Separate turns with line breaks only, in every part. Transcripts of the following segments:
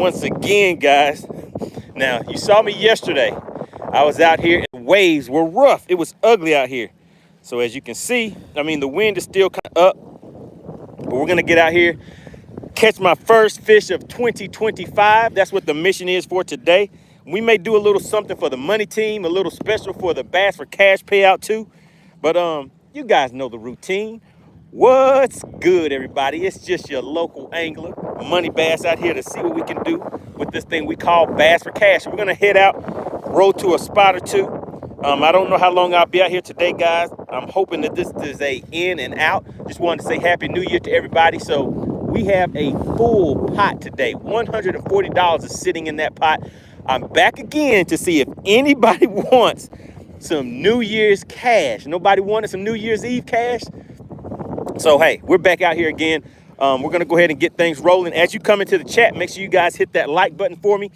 once again, guys. Now, you saw me yesterday. I was out here and waves were rough. It was ugly out here. So as you can see, I mean, the wind is still kind of up, but we're gonna get out here, catch my first fish of 2025. That's what the mission is for today. We may do a little something for the money team, a little special for the Bass for Cash payout too. But you guys know the routine. What's good, everybody? It's just your local angler, MoneyBass, out here to see what we can do with this thing we call Bass for Cash. We're gonna head out, roll to a spot or two. I don't know how long I'll be out here today, guys. I'm hoping that this is a in and out. Just wanted to say Happy New Year to everybody. So we have a full pot today. $140 is sitting in that pot. I'm back again to see if anybody wants some New Year's cash. Nobody wanted some New Year's Eve cash? So, hey, we're back out here again. We're going to go ahead and get things rolling. As you come into the chat, make sure you guys hit that like button for me.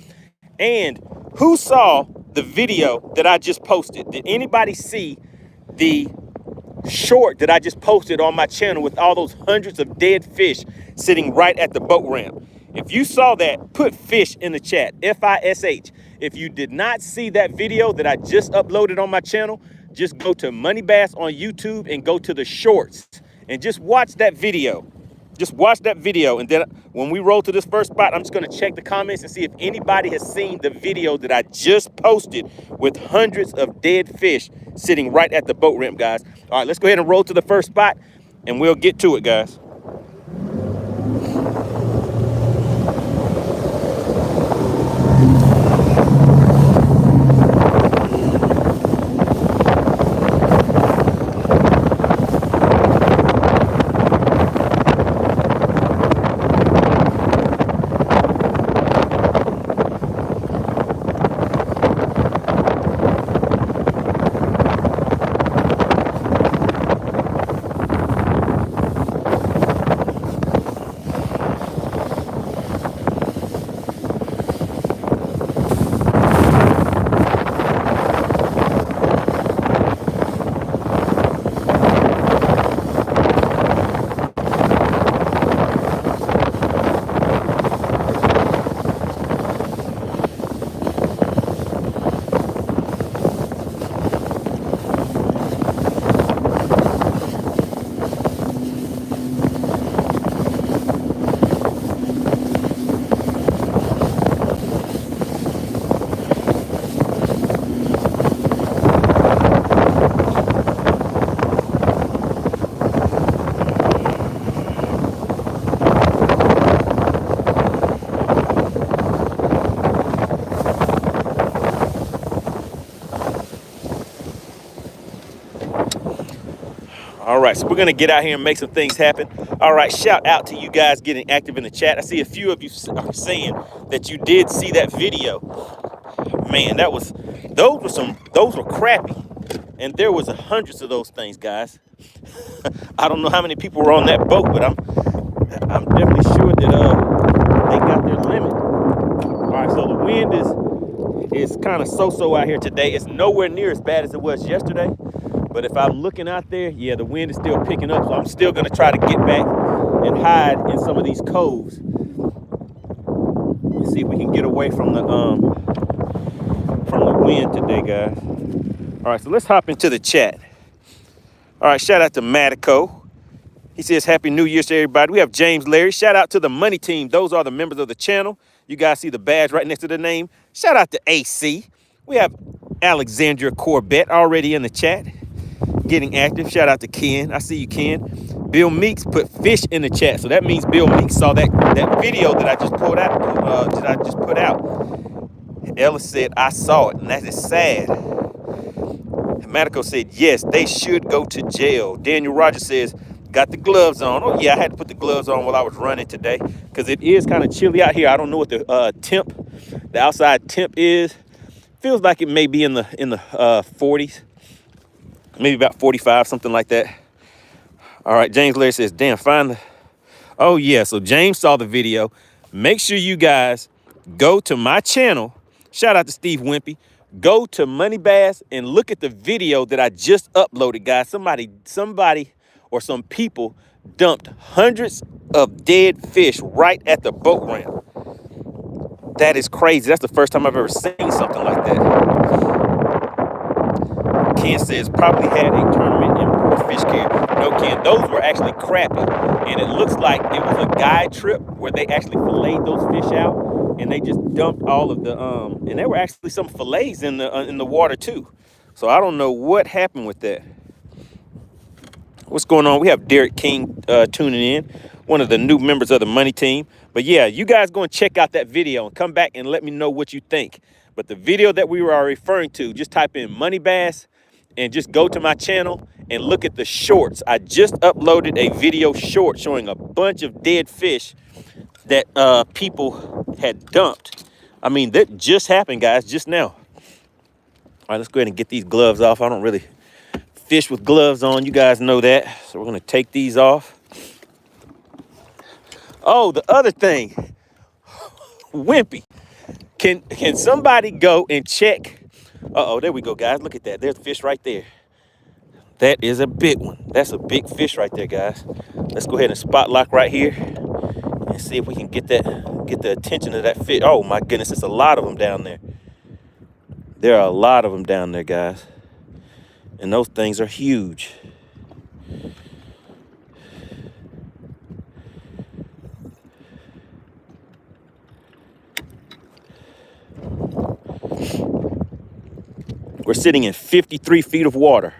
And who saw the video that I just posted? Did anybody see the short that I just posted on my channel with all those hundreds of dead fish sitting right at the boat ramp? If you saw that, put fish in the chat, F-I-S-H. If you did not see that video that I just uploaded on my channel, just go to MoneyBass on YouTube and go to the shorts and just watch that video. Just watch that video. And then when we roll to this first spot, I'm just going to check the comments and see if anybody has seen the video that I just posted with hundreds of dead fish sitting right at the boat ramp, guys. All right, let's go ahead and roll to the first spot and we'll get to it, guys. All right, so we're going to get out here and make some things happen. All right, shout out to you guys getting active in the chat. I see a few of you are saying that you did see that video. Man, those were crappy. And there was hundreds of those things, guys. I don't know how many people were on that boat, but I'm definitely sure that they got their limit. All right, so the wind is kind of so-so out here today. It's nowhere near as bad as it was yesterday. But if I'm looking out there, yeah, the wind is still picking up. So I'm still going to try to get back and hide in some of these coves. Let's see if we can get away from the wind today, guys. All right, so let's hop into the chat. All right, shout out to Matico. He says, Happy New Year to everybody. We have James Larry. Shout out to the money team. Those are the members of the channel. You guys see the badge right next to the name. Shout out to AC. We have Alexandria Corbett already in the chat, getting active. Shout out to Ken. I see you, Ken. Bill Meeks put fish in the chat. So that means Bill Meeks saw that video that I just put out. Ellis said, I saw it, and that is sad. Matico said, yes, they should go to jail. Daniel Rogers says, got the gloves on. Oh, yeah, I had to put the gloves on while I was running today because it is kind of chilly out here. I don't know what the outside temp is. Feels like it may be in the 40s, maybe about 45, something like that. All right, James Larry says, damn, find the... Oh, yeah, so James saw the video. Make sure you guys go to my channel. Shout out to Steve Wimpy. Go to MoneyBass and look at the video that I just uploaded, guys. Somebody or some people dumped hundreds of dead fish right at the boat ramp. That is crazy. That's the first time I've ever seen something like that. Ken says, probably had a tournament in poor fish care. No, Ken, those were actually crappie. And it looks like it was a guide trip where they actually filleted those fish out and they just dumped all of the, and there were actually some fillets in the water too. So I don't know what happened with that. What's going on? We have Derek King tuning in, one of the new members of the Money Team. But yeah, you guys go and check out that video and come back and let me know what you think. But the video that we were referring to, just type in MoneyBass and just go to my channel and look at the shorts. I just uploaded a video short showing a bunch of dead fish that people had dumped. I mean, that just happened, guys, just now. All right, let's go ahead and get these gloves off. I don't really fish with gloves on. You guys know that. So we're going to take these off. Oh, the other thing, Wimpy. Can somebody go and check? Uh-oh, there we go, guys. Look at that. There's a fish right there. That is a big one. That's a big fish right there, guys. Let's go ahead and spot lock right here and see if we can get the attention of that fish. Oh my goodness, it's a lot of them down there. There are a lot of them down there, guys. And those things are huge. We're sitting in 53 feet of water.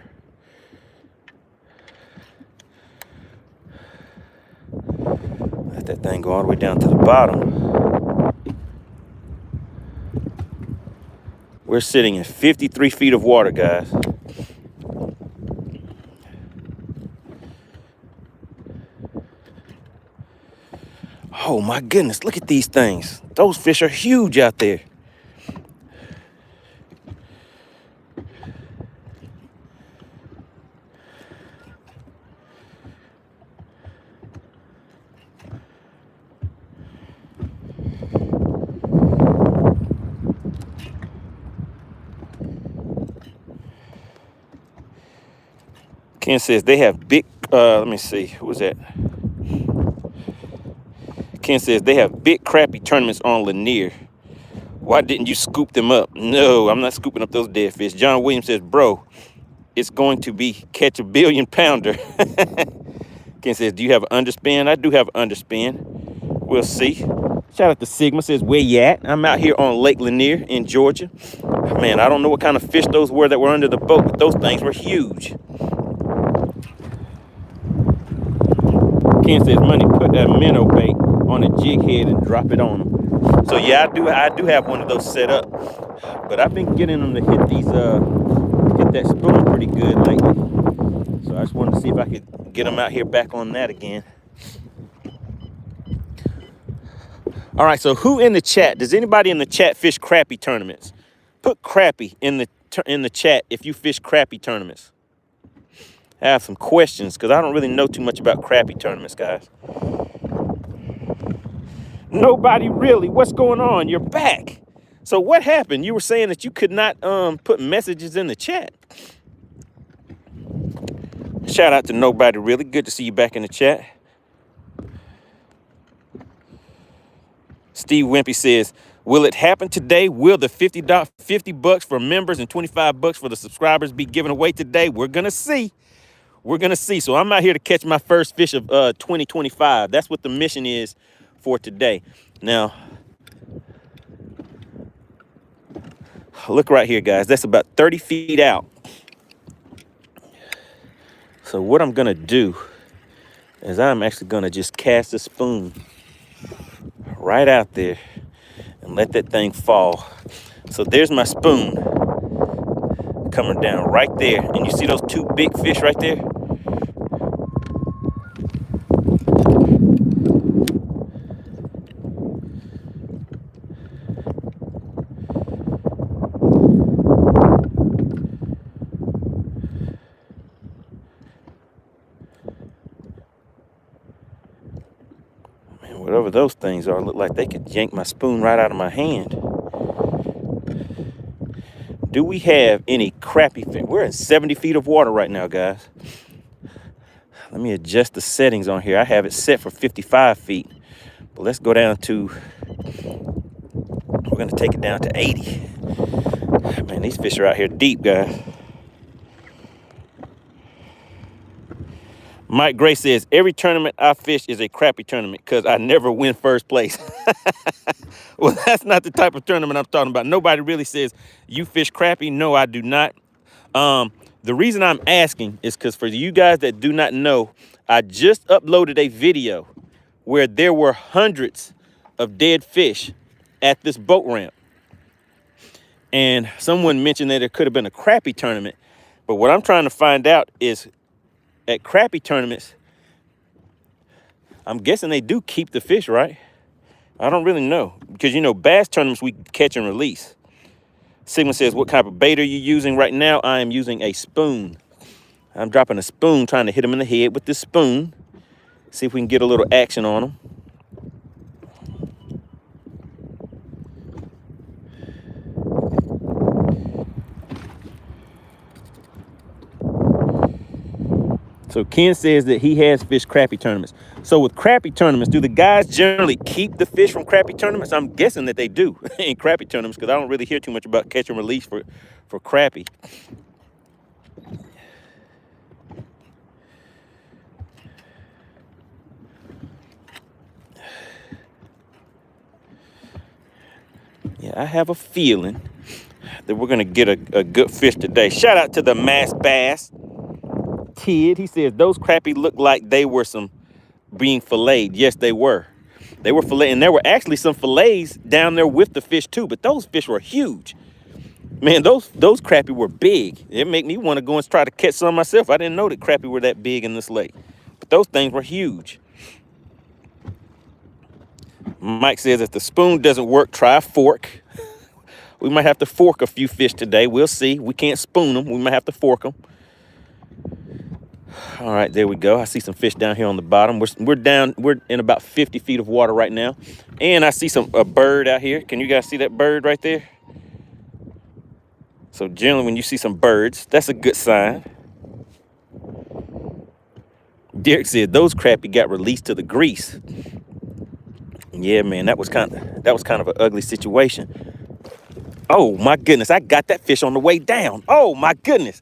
Let that thing go all the way down to the bottom. We're sitting in 53 feet of water, guys. Oh my goodness, look at these things. Those fish are huge out there. Ken says they have big, let me see, who was that? Ken says they have big crappie tournaments on Lanier. Why didn't you scoop them up? No, I'm not scooping up those dead fish. John Williams says, bro, it's going to be catch a billion pounder. Ken says, do you have an underspin? I do have an underspin. We'll see. Shout out to Sigma, says, where you at? I'm out here on Lake Lanier in Georgia. Man, I don't know what kind of fish those were that were under the boat, but those things were huge. Ken says, money, put that minnow bait on a jig head and drop it on them. So yeah, I do have one of those set up, but I've been getting them to hit these, hit that spoon pretty good lately. So I just wanted to see if I could get them out here back on that again. All right, so who in the chat, does anybody in the chat fish crappie tournaments? Put crappie in the chat if you fish crappie tournaments. I have some questions because I don't really know too much about crappie tournaments, guys. Nobody really. What's going on? You're back. So what happened? You were saying that you could not put messages in the chat. Shout out to nobody really. Good to see you back in the chat. Steve Wimpy says, will it happen today? Will the $50 for members and $25 for the subscribers be given away today? We're going to see. We're going to see. So I'm out here to catch my first fish of 2025. That's what the mission is for today. Now, look right here, guys. That's about 30 feet out. So what I'm going to do is I'm actually going to just cast a spoon right out there and let that thing fall. So there's my spoon coming down right there. And you see those two big fish right there? Whatever those things are, look like they could yank my spoon right out of my hand. Do we have any crappie fish? We're in 70 feet of water right now, guys. Let me adjust the settings on here. I have it set for 55 feet. But let's go down to We're gonna take it down to 80. Man, these fish are out here deep, guys. Mike Gray says, every tournament I fish is a crappy tournament because I never win first place. Well, that's not the type of tournament I'm talking about. Nobody really says, you fish crappy. No, I do not. The reason I'm asking is because for you guys that do not know, I just uploaded a video where there were hundreds of dead fish at this boat ramp. And someone mentioned that it could have been a crappie tournament. But what I'm trying to find out is at crappie tournaments, I'm guessing they do keep the fish, right? I don't really know. Because, you know, bass tournaments, we catch and release. Sigma says, what type of bait are you using right now? I am using a spoon. I'm dropping a spoon, trying to hit him in the head with this spoon. See if we can get a little action on him. So Ken says that he has fished crappie tournaments. So with crappie tournaments, do the guys generally keep the fish from crappie tournaments? I'm guessing that they do in crappie tournaments because I don't really hear too much about catch and release for crappie. Yeah, I have a feeling that we're going to get a good fish today. Shout out to the Mass Bass. Kid, he says those crappie look like they were being filleted. Yes, they were. They were filleted, and there were actually some fillets down there with the fish too. But those fish were huge. Man, those crappie were big. It made me want to go and try to catch some myself. I didn't know that crappie were that big in this lake, but those things were huge. Mike says if the spoon doesn't work, try a fork. We might have to fork a few fish today. We'll see. We can't spoon them. We might have to fork them. All right, there we go. I see some fish down here on the bottom. We're in about 50 feet of water right now. And I see a bird out here. Can you guys see that bird right there? So generally when you see some birds, that's a good sign. Derek said those crappie got released to the grease. Yeah, man, that was kind of an ugly situation. Oh my goodness, I got that fish on the way down. Oh my goodness.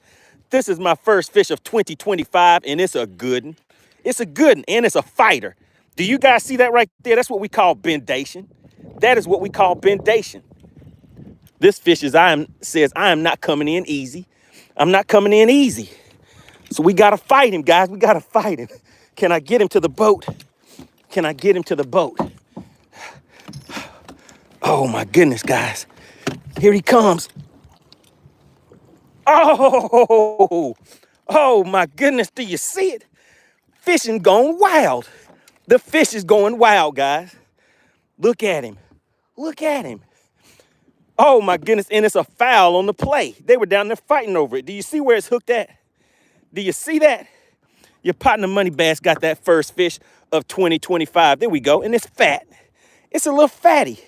This is my first fish of 2025, and it's a good one. It's a good one, and it's a fighter. Do you guys see that right there? That's what we call bendation. That is what we call bendation. This fish says, I am not coming in easy. I'm not coming in easy. So we got to fight him, guys. We got to fight him. Can I get him to the boat? Can I get him to the boat? Oh, my goodness, guys. Here he comes. Oh, my goodness. Do you see it? Fishing going wild. The fish is going wild, guys. Look at him. Look at him. Oh, my goodness. And it's a foul on the play. They were down there fighting over it. Do you see where it's hooked at? Do you see that? Your partner MoneyBass got that first fish of 2025. There we go. And it's fat. It's a little fatty.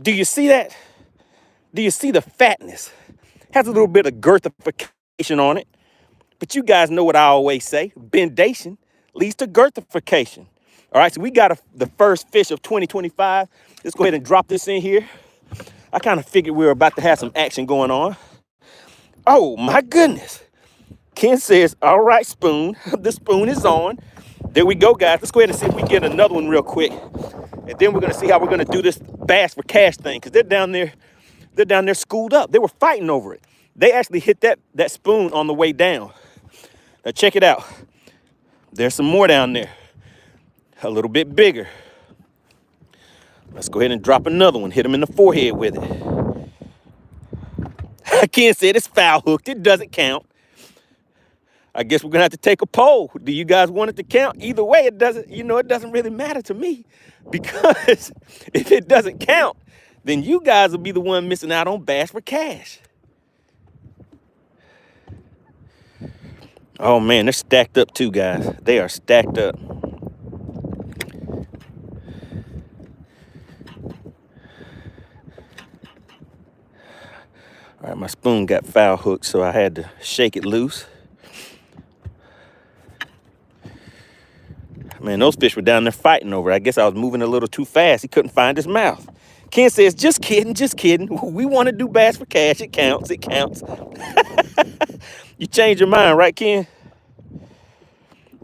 Do you see that? Do you see the fatness? Has a little bit of girthification on it. But you guys know what I always say. Bendation leads to girthification. All right, so we got the first fish of 2025. Let's go ahead and drop this in here. I kind of figured we were about to have some action going on. Oh, my goodness. Ken says, all right, spoon. The spoon is on. There we go, guys. Let's go ahead and see if we get another one real quick. And then we're going to see how we're going to do this bass for cash thing. Because they're down there schooled up. They were fighting over it. They actually hit that spoon on the way down. Now, check it out. There's some more down there. A little bit bigger. Let's go ahead and drop another one. Hit him in the forehead with it. I can't say it's foul hooked. It doesn't count. I guess we're going to have to take a poll. Do you guys want it to count? Either way, it doesn't really matter to me. Because if it doesn't count, then you guys will be the one missing out on bass for cash. Oh, man, they're stacked up too, guys. They are stacked up. All right, my spoon got foul hooked, so I had to shake it loose. Man, those fish were down there fighting over it. I guess I was moving a little too fast. He couldn't find his mouth. Ken says, just kidding, just kidding. We want to do bass for cash. It counts, it counts. You change your mind, right, Ken?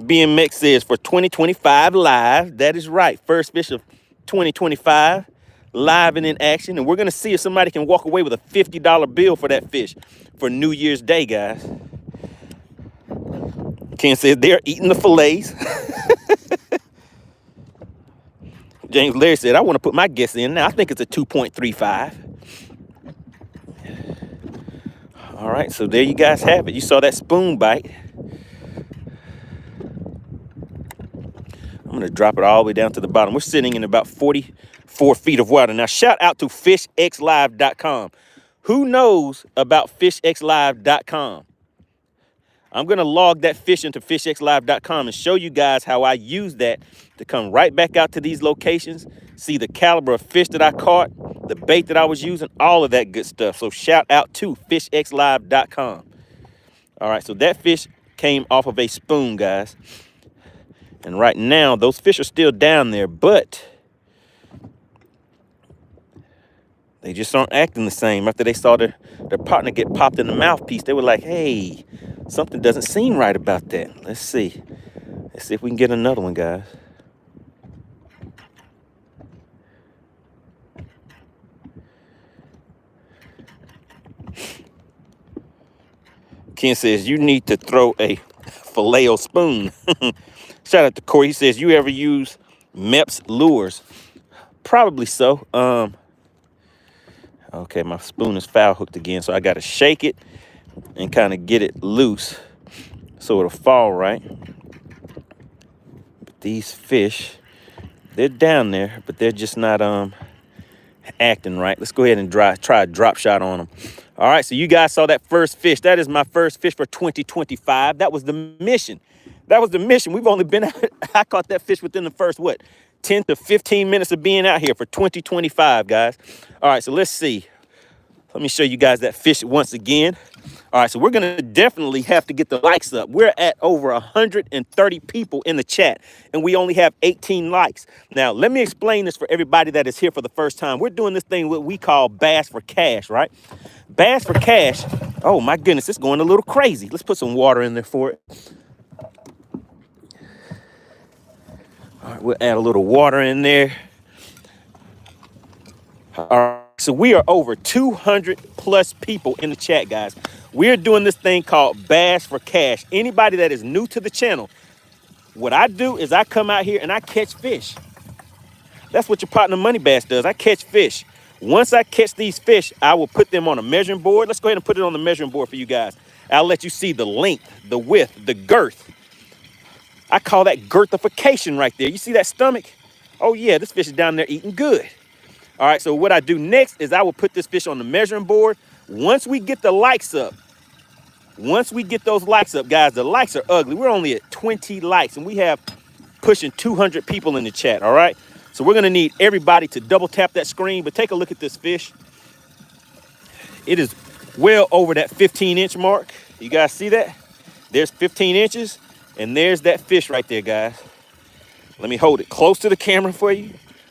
BMX says for 2025 live. That is right. First fish of 2025 live and in action. And we're going to see if somebody can walk away with a $50 bill for that fish for New Year's Day, guys. Ken says they're eating the fillets. James Larry said, I want to put my guess in now. I think it's a 2.35. All right, so there you guys have it. You saw that spoon bite. I'm going to drop it all the way down to the bottom. We're sitting in about 44 feet of water. Now, shout out to FishXLive.com. Who knows about FishXLive.com? I'm going to log that fish into FishXLive.com and show you guys how I use that to come right back out to these locations, see the caliber of fish that I caught, the bait that I was using, all of that good stuff. So shout out to FishXLive.com. All right, so that fish came off of a spoon, guys. And right now, those fish are still down there, but they just aren't acting the same. After they saw their partner get popped in the mouthpiece, they were like, hey, something doesn't seem right about that. Let's see. Let's see if we can get another one, guys. Ken says, you need to throw a filet spoon. Shout out to Corey. He says, you ever use MEPS lures? Probably so. Okay, my spoon is foul hooked again, so I got to shake it and kind of get it loose so it'll fall right. But these fish, they're down there, but they're just not acting right. Let's go ahead and try a drop shot on them. All right, so you guys saw that first fish. That is my first fish for 2025. That was the mission. That was the mission. We've only been out. I caught that fish within the first, 10 to 15 minutes of being out here for 2025, guys. All right, so let's see. Let me show you guys that fish once again. All right, so we're going to definitely have to get the likes up. We're at over 130 people in the chat, and we only have 18 likes. Now, let me explain this for everybody that is here for the first time. We're doing this thing what we call Bass for Cash, right? Bass for Cash. Oh, my goodness, it's going a little crazy. Let's put some water in there for it. All right, we'll add a little water in there. All right, so we are over 200 plus people in the chat, guys. We're doing this thing called Bass for Cash. Anybody that is new to the channel, what I do is I come out here and I catch fish. That's what your partner MoneyBass does. I catch fish. Once I catch these fish, I will put them on a measuring board. Let's go ahead and put it on the measuring board for you guys. I'll let you see the length, the width, the girth. I call that girthification right there. You see that stomach? Oh yeah, this fish is down there eating good. All right, so what I do next is I will put this fish on the measuring board. Once we get the likes up, once we get those likes up, guys, the likes are ugly. We're only at 20 likes, and we have pushing 200 people in the chat, all right? So we're gonna need everybody to double tap that screen, but take a look at this fish. It is well over that 15-inch mark. You guys see that? There's 15 inches, and there's that fish right there, guys. Let me hold it close to the camera for you.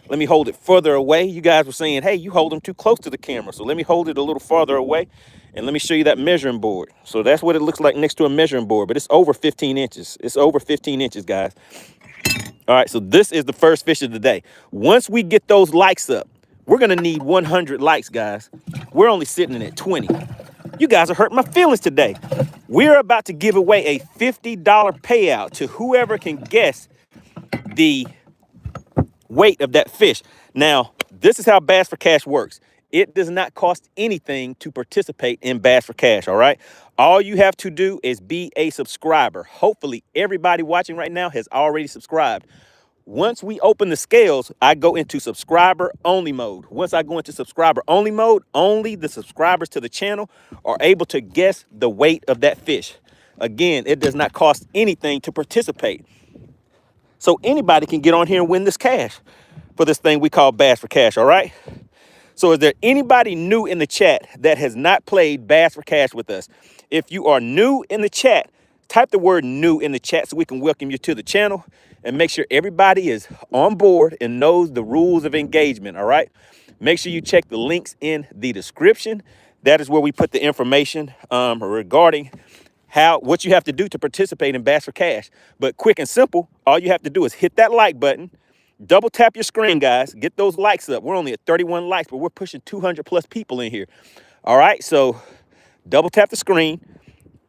Let me hold it further away. You guys were saying, hey, you hold them too close to the camera. So let me hold it a little farther away, and let me show you that measuring board. So that's what it looks like next to a measuring board, but it's over 15 inches. It's over 15 inches, guys. All right, so this is the first fish of the day. Once we get those likes up, we're gonna need 100 likes, guys. We're only sitting at 20. You guys are hurting my feelings today. We're about to give away a $50 payout to whoever can guess the weight of that fish. Now, this is how Bass for Cash works. It does not cost anything to participate in Bass for Cash, all right? All you have to do is be a subscriber. Hopefully, everybody watching right now has already subscribed. Once we open the scales, I go into subscriber only mode. Once I go into subscriber only mode, only the subscribers to the channel are able to guess the weight of that fish. Again, it does not cost anything to participate. So anybody can get on here and win this cash for this thing we call Bass for Cash, all right? So is there anybody new in the chat that has not played Bass for Cash with us? If you are new in the chat, type the word new in the chat so we can welcome you to the channel. and make sure everybody is on board and knows the rules of engagement, all right? Make sure you check the links in the description. That is where we put the information regarding what you have to do to participate in Bass for Cash. But quick and simple, all you have to do is hit that like button, double tap your screen, guys, get those likes up. We're only at 31 likes, but we're pushing 200 plus people in here. All right, so double tap the screen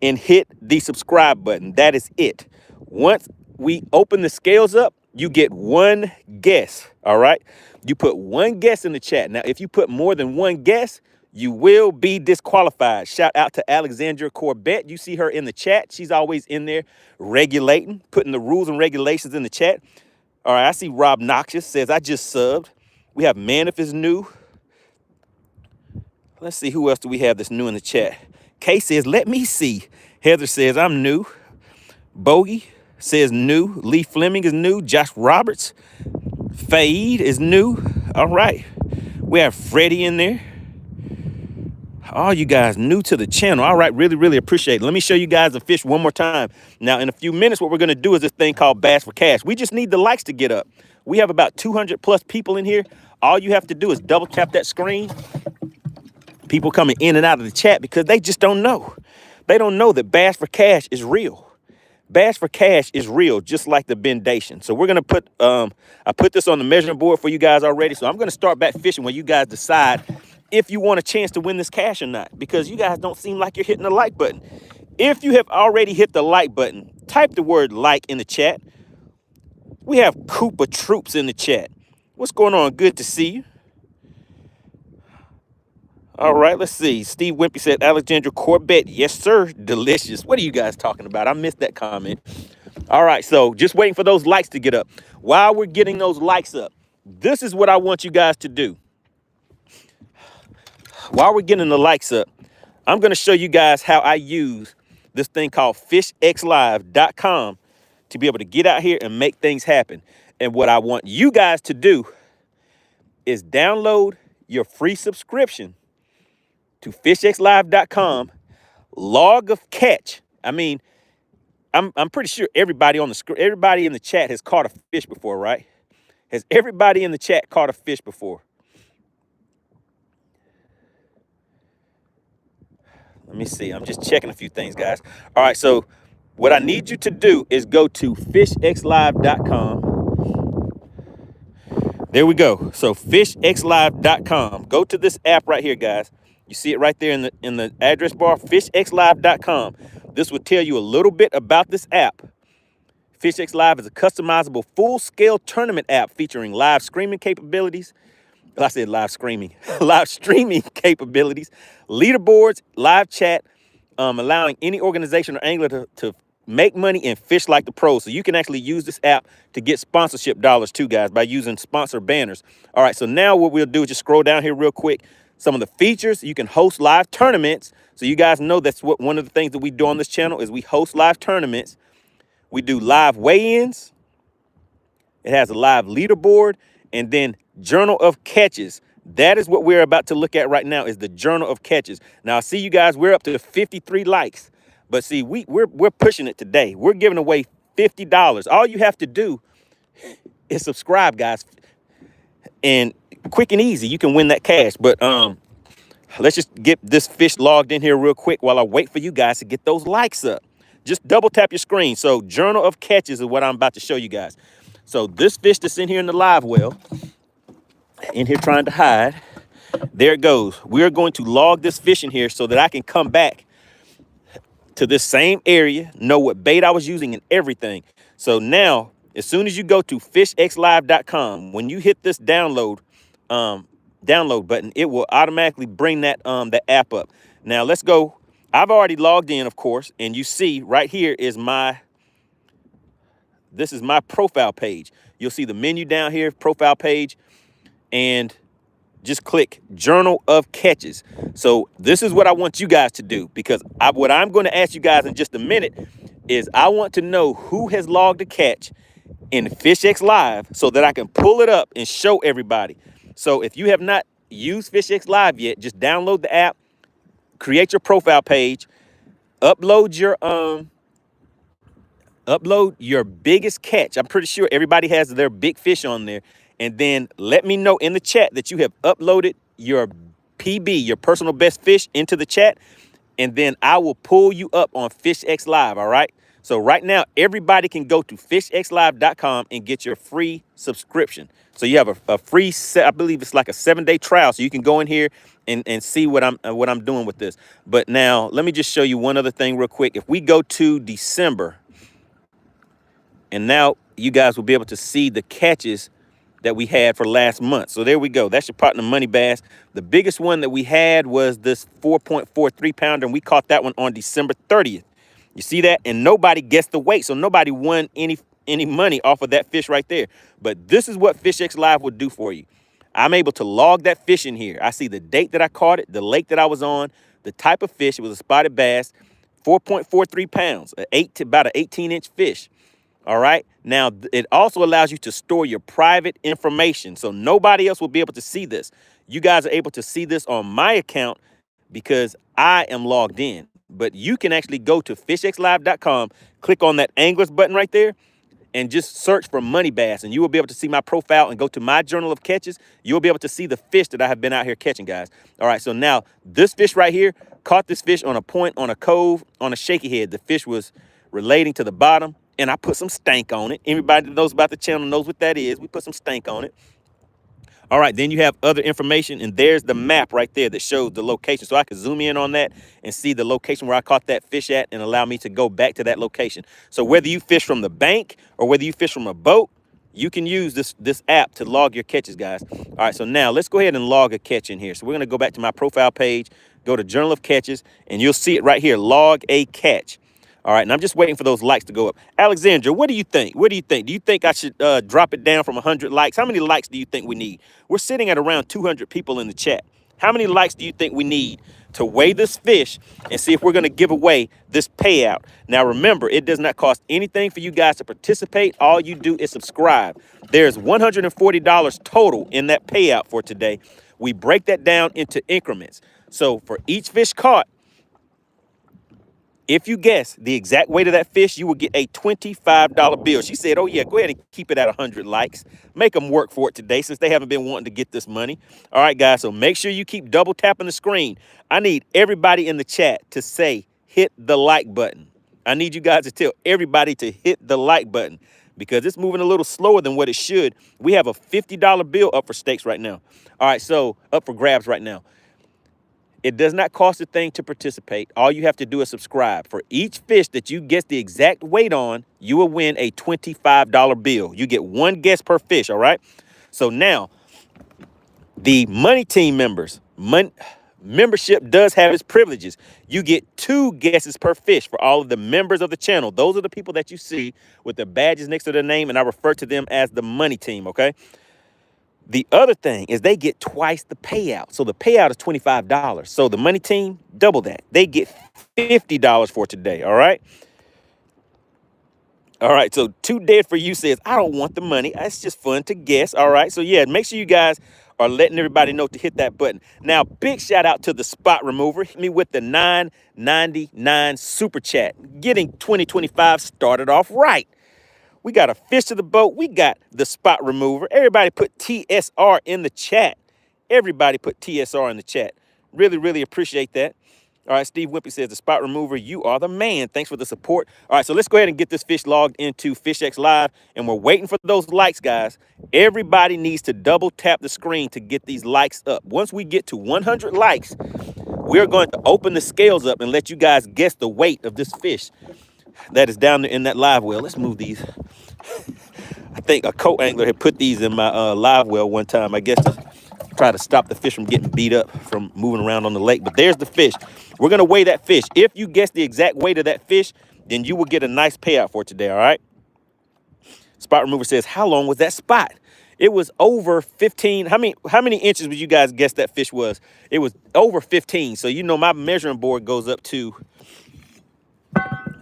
and hit the subscribe button. That is it. Once we open the scales up, you get one guess, all right? You put one guess in the chat. Now, if you put more than one guess, you will be disqualified. Shout out to Alexandria Corbett. You see her in the chat. She's always in there regulating, putting the rules and regulations in the chat. All right, I see Rob Noxious says, I just subbed. We have Manif is new. Let's see, who else do we have that's new in the chat? Kay says, let me see. Heather says, I'm new. Bogey says new. Lee Fleming is new. Josh Roberts. Fade is new. All right. We have Freddie in there. All you guys new to the channel. All right, really, really appreciate it. Let me show you guys the fish one more time. Now, in a few minutes, what we're going to do is this thing called Bass for Cash. We just need the likes to get up. We have about 200 plus people in here. All you have to do is double tap that screen. People coming in and out of the chat because they just don't know. They don't know that Bass for Cash is real. Bass for Cash is real, just like the bendation. So we're going to put, I put this on the measuring board for you guys already. So I'm going to start back fishing when you guys decide if you want a chance to win this cash or not, because you guys don't seem like you're hitting the like button. If you have already hit the like button, type the word like in the chat. We have Cooper Troops in the chat. What's going on? Good to see you. All right, let's see. Steve Wimpy said, Alexandria Corbett. Yes, sir. Delicious. What are you guys talking about? I missed that comment. All right, so just waiting for those likes to get up. While we're getting those likes up, this is what I want you guys to do. While we're getting the likes up, I'm going to show you guys how I use this thing called FishXLive.com to be able to get out here and make things happen. And what I want you guys to do is download your free subscription to FishXLive.com, log of catch. I mean, I'm pretty sure everybody on the everybody in the chat has caught a fish before, right? Has everybody in the chat caught a fish before? Let me see. I'm just checking a few things, guys. All right, so what I need you to do is go to FishXLive.com. There we go. So FishXLive.com. Go to this app right here, guys. You see it right there in the address bar, FishXLive.com. This will tell you a little bit about this app. FishXLive is a customizable full-scale tournament app featuring live streaming capabilities. I said live streaming. Live streaming capabilities, leaderboards, live chat, allowing any organization or angler to make money and fish like the pros. So you can actually use this app to get sponsorship dollars too, guys, by using sponsor banners. All right, so now what we'll do is just scroll down here real quick. Some of the features, you can host live tournaments. So you guys know that's what one of the things that we do on this channel is we host live tournaments. We do live weigh-ins. It has a live leaderboard, and then Journal of Catches. That is what we're about to look at right now, is the Journal of Catches. Now, I see you guys, we're up to 53 likes. But see, we're pushing it today. We're giving away $50. All you have to do is subscribe, guys. And quick and easy, you can win that cash. But let's just get this fish logged in here real quick while I wait for you guys to get those likes up. Just double tap your screen. So Journal of Catches is what I'm about to show you guys. So this fish that's in here in the live well, in here trying to hide, there it goes. We're going to log this fish in here so that I can come back to this same area, know what bait I was using and everything. So now, as soon as you go to FishXLive.com, when you hit this download button, it will automatically bring that the app up. Now let's go. I've already logged in, of course, and you see right here is this is my profile page. You'll see the menu down here, profile page, and just click Journal of Catches. So this is what I want you guys to do, because what I'm going to ask you guys in just a minute is I want to know who has logged a catch in FishXLive so that I can pull it up and show everybody. So if you have not used FishXLive yet, just download the app, create your profile page, upload your Upload your biggest catch. I'm pretty sure everybody has their big fish on there. And then let me know in the chat that you have uploaded your PB, your personal best fish, into the chat. And then I will pull you up on FishXLive, all right? So right now, everybody can go to fishxlive.com and get your free subscription. So you have a free set, I believe it's like a 7-day trial. So you can go in here and see what I'm doing with this. But now let me just show you one other thing real quick. If we go to December, and now you guys will be able to see the catches that we had for last month. So there we go. That's your partner MoneyBass. The biggest one that we had was this 4.43 pounder, and we caught that one on December 30th. You see that? And nobody guessed the weight, so nobody won any money off of that fish right there. But this is what FishXLive will do for you. I'm able to log that fish in here. I see the date that I caught it, the lake that I was on, the type of fish. It was a spotted bass, 4.43 pounds, about an 18-inch fish. All right. Now, it also allows you to store your private information. So nobody else will be able to see this. You guys are able to see this on my account because I am logged in. But you can actually go to fishxlive.com, click on that anglers button right there, and just search for MoneyBass. And you will be able to see my profile and go to my journal of catches. You'll be able to see the fish that I have been out here catching, guys. All right. So now this fish right here, caught this fish on a point, on a cove, on a shaky head. The fish was relating to the bottom. And I put some stank on it. Everybody that knows about the channel knows what that is. We put some stank on it. All right, then you have other information, and there's the map right there that shows the location. So I can zoom in on that and see the location where I caught that fish at and allow me to go back to that location. So whether you fish from the bank or whether you fish from a boat, you can use this app to log your catches, guys. All right, so now let's go ahead and log a catch in here. So we're going to go back to my profile page, go to Journal of Catches, and you'll see it right here, log a catch. All right, and I'm just waiting for those likes to go up. Alexandria, what do you think? What do you think? Do you think I should drop it down from 100 likes? How many likes do you think we need? We're sitting at around 200 people in the chat. How many likes do you think we need to weigh this fish and see if we're going to give away this payout? Now, remember, it does not cost anything for you guys to participate. All you do is subscribe. There's $140 total in that payout for today. We break that down into increments. So for each fish caught, if you guess the exact weight of that fish, you will get a $25 bill. She said, oh, yeah, go ahead and keep it at 100 likes. Make them work for it today since they haven't been wanting to get this money. All right, guys, so make sure you keep double tapping the screen. I need everybody in the chat to say, hit the like button. I need you guys to tell everybody to hit the like button because it's moving a little slower than what it should. We have a $50 bill up for stakes right now. All right, so up for grabs right now. It does not cost a thing to participate. All you have to do is subscribe. For each fish that you guess the exact weight on, you will win a $25 bill. You get one guess per fish, all right? So now, the MoneyTeam members, membership does have its privileges. You get 2 guesses per fish for all of the members of the channel. Those are the people that you see with the badges next to their name, and I refer to them as the MoneyTeam, okay? The other thing is they get twice the payout. So the payout is $25. So the MoneyTeam, double that. They get $50 for today, all right? All right, so Too Dead For You says, I don't want the money. It's just fun to guess, all right? So, yeah, make sure you guys are letting everybody know to hit that button. Now, big shout out to the spot remover. Hit me with the $9.99 super chat. Getting 2025 started off right. We got a fish to the boat. We got the spot remover. Everybody put TSR in the chat. Everybody put TSR in the chat. Really, really appreciate that. All right, Steve Wimpy says, the spot remover, you are the man. Thanks for the support. All right, so let's go ahead and get this fish logged into FishXLive, and we're waiting for those likes, guys. Everybody needs to double tap the screen to get these likes up. Once we get to 100 likes, we're going to open the scales up and let you guys guess the weight of this fish that is down there in that live well. Let's move these. I think a co-angler had put these in my live well one time, I guess, to try to stop the fish from getting beat up from moving around on the lake. But there's the fish. We're going to weigh that fish. If you guess the exact weight of that fish, then you will get a nice payout for today, all right? Spot remover says, how long was that spot? It was over 15. How many inches would you guys guess that fish was? It was over 15. So, you know, my measuring board goes up to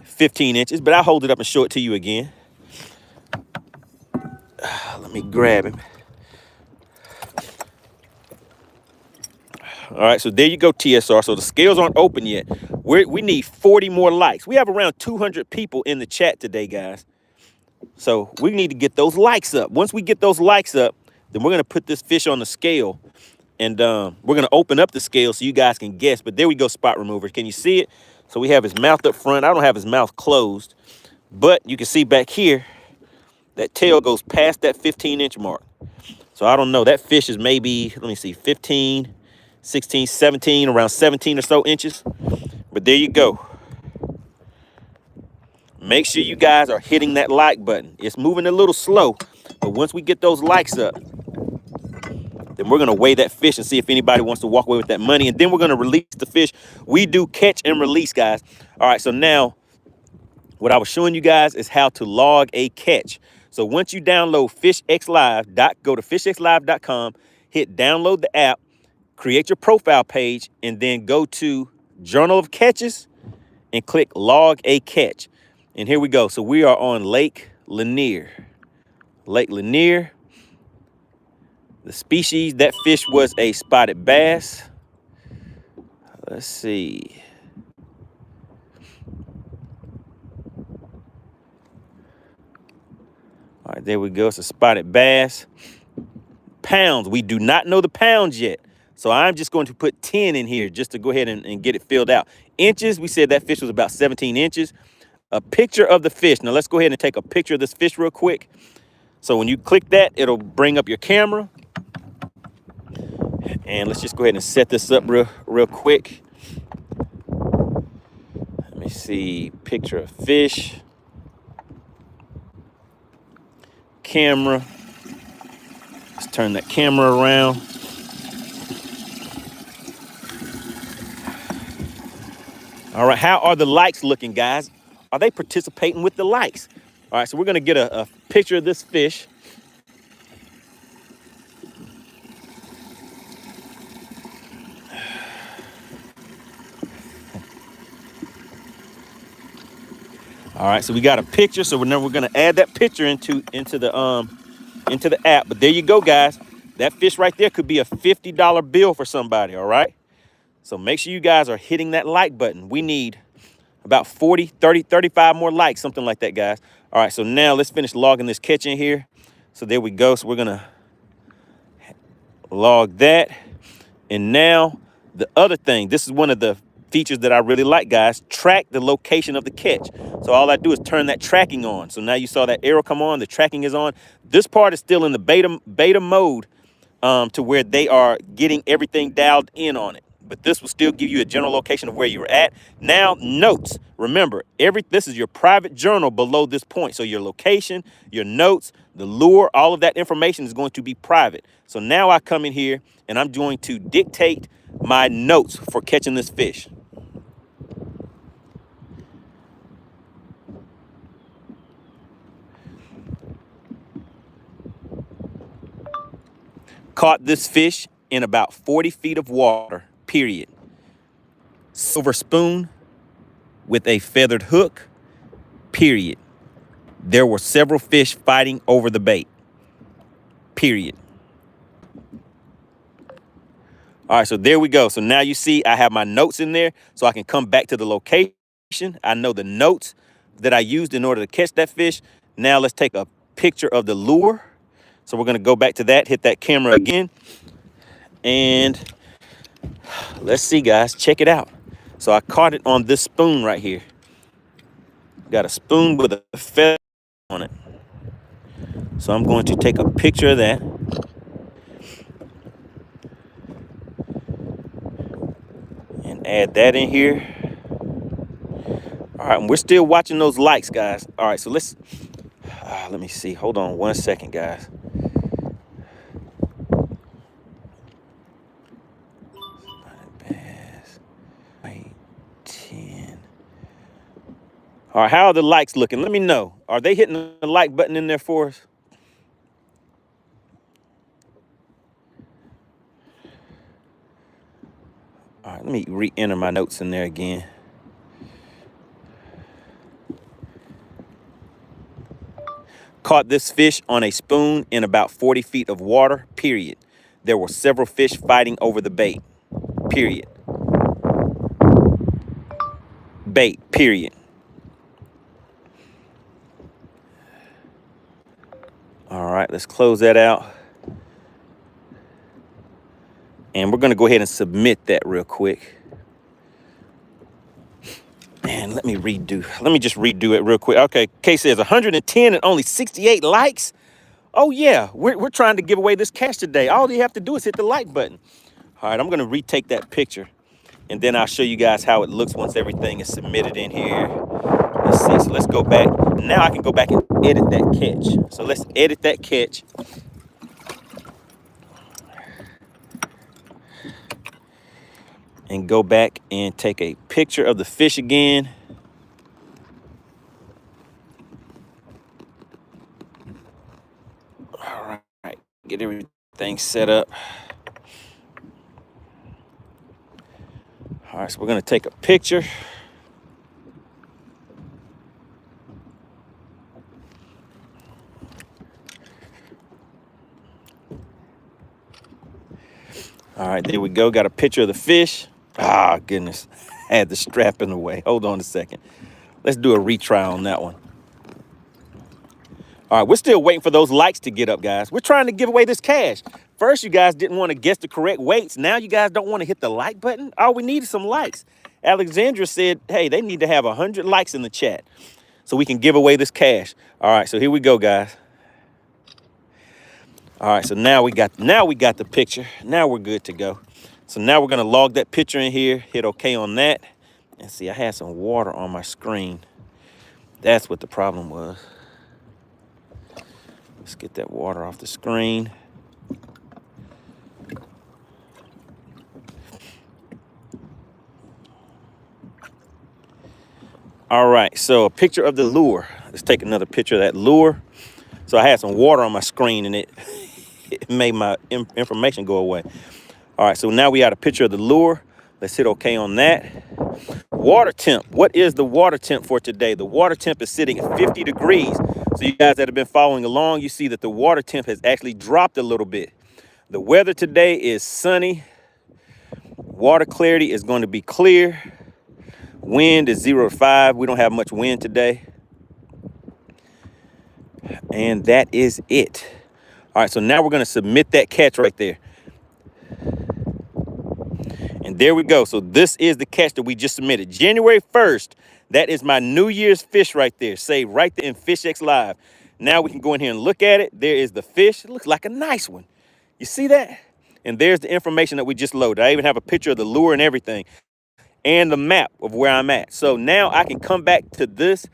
15 inches, but I'll hold it up and show it to you again. Let me grab him. All right, so there you go, TSR. So the scales aren't open yet. We need 40 more likes. We have around 200 people in the chat today, guys. So we need to get those likes up. Once we get those likes up, then we're going to put this fish on the scale. And we're going to open up the scale so you guys can guess. But there we go, spot remover. Can you see it? So we have his mouth up front. I don't have his mouth closed. But you can see back here, that tail goes past that 15-inch mark. So I don't know. That fish is maybe, let me see, 15, 16, 17, around 17 or so inches. But there you go. Make sure you guys are hitting that like button. It's moving a little slow. But once we get those likes up, then we're going to weigh that fish and see if anybody wants to walk away with that money. And then we're going to release the fish. We do catch and release, guys. All right, so now what I was showing you guys is how to log a catch. So once you download FishXLive, go to FishXLive.com, hit download the app, create your profile page, and then go to Journal of Catches and click Log a Catch. And here we go. So we are on Lake Lanier. Lake Lanier. The species, that fish was a spotted bass. Let's see. All right, there we go. It's a spotted bass. Pounds, we do not know the pounds yet. So I'm just going to put 10 in here just to go ahead and get it filled out. Inches, we said that fish was about 17 inches. A picture of the fish. Now let's go ahead and take a picture of this fish real quick. So when you click that, it'll bring up your camera. And let's just go ahead and set this up real quick. Let me see, picture of fish. Camera. Let's turn that camera around. All right, how are the likes looking, guys? Are they participating with the likes? All right, so we're gonna get a picture of this fish. All right, so we got a picture. So we're gonna add that picture into the app. But there you go, guys. That fish right there could be a $50 bill for somebody. All right. So make sure you guys are hitting that like button. We need about 40, 30, 35 more likes, something like that, guys. All right, so now let's finish logging this catch in here. So there we go. So we're gonna log that. And now the other thing, this is one of the features that I really like, guys. Track the location of the catch. So all I do is turn that tracking on. So now you saw that arrow come on, the tracking is on. This part is still in the beta mode to where they are getting everything dialed in on it. But this will still give you a general location of where you're at. Now, notes. Remember, this is your private journal below this point. So your location, your notes, the lure, all of that information is going to be private. So now I come in here and I'm going to dictate my notes for catching this fish. Caught this fish in about 40 feet of water, period. Silver spoon with a feathered hook, period. There were several fish fighting over the bait, period. All right, so there we go. So now you see I have my notes in there so I can come back to the location. I know the notes that I used in order to catch that fish. Now let's take a picture of the lure. So we're gonna go back to that, hit that camera again. And let's see, guys, check it out. So I caught it on this spoon right here. Got a spoon with a feather on it. So I'm going to take a picture of that. And add that in here. All right, and we're still watching those likes, guys. All right, so let me see. Hold on 1 second, guys. All right, how are the likes looking? Let me know. Are they hitting the like button in there for us? All right, let me re-enter my notes in there again. Caught this fish on a spoon in about 40 feet of water, period. There were several fish fighting over the bait. period. Bait, period. All right, let's close that out. And we're gonna go ahead and submit that real quick. And let me just redo it real quick. Okay, Kay says 110 and only 68 likes. Oh yeah, we're trying to give away this cash today. All you have to do is hit the like button. All right, I'm gonna retake that picture and then I'll show you guys how it looks once everything is submitted in here. Let's see, so let's go back. Now I can go back and edit that catch. So let's edit that catch. And go back and take a picture of the fish again. All right, get everything set up. All right, so we're gonna take a picture. All right, there we go, got a picture of the fish. Ah, goodness, I had the strap in the way. Hold on a second. Let's do a retry on that one. All right, we're still waiting for those likes to get up, guys. We're trying to give away this cash. First, you guys didn't want to guess the correct weights. Now you guys don't want to hit the like button. All we need is some likes. Alexandria said, hey, they need to have 100 likes in the chat so we can give away this cash. All right, so here we go, guys. All right, so now we got the picture. Now we're good to go. So now we're gonna log that picture in here, hit OK on that. And see, I had some water on my screen. That's what the problem was. Let's get that water off the screen. All right, so a picture of the lure. Let's take another picture of that lure. So I had some water on my screen and it made my information go away. All right, so now we got a picture of the lure. Let's hit OK on that. Water temp. What is the water temp for today? The water temp is sitting at 50 degrees. So you guys that have been following along, you see that the water temp has actually dropped a little bit. The weather today is sunny. Water clarity is going to be clear. Wind is 0 to 5. We don't have much wind today. And that is it. All right, so now we're going to submit that catch right there. And there we go. So this is the catch that we just submitted. January 1st, that is my New Year's fish right there. Saved right there in FishXLive. Now we can go in here and look at it. There is the fish. It looks like a nice one. You see that? And there's the information that we just loaded. I even have a picture of the lure and everything and the map of where I'm at. So now I can come back to this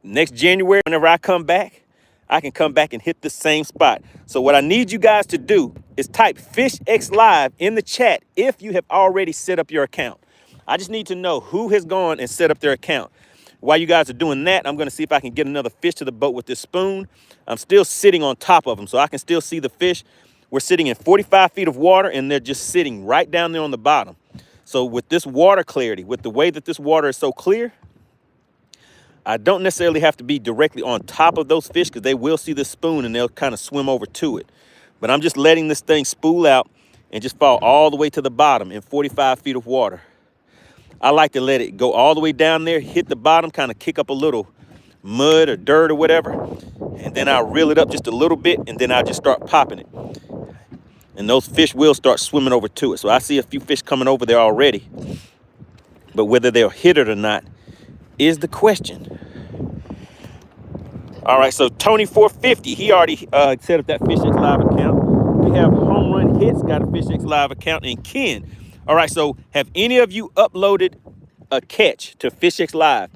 next January. Whenever I come back, I can come back and hit the same spot. So what I need you guys to do is type FishXLive in the chat if you have already set up your account. I just need to know who has gone and set up their account. While you guys are doing that, I'm going to see if I can get another fish to the boat with this spoon. I'm still sitting on top of them, so I can still see the fish. We're sitting in 45 feet of water, and they're just sitting right down there on the bottom. So with this water clarity, with the way that this water is so clear, I don't necessarily have to be directly on top of those fish because they will see the spoon and they'll kind of swim over to it. But I'm just letting this thing spool out and just fall all the way to the bottom in 45 feet of water. I like to let it go all the way down there, hit the bottom, kind of kick up a little mud or dirt or whatever. And then I'll reel it up just a little bit and then I'll just start popping it. And those fish will start swimming over to it. So I see a few fish coming over there already. But whether they'll hit it or not is the question. All right, so Tony 450, he already set up that FishXLive account. We have Home Run Hits, got a FishXLive account, and Ken. All right, so have any of you uploaded a catch to FishXLive?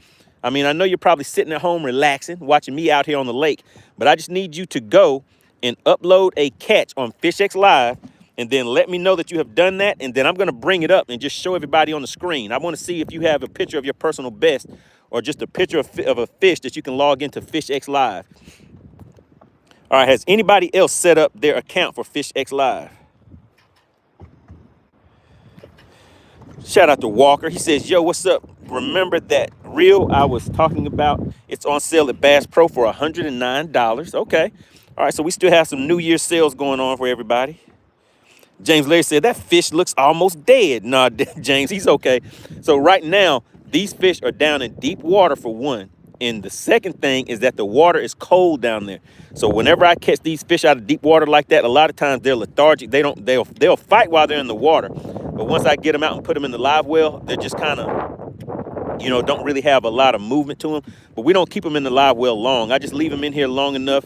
I mean, I know you're probably sitting at home relaxing, watching me out here on the lake, but I just need you to go and upload a catch on FishXLive and then let me know that you have done that, and then I'm going to bring it up and just show everybody on the screen. I want to see if you have a picture of your personal best or just a picture of a fish that you can log into FishXLive. All right, has anybody else set up their account for FishXLive? Shout out to Walker. He says, yo, what's up? Remember that reel I was talking about? It's on sale at Bass Pro for $109. Okay. All right, so we still have some New Year's sales going on for everybody. James Larry said, that fish looks almost dead. Nah, James, he's okay. So right now, these fish are down in deep water for one. And the second thing is that the water is cold down there. So whenever I catch these fish out of deep water like that, a lot of times they're lethargic. They'll fight while they're in the water. But once I get them out and put them in the live well, they're just kind of, you know, don't really have a lot of movement to them. But we don't keep them in the live well long. I just leave them in here long enough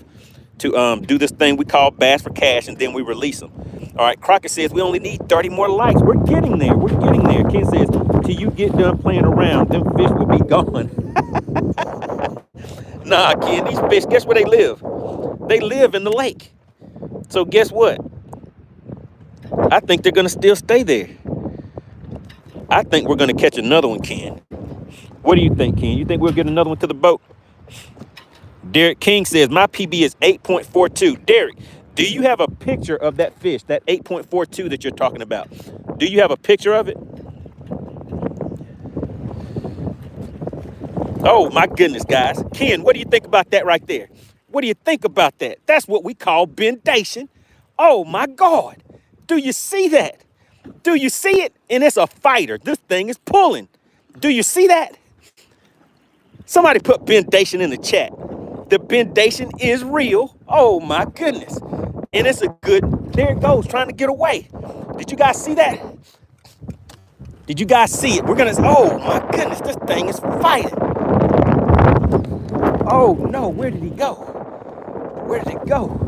to do this thing we call bass for cash, and then we release them. All right, Crockett says we only need 30 more likes. We're getting there. We're getting there. Ken says, till you get done playing around, them fish will be gone. Nah, Ken, these fish, guess where they live? They live in the lake. So guess what? I think they're going to still stay there. I think we're going to catch another one, Ken. What do you think, Ken? You think we'll get another one to the boat? Derek King says, my PB is 8.42. Derek, do you have a picture of that fish, that 8.42 that you're talking about? Do you have a picture of it? Oh, my goodness, guys. Ken, what do you think about that right there? What do you think about that? That's what we call bendation. Oh, my God. Do you see that? Do you see it? And it's a fighter. This thing is pulling. Do you see that? Somebody put bendation in the chat. The bendation is real. Oh, my goodness. And it's a good, there it goes, trying to get away. Did you guys see that? Did you guys see it? We're going to, oh, my goodness, this thing is fighting. Oh, no, where did he go? Where did it go?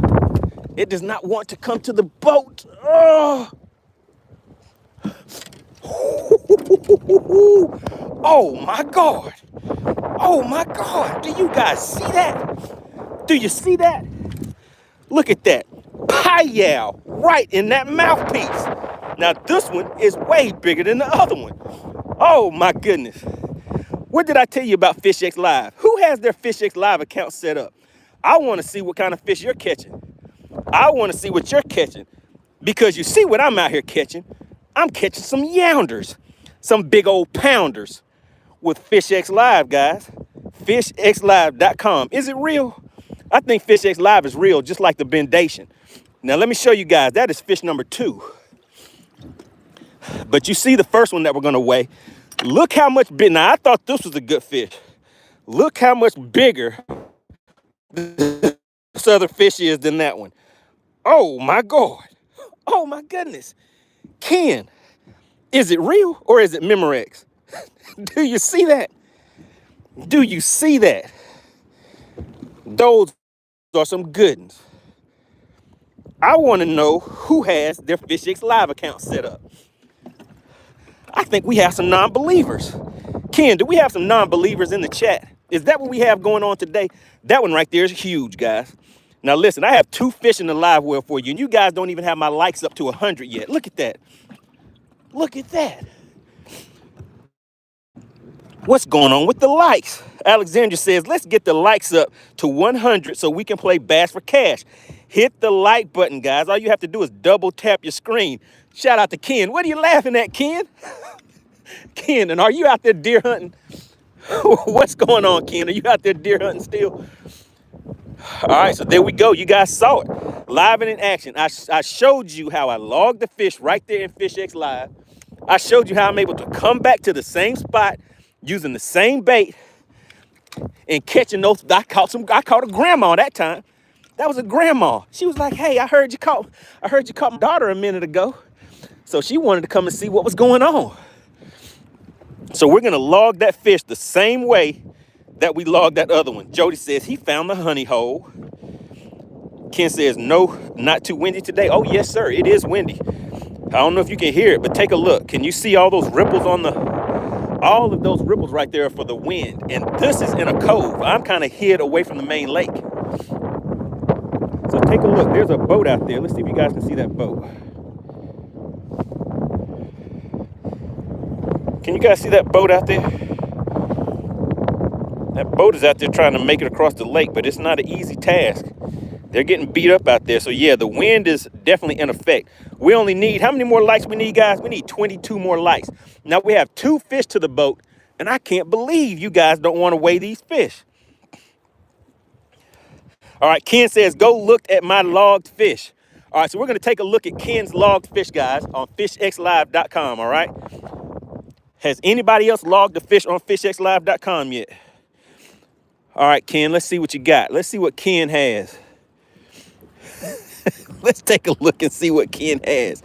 It does not want to come to the boat. Oh, oh my God. Oh, my God. Do you guys see that? Do you see that? Look at that. Pie-yow right in that mouthpiece. Now, this one is way bigger than the other one. Oh, my goodness. What did I tell you about FishXLive? Who has their FishXLive account set up? I want to see what kind of fish you're catching. I want to see what you're catching. Because you see what I'm out here catching. I'm catching some younders. Some big old pounders with FishXLive, guys. FishXLive.com. Is it real? I think FishXLive is real, just like the bendation. Now, let me show you guys. That is fish number 2. But you see the first one that we're going to weigh. Look how much big. Now, I thought this was a good fish. Look how much bigger this other fish is than that one. Oh, my God. Oh, my goodness. Ken, is it real or is it Memorex? Do you see that? Do you see that? Those are some good ones. I want to know who has their FishXLive account set up. I think we have some non-believers. Ken, do we have some non-believers in the chat? Is that what we have going on today? That one right there is huge, guys. Now, listen, I have 2 fish in the live well for you, and you guys don't even have my likes up to 100 yet. Look at that. Look at that. What's going on with the likes? Alexandria says, let's get the likes up to 100 so we can play Bass for Cash. Hit the like button, guys. All you have to do is double tap your screen. Shout out to Ken. What are you laughing at, Ken? Ken, and are you out there deer hunting? What's going on, Ken? Are you out there deer hunting still? All right, so there we go. You guys saw it. Live and in action. I showed you how I logged the fish right there in FishXLive. I showed you how I'm able to come back to the same spot using the same bait and catching those. I caught a grandma that time. That was a grandma. She was like, hey, I heard you caught my daughter a minute ago. So she wanted to come and see what was going on. So we're going to log that fish the same way that we logged that other one. Jody says he found the honey hole. Ken says, no, not too windy today. Oh, yes, sir. It is windy. I don't know if you can hear it, but take a look. Can you see all those ripples on all of those ripples right there for the wind? And this is in a cove. I'm kind of hid away from the main lake. So take a look. There's a boat out there. Let's see if you guys can see that boat. Can you guys see that boat out there? That boat is out there trying to make it across the lake, but it's not an easy task. They're getting beat up out there. So yeah, the wind is definitely in effect. We only need, how many more likes we need, guys? We need 22 more likes. Now we have 2 fish to the boat, and I can't believe you guys don't want to weigh these fish. All right, Ken says, go look at my logged fish. All right, so we're going to take a look at Ken's logged fish, guys, on FishXLive.com, all right? Has anybody else logged the fish on FishXLive.com yet? All right, Ken, let's see what you got. Let's see what Ken has. Let's take a look and see what Ken has.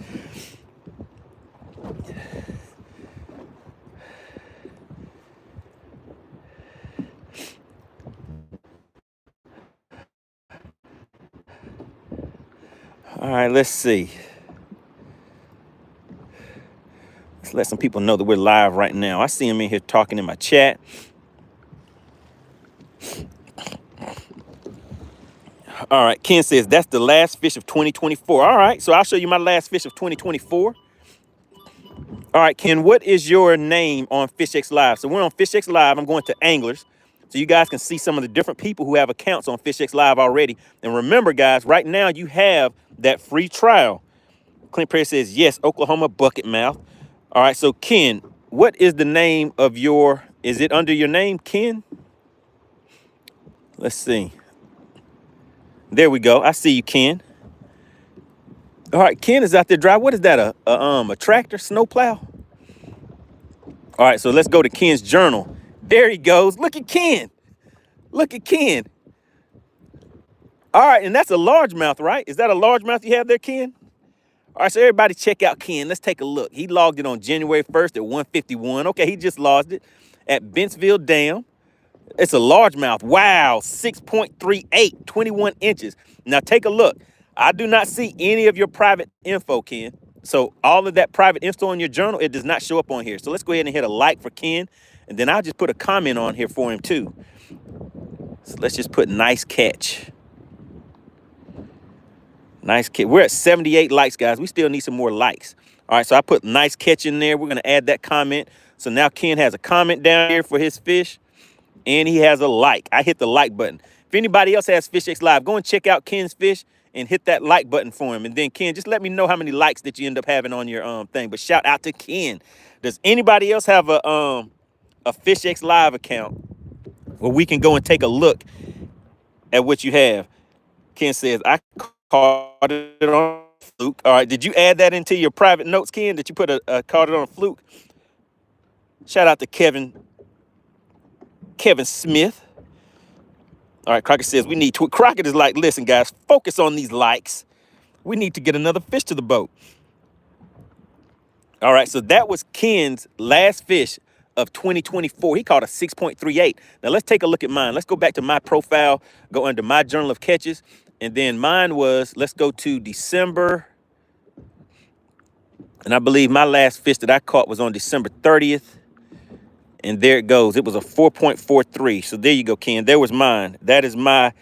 All right, let's see. Let's let some people know that we're live right now. I see him in here talking in my chat. All right, Ken says that's the last fish of 2024. All right, so I'll show you my last fish of 2024. All right, Ken, what is your name on FishXLive? So we're on FishXLive. I'm going to Anglers, so you guys can see some of the different people who have accounts on FishXLive already. And remember, guys, right now you have that free trial. Clint Perry says, yes, Oklahoma bucket mouth. All right, so Ken, what is the name of your, is it under your name, Ken? Let's see. There we go. I see you, Ken. All right, Ken is out there driving. What is that, a tractor, snowplow? All right, so let's go to Ken's journal. There he goes. Look at Ken. Look at Ken. All right, and that's a largemouth, right? Is that a largemouth you have there, Ken? All right, so everybody check out Ken. Let's take a look. He logged it on January 1st at 1:51. Okay, he just lost it at Bentsville Dam. It's a largemouth. Wow, 6.38, 21 inches. Now take a look. I do not see any of your private info, Ken. So all of that private info in your journal, it does not show up on here. So let's go ahead and hit a like for Ken. And then I'll just put a comment on here for him too. So let's just put nice catch. Nice catch. We're at 78 likes, guys. We still need some more likes. All right, so I put nice catch in there. We're going to add that comment. So now Ken has a comment down here for his fish. And he has a like. I hit the like button. If anybody else has FishXLive, go and check out Ken's fish and hit that like button for him. And then, Ken, just let me know how many likes that you end up having on your thing. But shout out to Ken. Does anybody else have a FishXLive account where we can go and take a look at what you have? Ken says, I caught it on a fluke. All right, did you add that into your private notes, Ken? Did you put caught it on a fluke? Shout out to Kevin Smith. All right, Crockett says we need to. Crockett is like, listen, guys, focus on these likes. We need to get another fish to the boat. All right, so that was Ken's last fish of 2024. He caught a 6.38. Now let's take a look at mine. Let's go back to my profile, go under my journal of catches. And then mine was, let's go to December. And I believe my last fish that I caught was on December 30th. And there it goes. It was a 4.43. So there you go, Ken. There was mine. That is my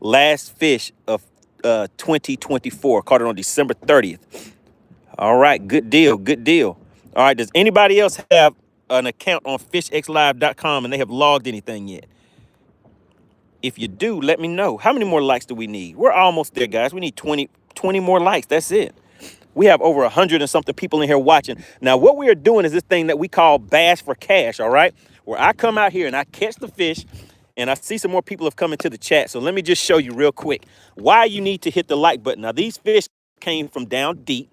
last fish of 2024. Caught it on December 30th. All right. Good deal. Good deal. All right. Does anybody else have an account on FishXLive.com and they have logged anything yet? If you do, let me know. How many more likes do we need? We're almost there, guys. We need 20 more likes. That's it. We have over 100 and something people in here watching. Now, what we are doing is this thing that we call Bass for Cash, all right? Where I come out here and I catch the fish, and I see some more people have come into the chat. So let me just show you real quick why you need to hit the like button. Now, these fish came from down deep,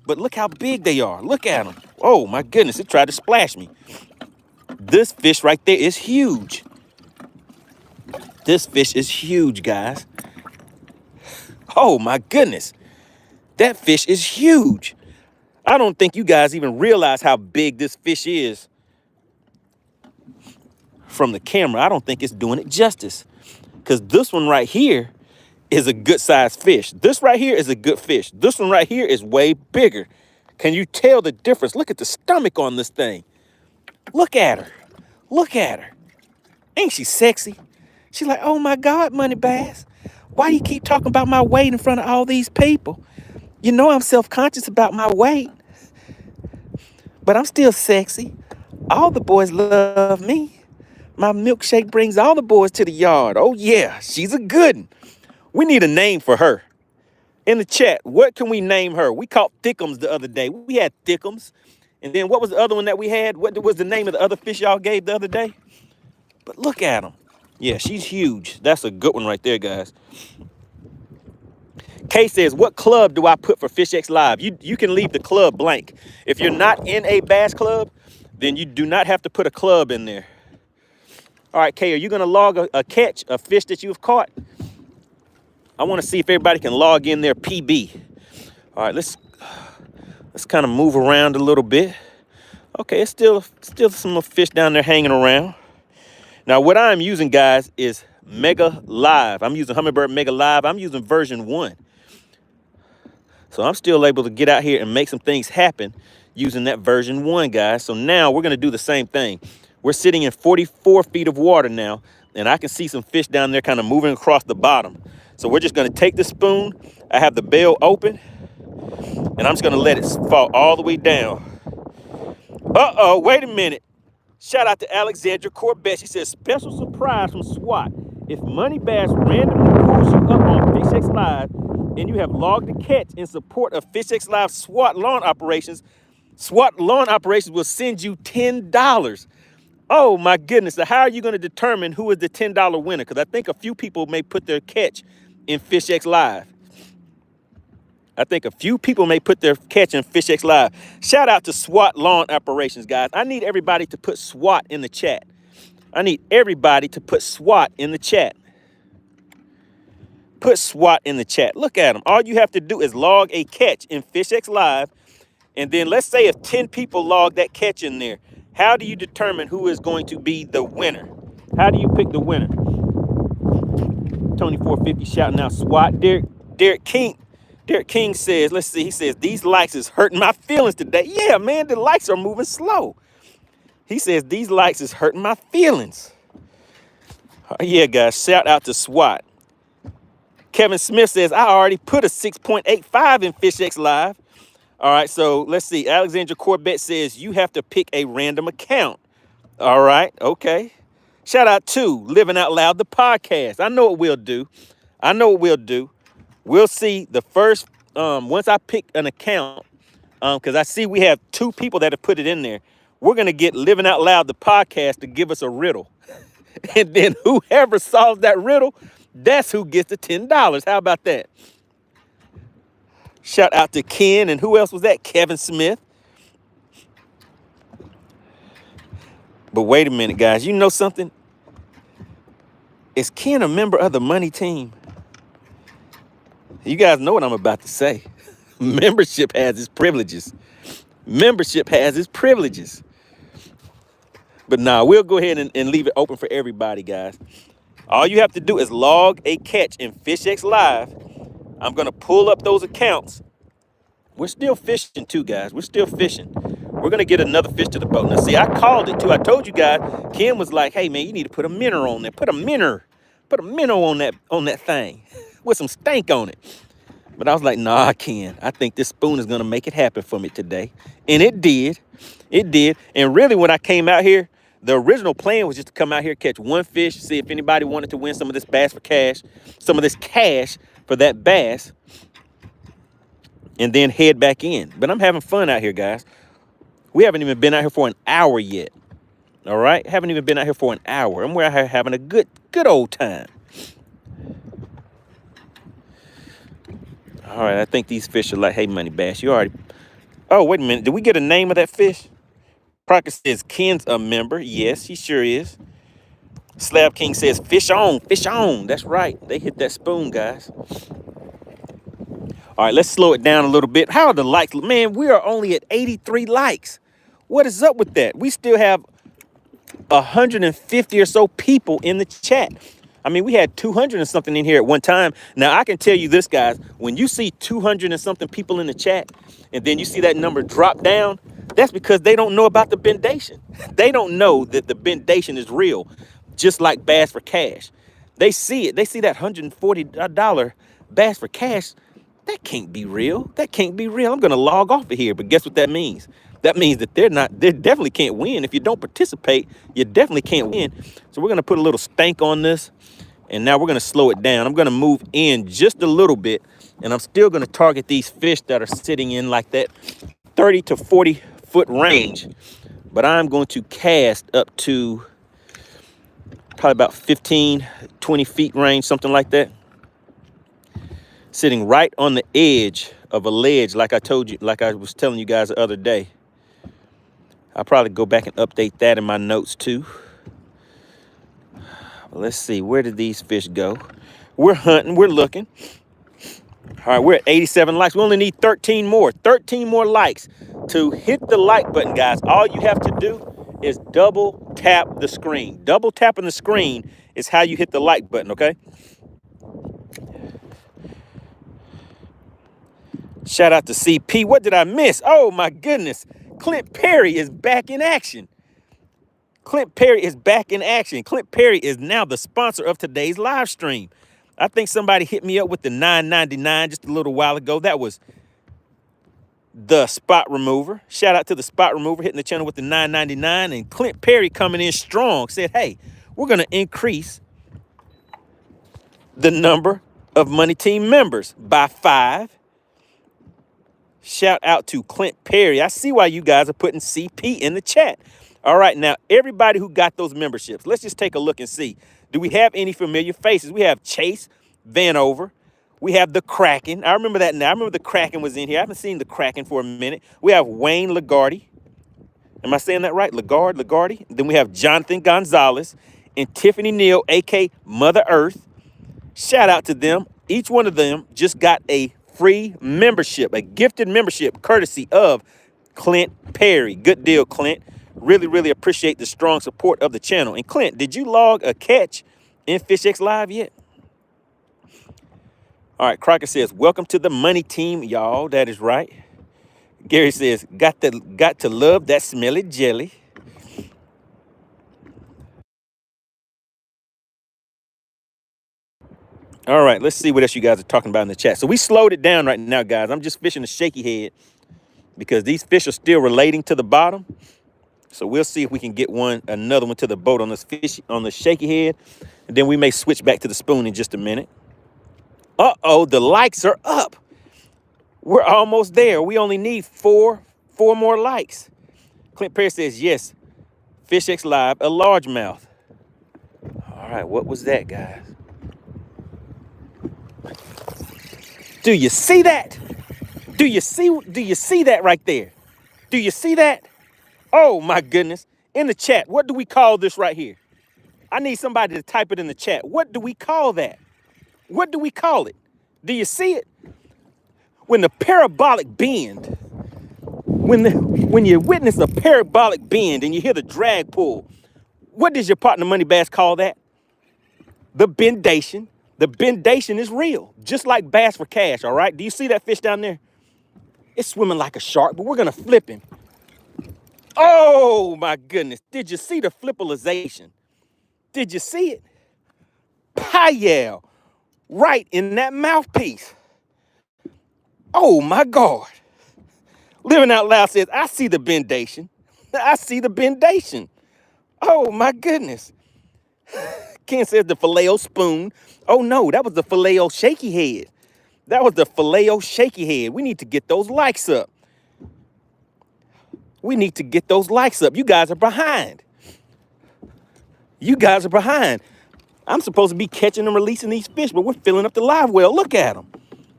but look how big they are. Look at them. Oh, my goodness. It tried to splash me. This fish right there is huge. This fish is huge, guys. Oh, my goodness. That fish is huge. I don't think you guys even realize how big this fish is from the camera. I don't think it's doing it justice, because this one right here is a good sized fish. This right here is a good fish. This one right here is way bigger. Can you tell the difference? Look at the stomach on this thing. Look at her. Look at her. Ain't she sexy? She's like, oh my God, MoneyBass, why do you keep talking about my weight in front of all these people? You know I'm self-conscious about my weight, but I'm still sexy. All the boys love me. My milkshake brings all the boys to the yard. Oh, yeah, she's a good one. We need a name for her. In the chat, what can we name her? We caught Thickums the other day. We had Thickums. And then what was the other one that we had? What was the name of the other fish y'all gave the other day? But look at them. Yeah, she's huge. That's a good one right there, guys. Kay says, what club do I put for FishXLive? You can leave the club blank. If you're not in a bass club, then you do not have to put a club in there. All right, Kay, are you going to log a catch, a fish that you've caught? I want to see if everybody can log in their PB. All right, let's kind of move around a little bit. Okay, it's still some fish down there hanging around. Now, what I'm using, guys, is Mega Live. I'm using Humminbird Mega Live. I'm using version 1. So I'm still able to get out here and make some things happen using that version 1, guys. So now we're going to do the same thing. We're sitting in 44 feet of water now, and I can see some fish down there kind of moving across the bottom. So we're just going to take the spoon. I have the bail open, and I'm just going to let it fall all the way down. Uh-oh, wait a minute. Shout out to Alexandria Corbett. She says, special surprise from SWAT. If MoneyBass randomly pulls you up on FishXLive and you have logged a catch in support of FishXLive SWAT lawn operations will send you $10. Oh my goodness. So how are you going to determine who is the $10 winner? Because I think a few people may put their catch in FishXLive. I think a few people may put their catch in FishXLive. Shout out to SWAT lawn operations, guys. I need everybody to put SWAT in the chat. I need everybody to put SWAT in the chat. Put SWAT in the chat. Look at them. All you have to do is log a catch in FishXLive. And then let's say if 10 people log that catch in there, how do you determine who is going to be the winner? How do you pick the winner? Tony 450 shouting out SWAT. Derek King says, let's see, he says, these likes is hurting my feelings today. Yeah, man, the likes are moving slow. He says, these likes is hurting my feelings. Yeah, guys, shout out to SWAT. Kevin Smith says, I already put a 6.85 in FishXLive. All right, so let's see. Alexandria Corbett says, you have to pick a random account. All right, okay. Shout out to Living Out Loud, the podcast. I know what we'll do. We'll see the first, once I pick an account, because I see we have 2 people that have put it in there. We're going to get Living Out Loud, the podcast, to give us a riddle. And then whoever solves that riddle, that's who gets the $10. How about that? Shout out to Ken. And who else was that? Kevin Smith. But wait a minute, guys. You know something? Is Ken a member of the Money Team? You guys know what I'm about to say. Membership has its privileges. Membership has its privileges. But nah, we'll go ahead and leave it open for everybody, guys. All you have to do is log a catch in FishXLive. I'm going to pull up those accounts. We're still fishing too, guys. We're still fishing. We're going to get another fish to the boat. Now, see, I called it too. I told you guys, Ken was like, hey, man, you need to put a minnow on there. Put a minnow on that thing with some stank on it. But I was like, nah, Ken, I think this spoon is going to make it happen for me today. And it did. It did. And really, when I came out here, the original plan was just to come out here, catch one fish, see if anybody wanted to win some of this bass for cash, some of this cash for that bass, and then head back in. But I'm having fun out here, guys. We haven't even been out here for an hour yet. All right? Haven't even been out here for an hour. And we're out here having a good old time. All right, I think these fish are like, hey, MoneyBass, you already... Oh, wait a minute. Did we get a name of that fish? Crocker says Ken's a member. Yes, he sure is. Slab King says, fish on, fish on. That's right. They hit that spoon, guys. All right, let's slow it down a little bit. How are the likes? Man, we are only at 83 likes. What is up with that? We still have 150 or so people in the chat. I mean, we had 200 and something in here at one time. Now, I can tell you this, guys. When you see 200 and something people in the chat, and then you see that number drop down, that's because they don't know about the bendation. They don't know that the bendation is real, just like Bass for Cash. They see it. They see that $140 Bass for Cash. That can't be real. That can't be real. I'm going to log off of here. But guess what that means? That means that they definitely can't win. If you don't participate, you definitely can't win. So we're going to put a little stank on this. And now we're going to slow it down. I'm going to move in just a little bit. And I'm still going to target these fish that are sitting in like that 30 to 40 foot range. But I'm going to cast up to probably about 15, 20 feet range, something like that. Sitting right on the edge of a ledge, like I told you, like I was telling you guys the other day. I'll probably go back and update that in my notes too. Let's see, where did these fish go? We're hunting, we're looking. All right, we're at 87 likes. We only need 13 more. 13 more likes. To hit the like button, guys, all you have to do is double tap the screen. Double tapping the screen is how you hit the like button, okay? Shout out to CP. What did I miss? Oh, my goodness. Clint Perry is back in action. Clint Perry is back in action. Clint Perry is now the sponsor of today's live stream. I think somebody hit me up with the $9.99 just a little while ago. That was the spot remover. Shout out to the spot remover hitting the channel with the $9.99. And Clint Perry coming in strong said, hey, we're going to increase the number of MoneyTeam members by 5. Shout out to Clint Perry. I see why you guys are putting CP in the chat. All right, now, everybody who got those memberships, let's just take a look and see. Do we have any familiar faces? We have Chase Vanover. We have the Kraken. I remember that now. I remember the Kraken was in here. I haven't seen the Kraken for a minute. We have Wayne Lagarde. Am I saying that right? Lagarde. Then we have Jonathan Gonzalez and Tiffany Neal, a.k.a. Mother Earth. Shout out to them. Each one of them just got a free membership, a gifted membership, courtesy of Clint Perry. Good deal, Clint. Really, really appreciate the strong support of the channel. And Clint, did you log a catch in FishXLive yet? All right, Crocker says, welcome to the money team, y'all. That is right. Gary says, got to love that smelly jelly. All right, let's see what else you guys are talking about in the chat. So we slowed it down right now, guys. I'm just fishing a shaky head because these fish are still relating to the bottom. So we'll see if we can get another one to the boat on this fish, on the shaky head. And then we may switch back to the spoon in just a minute. Uh-oh, the likes are up. We're almost there. We only need four more likes. Clint Perry says, yes, FishXLive, a largemouth. All right, what was that, guys? Do you see that? Do you see that right there? Do you see that? Oh, my goodness. In the chat, what do we call this right here? I need somebody to type it in the chat. What do we call that? What do we call it? Do you see it? When the parabolic bend, when you witness a parabolic bend and you hear the drag pull, what does your partner MoneyBass call that? The bendation. The bendation is real, just like bass for cash, all right? Do you see that fish down there? It's swimming like a shark, but we're going to flip him. Oh, my goodness. Did you see the flippalization? Did you see it? Payal, right in that mouthpiece. Oh, my God. Living Out Loud says, I see the bendation. I see the bendation. Oh, my goodness. Ken says the filet-o spoon. Oh, no, that was the filet-o shaky head. That was the filet-o shaky head. We need to get those likes up. We need to get those likes up. You guys are behind. You guys are behind. I'm supposed to be catching and releasing these fish, but we're filling up the live well. Look at them.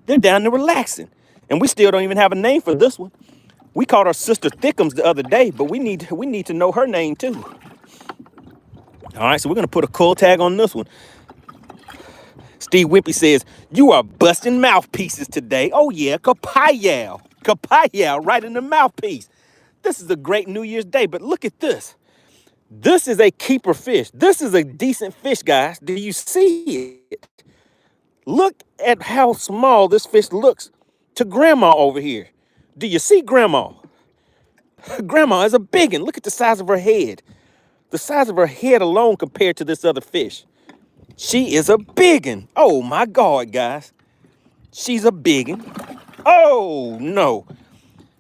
They're down there relaxing. And we still don't even have a name for this one. We called our sister Thickums the other day, but we need to know her name too. All right, so we're going to put a cool tag on this one. Steve Wimpy says, you are busting mouthpieces today. Oh, yeah, kapayal. Kapayal, right in the mouthpiece. This is a great New Year's Day, but look at this. This is a keeper fish. This is a decent fish, guys. Do you see it? Look at how small this fish looks to Grandma over here. Do you see Grandma? Grandma is a big one. Look at the size of her head. The size of her head alone compared to this other fish. She is a big one. Oh, my God, guys. She's a big one. Oh, no.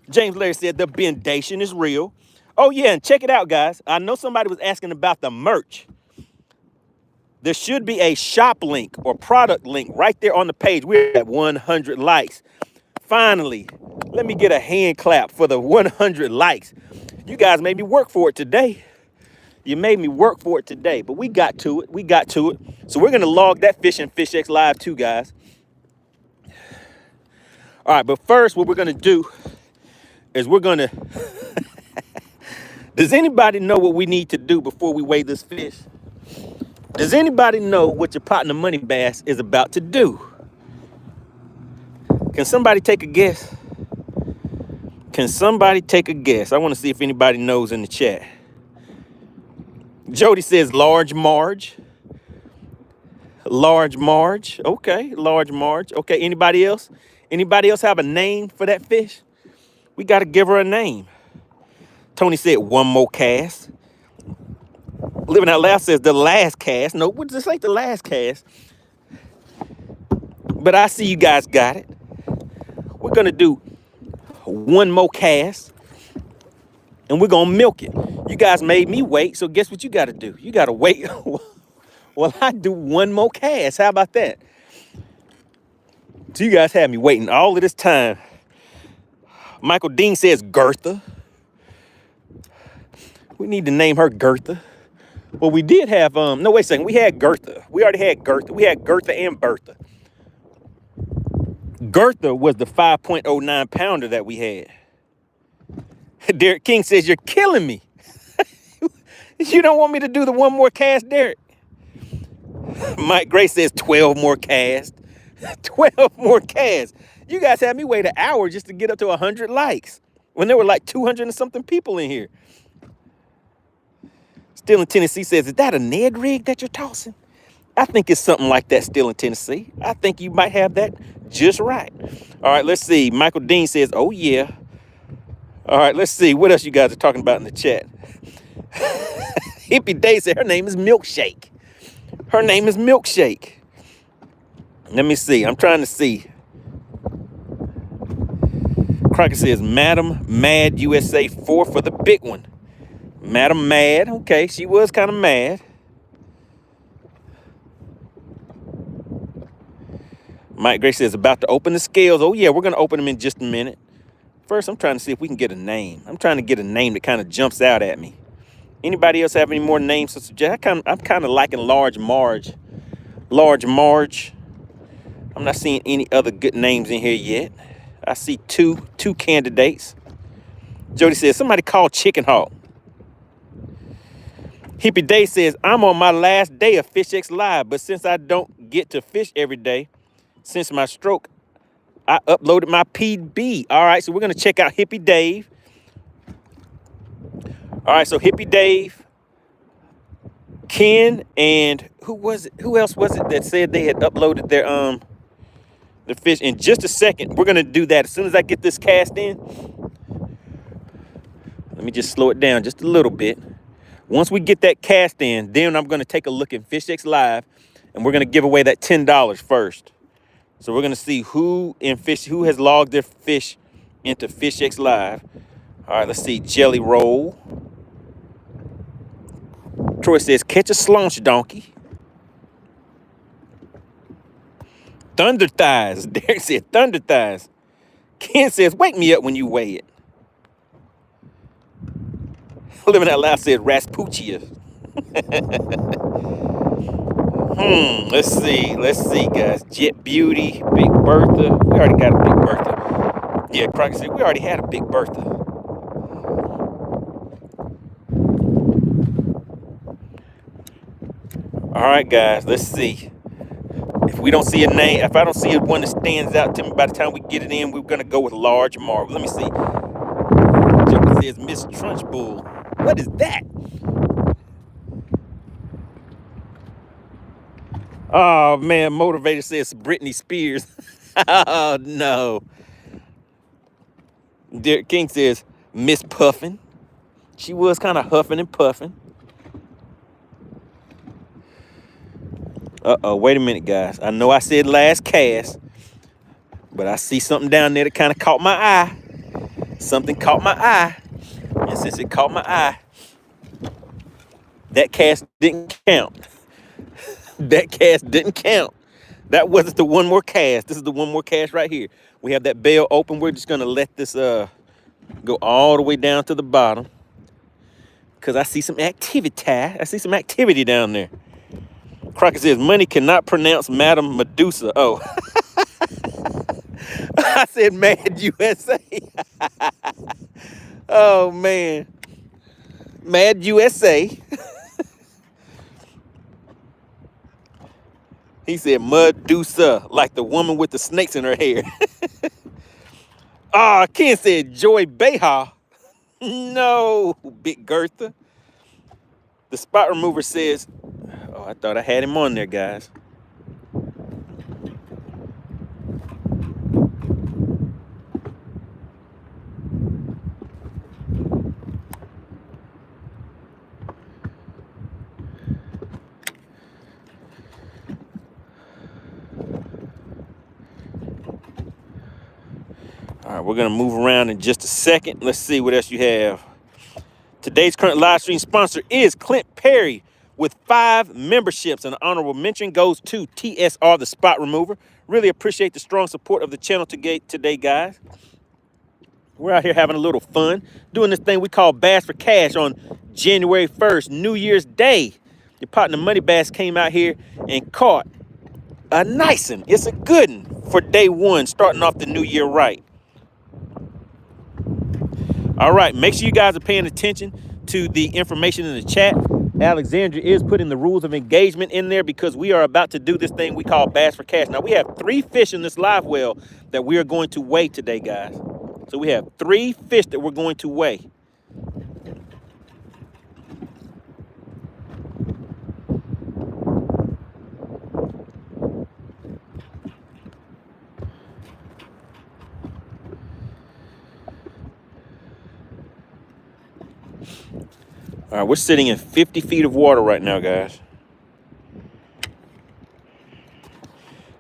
James Larry said the bendation is real. Oh, yeah, and check it out, guys. I know somebody was asking about the merch. There should be a shop link or product link right there on the page. We're at 100 likes. Finally, let me get a hand clap for the 100 likes. You guys made me work for it today. You made me work for it today, but we got to it. We got to it. So we're going to log that fish in FishXLive too, guys. All right, but first, what we're gonna do is we're gonna. Does anybody know what we need to do before we weigh this fish? Does anybody know what your partner MoneyBass is about to do? Can somebody take a guess? Can somebody take a guess? I want to see if anybody knows in the chat. Jody says large Marge. Large Marge. Okay, large Marge. Okay, anybody else? Anybody else have a name for that fish? We got to give her a name. Tony said one more cast. Living Out Loud says the last cast. No, this ain't the last cast. But I see you guys got it. We're going to do one more cast. And we're going to milk it. You guys made me wait, so guess what you got to do? You got to wait. Well, I do one more cast. How about that? So you guys had me waiting all of this time. Michael Dean says Gertha. We need to name her Gertha. Well, we did have, no, wait a second. We had Gertha. We already had Gertha. We had Gertha and Bertha. Gertha was the 5.09 pounder that we had. Derek King says, you're killing me. You don't want me to do the one more cast, Derek? Mike Gray says 12 more cast. 12 more casts. You guys had me wait an hour just to get up to 100 likes when there were like 200 and something people in here. Still in Tennessee says, is that a Ned rig that you're tossing? I think it's something like that still in Tennessee. I think you might have that just right. All right, let's see. Michael Dean says, oh, yeah. All right, let's see. What else you guys are talking about in the chat? Hippie Day said her name is Milkshake. Her name is Milkshake. Let me see. I'm trying to see. Crockett says, Madam Mad USA 4 for the big one. Madam Mad. Okay, she was kind of mad. Mike Gray says, about to open the scales. Oh, yeah, we're going to open them in just a minute. First, I'm trying to see if we can get a name. I'm trying to get a name that kind of jumps out at me. Anybody else have any more names to suggest? I'm kind of liking Large Marge. Large Marge. I'm not seeing any other good names in here yet. I see two candidates. Jody says, somebody call Chicken Hawk. Hippie Day says, I'm on my last day of FishXLive, but since I don't get to fish every day, since my stroke, I uploaded my PB. All right, so we're going to check out Hippie Dave. All right, so Hippie Dave, Ken, and who was it? Who else was it that said they had uploaded their fish? In just a second, we're gonna do that as soon as I get this cast in. Let me just slow it down just a little bit. Once we get that cast in, then I'm gonna take a look at FishXLive, and we're gonna give away that $10 first. So we're gonna see who has logged their fish into FishXLive. All right, let's see. Jelly Roll. Troy says, catch a slaunch, donkey. Thunder Thighs. Derek said, Thunder Thighs. Ken says, wake me up when you weigh it. Living Out Loud said, Rasputia. Let's see, guys. Jet Beauty, Big Bertha. We already got a Big Bertha. Yeah, Crockett said, we already had a Big Bertha. All right, guys, let's see. If we don't see a name, if I don't see one that stands out to me by the time we get it in, we're going to go with Large Marble. Let me see. Joker says Miss Trunchbull. What is that? Oh, man, Motivator says Britney Spears. Oh, no. Derek King says Miss Puffin. She was kind of huffing and puffing. Uh-oh, wait a minute, guys. I know I said last cast, but I see something down there that kind of caught my eye. Something caught my eye. And since it caught my eye, that cast didn't count. That cast didn't count. That wasn't the one more cast. This is the one more cast right here. We have that bell open. We're just going to let this go all the way down to the bottom because I see some activity. I see some activity down there. Crockett says, money cannot pronounce Madam Medusa. Oh. I said Mad USA. Oh, man. Mad USA. He said Medusa, like the woman with the snakes in her hair. Ah, Ken said Joy Beha. No, Big Gertha. The spot remover says, oh, I thought I had him on there, guys. All right, we're going to move around in just a second. Let's see what else you have. Today's current live stream sponsor is Clint Perry with 5 memberships. An honorable mention goes to TSR, the spot remover. Really appreciate the strong support of the channel today, guys. We're out here having a little fun, doing this thing we call Bass for Cash on January 1st, New Year's Day. Your partner MoneyBass came out here and caught a nice one. It's a good one for day one, starting off the new year right. All right, make sure you guys are paying attention to the information in the chat. Alexandria is putting the rules of engagement in there because we are about to do this thing we call Bass for Cash. Now, we have 3 fish in this live well that we are going to weigh today, guys. So we have 3 fish that we're going to weigh. All right, we're sitting in 50 feet of water right now, guys.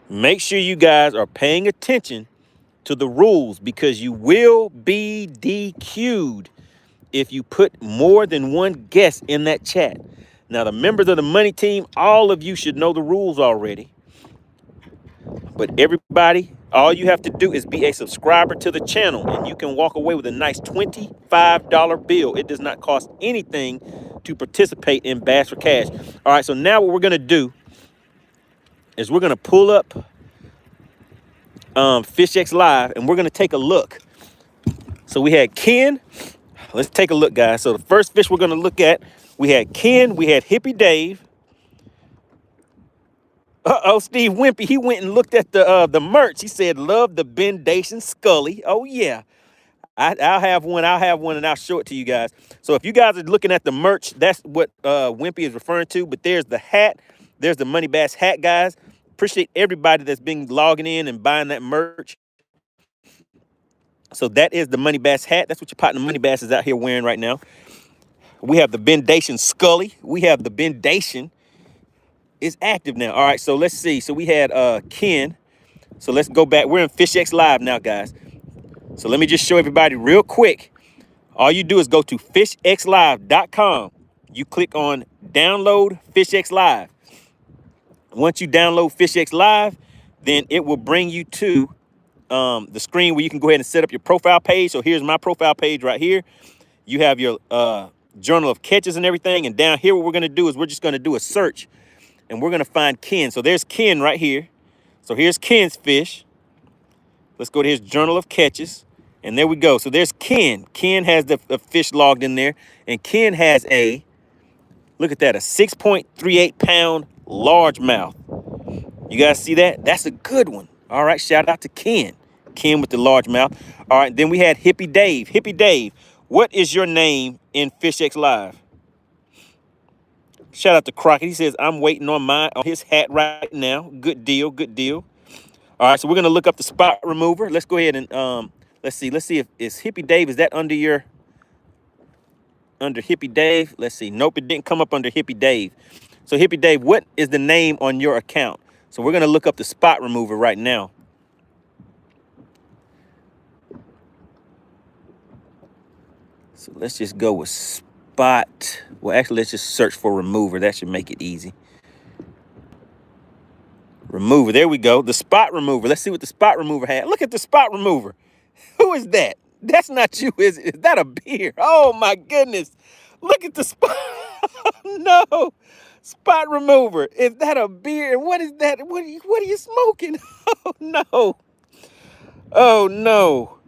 Make sure you guys are paying attention to the rules because you will be DQ'd if you put more than one guess in that chat. Now, the members of the money team, all of you should know the rules already. But everybody, all you have to do is be a subscriber to the channel and you can walk away with a nice $25 bill. It does not cost anything to participate in Bass for Cash. All right, so now what we're going to do is we're going to pull up FishXLive and we're going to take a look. So we had Ken. Let's take a look, guys. So the first fish we're going to look at, we had Ken, we had Hippie Dave. Uh-oh, Steve Wimpy, he went and looked at the merch. He said, love the Bendation Scully. Oh, yeah. I'll have one, and I'll show it to you guys. So if you guys are looking at the merch, that's what Wimpy is referring to. But there's the hat. There's the MoneyBass hat, guys. Appreciate everybody that's been logging in and buying that merch. So that is the MoneyBass hat. That's what your partner MoneyBass is out here wearing right now. We have the Bendation Scully. We have the Bendation. It's active now. All right, so let's see. So we had Ken. So let's go back. We're in FishXLive now, guys. So let me just show everybody real quick. All you do is go to FishXLive.com. You click on download FishXLive. Once you download FishXLive, then it will bring you to the screen where you can go ahead and set up your profile page. So here's my profile page right here. You have your journal of catches and everything. And down here, what we're going to do is we're just going to do a search. And we're going to find Ken. So there's Ken right here. So here's Ken's fish. Let's go to his journal of catches. And there we go. So there's Ken. Ken has the fish logged in there. And Ken has a, look at that, a 6.38 pound largemouth. You guys see that? That's a good one. All right, shout out to Ken. Ken with the largemouth. All right, then we had Hippie Dave. Hippie Dave, what is your name in FishXLive? Shout out to Crockett. He says, I'm waiting on his hat right now. Good deal, good deal. All right, so we're going to look up the spot remover. Let's go ahead and let's see if is Hippie Dave, is that under Hippie Dave? Let's see. Nope, it didn't come up under Hippie Dave. So Hippie Dave, what is the name on your account? So we're going to look up the spot remover right now. So let's just go with spot. Well, actually, let's just search for remover. That should make it easy. Remover. There we go. The spot remover. Let's see what the spot remover had. Look at the spot remover. Who is that? That's not you, is it? Is that a beer? Oh, my goodness. Look at the spot. No. Spot remover. Is that a beer? And what is that? What are you smoking? Oh, no. Oh no.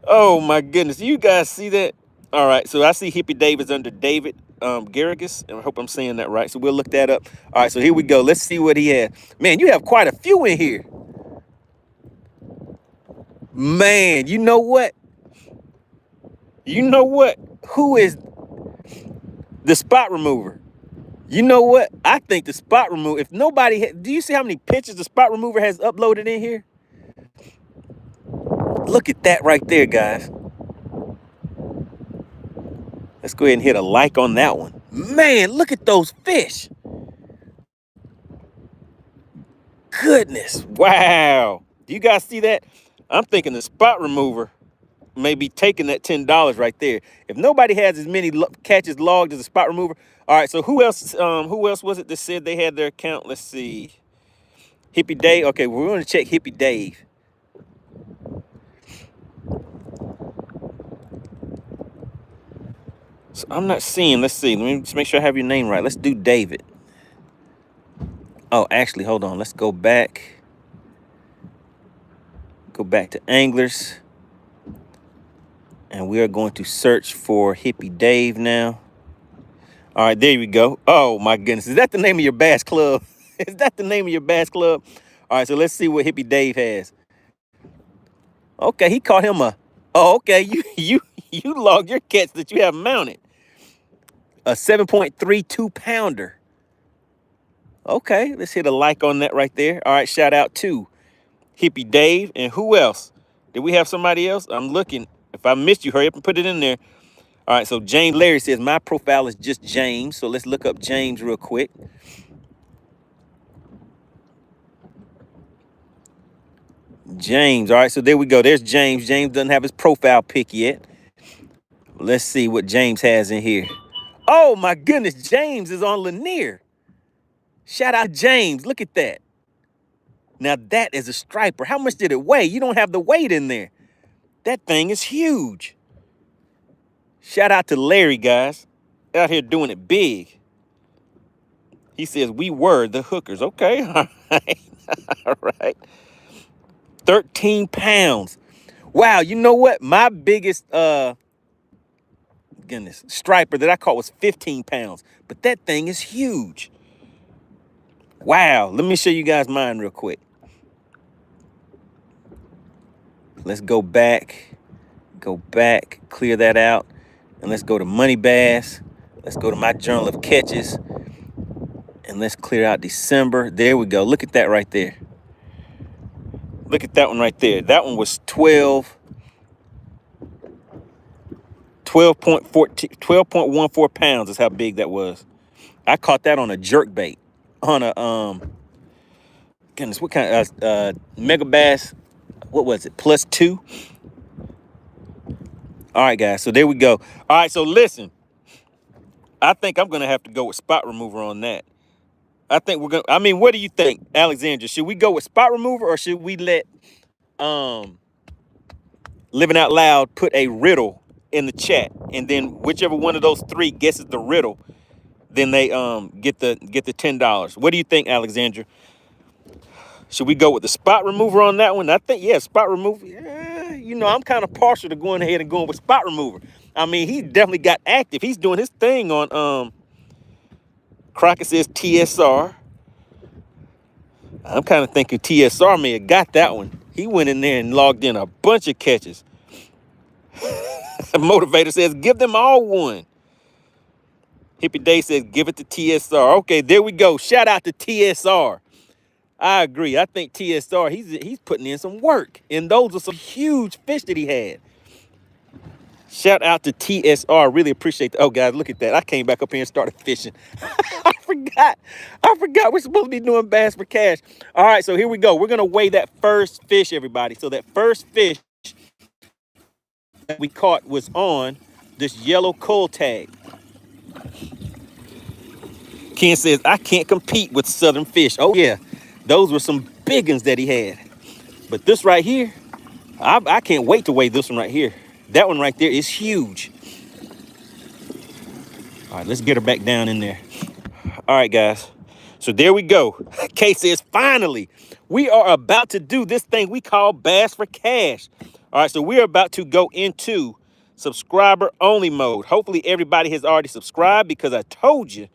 Oh my goodness. You guys see that? All right. So I see Hippie Dave is under David Garrigus. And I hope I'm saying that right. So we'll look that up. All right. So here we go. Let's see what he has. Man, you have quite a few in here. Man, you know what? You know what? Who is the spot remover? You know what? I think the spot remover, if nobody, do you see how many pictures the spot remover has uploaded in here? Look at that right there, guys. Let's go ahead and hit a like on that one. Man, look at those fish. Goodness. Wow. Do you guys see that? I'm thinking the spot remover may be taking that $10 right there. If nobody has as many catches logged as a spot remover. All right, so who else was it that said they had their account? Let's see. Hippie Dave. Okay, we're going to check Hippie Dave. So I'm not seeing. Let's see. Let me just make sure I have your name right. Let's do David. Oh, actually, hold on. Let's go back. Go back to Anglers. And we are going to search for Hippie Dave now. All right, there we go. Oh, my goodness. Is that the name of your bass club? Is that the name of your bass club? All right, so let's see what Hippie Dave has. Okay, he caught him a... Oh, okay. You logged your catch that you have mounted. A 7.32 pounder. Okay, let's hit a like on that right there. All right, shout out to Hippie Dave. And who else? Did we have somebody else? I'm looking. If I missed you, hurry up and put it in there. All right, so James Larry says, my profile is just James. So let's look up James real quick. James. All right, so there we go. There's James. James doesn't have his profile pic yet. Let's see what James has in here. Oh, my goodness. James is on Lanier. Shout out James. Look at that. Now, that is a striper. How much did it weigh? You don't have the weight in there. That thing is huge. Shout out to Larry, guys. Out here doing it big. He says, we were the hookers. Okay, all right. All right. 13 pounds. Wow, you know what? My biggest, striper that I caught was 15 pounds. But that thing is huge. Wow, let me show you guys mine real quick. Let's go back, clear that out. And let's go to MoneyBass. Let's go to my journal of catches. And let's clear out December. There we go. Look at that right there. Look at that one right there. That one was 12.14 pounds is how big that was. I caught that on a jerk bait. On a, goodness, what kind of, mega bass? What was it? +2. All right, guys. So there we go. All right. So listen, I think I'm going to have to go with spot remover on that. I think we're going to, I mean, what do you think, Alexandria? Should we go with spot remover or should we let Living Out Loud put a riddle in the chat? And then whichever one of those three guesses the riddle, then they get the $10. What do you think, Alexandria? Should we go with the spot remover on that one? I think, yeah, spot remover. Yeah, you know, I'm kind of partial to going ahead and going with spot remover. I mean, he definitely got active. He's doing his thing on Crockett says TSR. I'm kind of thinking TSR may have got that one. He went in there and logged in a bunch of catches. Motivator says, give them all one. Hippie Day says, give it to TSR. Okay, there we go. Shout out to TSR. I agree. I think TSR, he's putting in some work. And those are some huge fish that he had. Shout out to TSR. Really appreciate that. Oh, guys, look at that. I came back up here and started fishing. I forgot. We're supposed to be doing bass for cash. All right, so here we go. We're going to weigh that first fish, everybody. So that first fish that we caught was on this yellow coal tag. Ken says, I can't compete with Southern fish. Oh, yeah. Those were some big ones that he had. But this right here, I can't wait to weigh this one right here. That one right there is huge. All right, let's get her back down in there. All right, guys. So there we go. Kay says, finally, We are about to do this thing we call Bass for Cash. All right, so we're about to go into subscriber only mode. Hopefully everybody has already subscribed, because I told you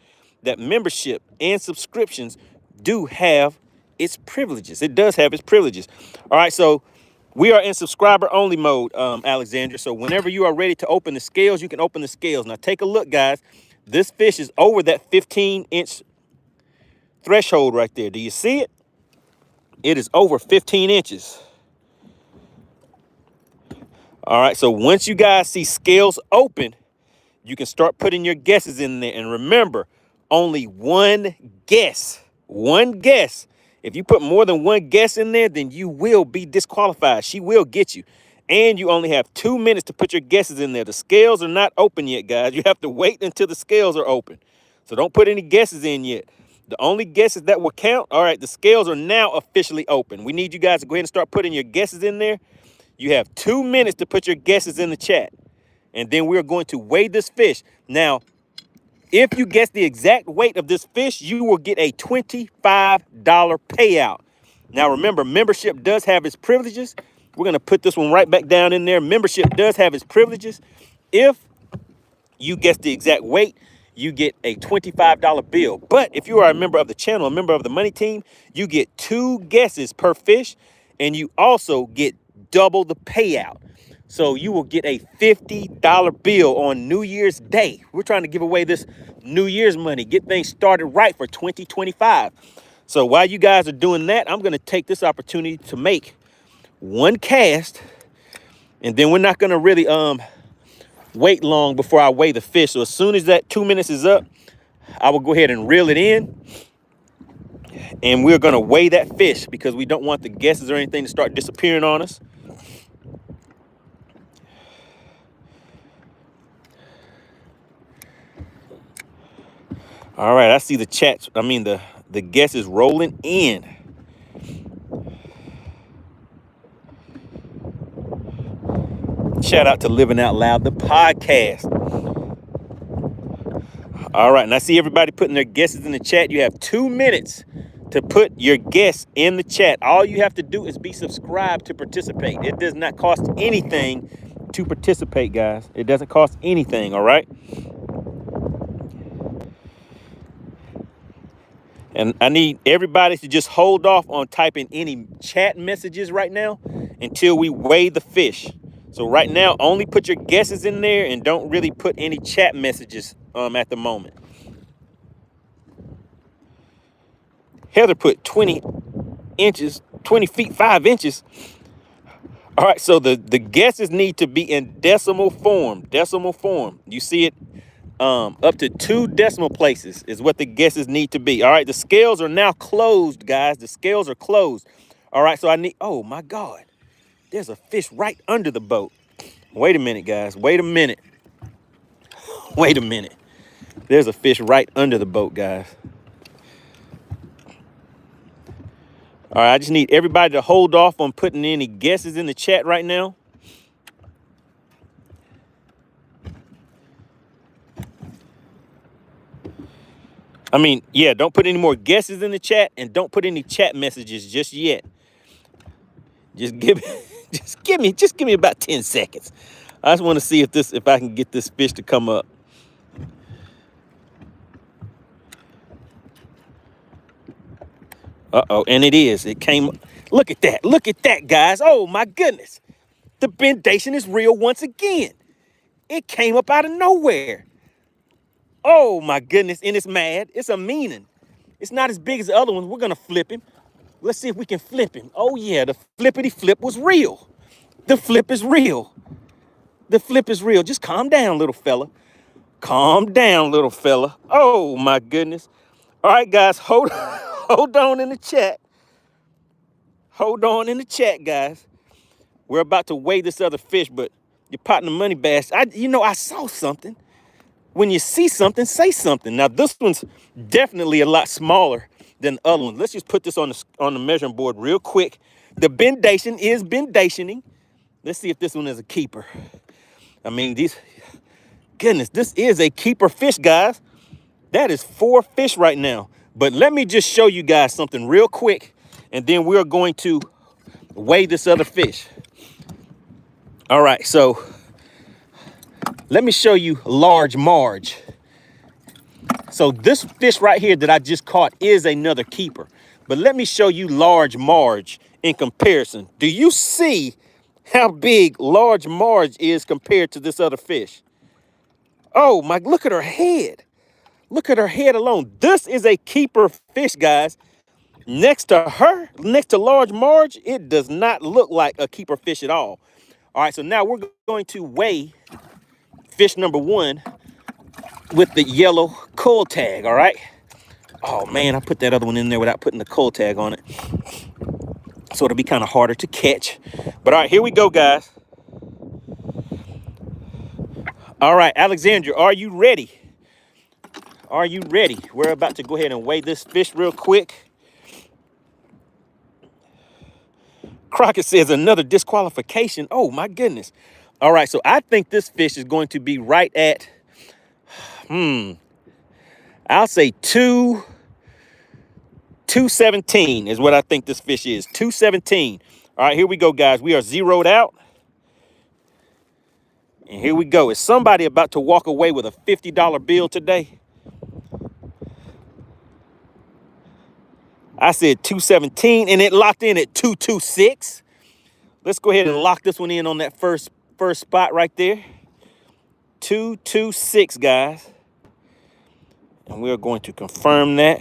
that membership and subscriptions do have its privileges. It does have its privileges. All right, so we are in subscriber only mode, Alexandria. So whenever you are ready to open the scales, you can open the scales. Now take a look, guys. This fish is over that 15-inch threshold right there. Do you see it? It is over 15 inches. All right, so once you guys see scales open, you can start putting your guesses in there. And remember, only one guess. One guess. If you put more than one guess in there, then you will be disqualified. She will get you. And you only have 2 minutes to put your guesses in there. The scales are not open yet, guys. You have to wait until the scales are open. So don't put any guesses in yet. The only guesses that will count, all right, the scales are now officially open. We need you guys to go ahead and start putting your guesses in there. You have 2 minutes to put your guesses in the chat. And then we're going to weigh this fish. Now, if you guess the exact weight of this fish, you will get a $25 payout. Now, remember, membership does have its privileges. We're going to put this one right back down in there. Membership does have its privileges. If you guess the exact weight, you get a $25 bill. But if you are a member of the channel, a member of the Money Team, you get 2 guesses per fish, and you also get double the payout. So you will get a $50 bill on New Year's Day. We're trying to give away this New Year's money, get things started right for 2025. So while you guys are doing that, I'm going to take this opportunity to make one cast, and then we're not going to really wait long before I weigh the fish. So as soon as that 2 minutes is up, I will go ahead and reel it in, and we're going to weigh that fish, because we don't want the guesses or anything to start disappearing on us. All right, I see the chat. I mean, the guess is rolling in. Shout out to Living Out Loud, the podcast. All right, and I see everybody putting their guesses in the chat. You have 2 minutes to put your guess in the chat. All you have to do is be subscribed to participate. It does not cost anything to participate, guys. It doesn't cost anything, all right? And I need everybody to just hold off on typing any chat messages right now until we weigh the fish. So right now, only put your guesses in there and don't really put any chat messages at the moment. Heather put 20 inches, 20 feet, 5 inches. All right, so the guesses need to be in decimal form. Decimal form. You see it? Up to 2 decimal places is what the guesses need to be. All right, the scales are now closed, guys. The scales are closed. All right, so I need, oh my God, there's a fish right under the boat. Wait a minute, guys. Wait a minute. Wait a minute. There's a fish right under the boat, guys. All right, I just need everybody to hold off on putting any guesses in the chat right now. I mean, yeah, don't put any more guesses in the chat, and don't put any chat messages just yet. Just give me about 10 seconds. I just want to see if I can get this fish to come up. Uh-oh, and it is. It came. Look at that. Look at that, guys. Oh, my goodness. The bendation is real once again. It came up out of nowhere. Oh, my goodness. And it's mad. It's a meaning. It's not as big as the other ones. We're going to flip him. Let's see if we can flip him. Oh, yeah. The flippity flip was real. The flip is real. The flip is real. Just calm down, little fella. Calm down, little fella. Oh, my goodness. All right, guys. Hold on in the chat. Hold on in the chat, guys. We're about to weigh this other fish, but your partner MoneyBass, I saw something. When you see something, say something. Now, this one's definitely a lot smaller than the other ones. Let's just put this on the measuring board real quick. The bendation is bendationing. Let's see if this one is a keeper. I mean, this is a keeper fish, guys. That is 4 fish right now. But let me just show you guys something real quick, and then we're going to weigh this other fish. All right, so let me show you large Marge. So this fish right here that I just caught is another keeper. But let me show you large Marge in comparison. Do you see how big large Marge is compared to this other fish? Oh my, look at her head. Look at her head alone. This is a keeper fish, guys. Next to her, next to large Marge, it does not look like a keeper fish at all. All right, so now we're going to weigh fish number 1 with the yellow cull tag, all right? Oh man, I put that other one in there without putting the cull tag on it. So it'll be kind of harder to catch. But all right, here we go, guys. All right, Alexandria, are you ready? Are you ready? We're about to go ahead and weigh this fish real quick. Crockett says another disqualification. Oh my goodness. All right, so I think this fish is going to be right at, I'll say 217 is what I think this fish is. 217. All right, here we go, guys. We are zeroed out. And here we go. Is somebody about to walk away with a $50 bill today? I said 217 and it locked in at 226. Let's go ahead and lock this one in on that first spot right there. 226, guys. And we're going to confirm that.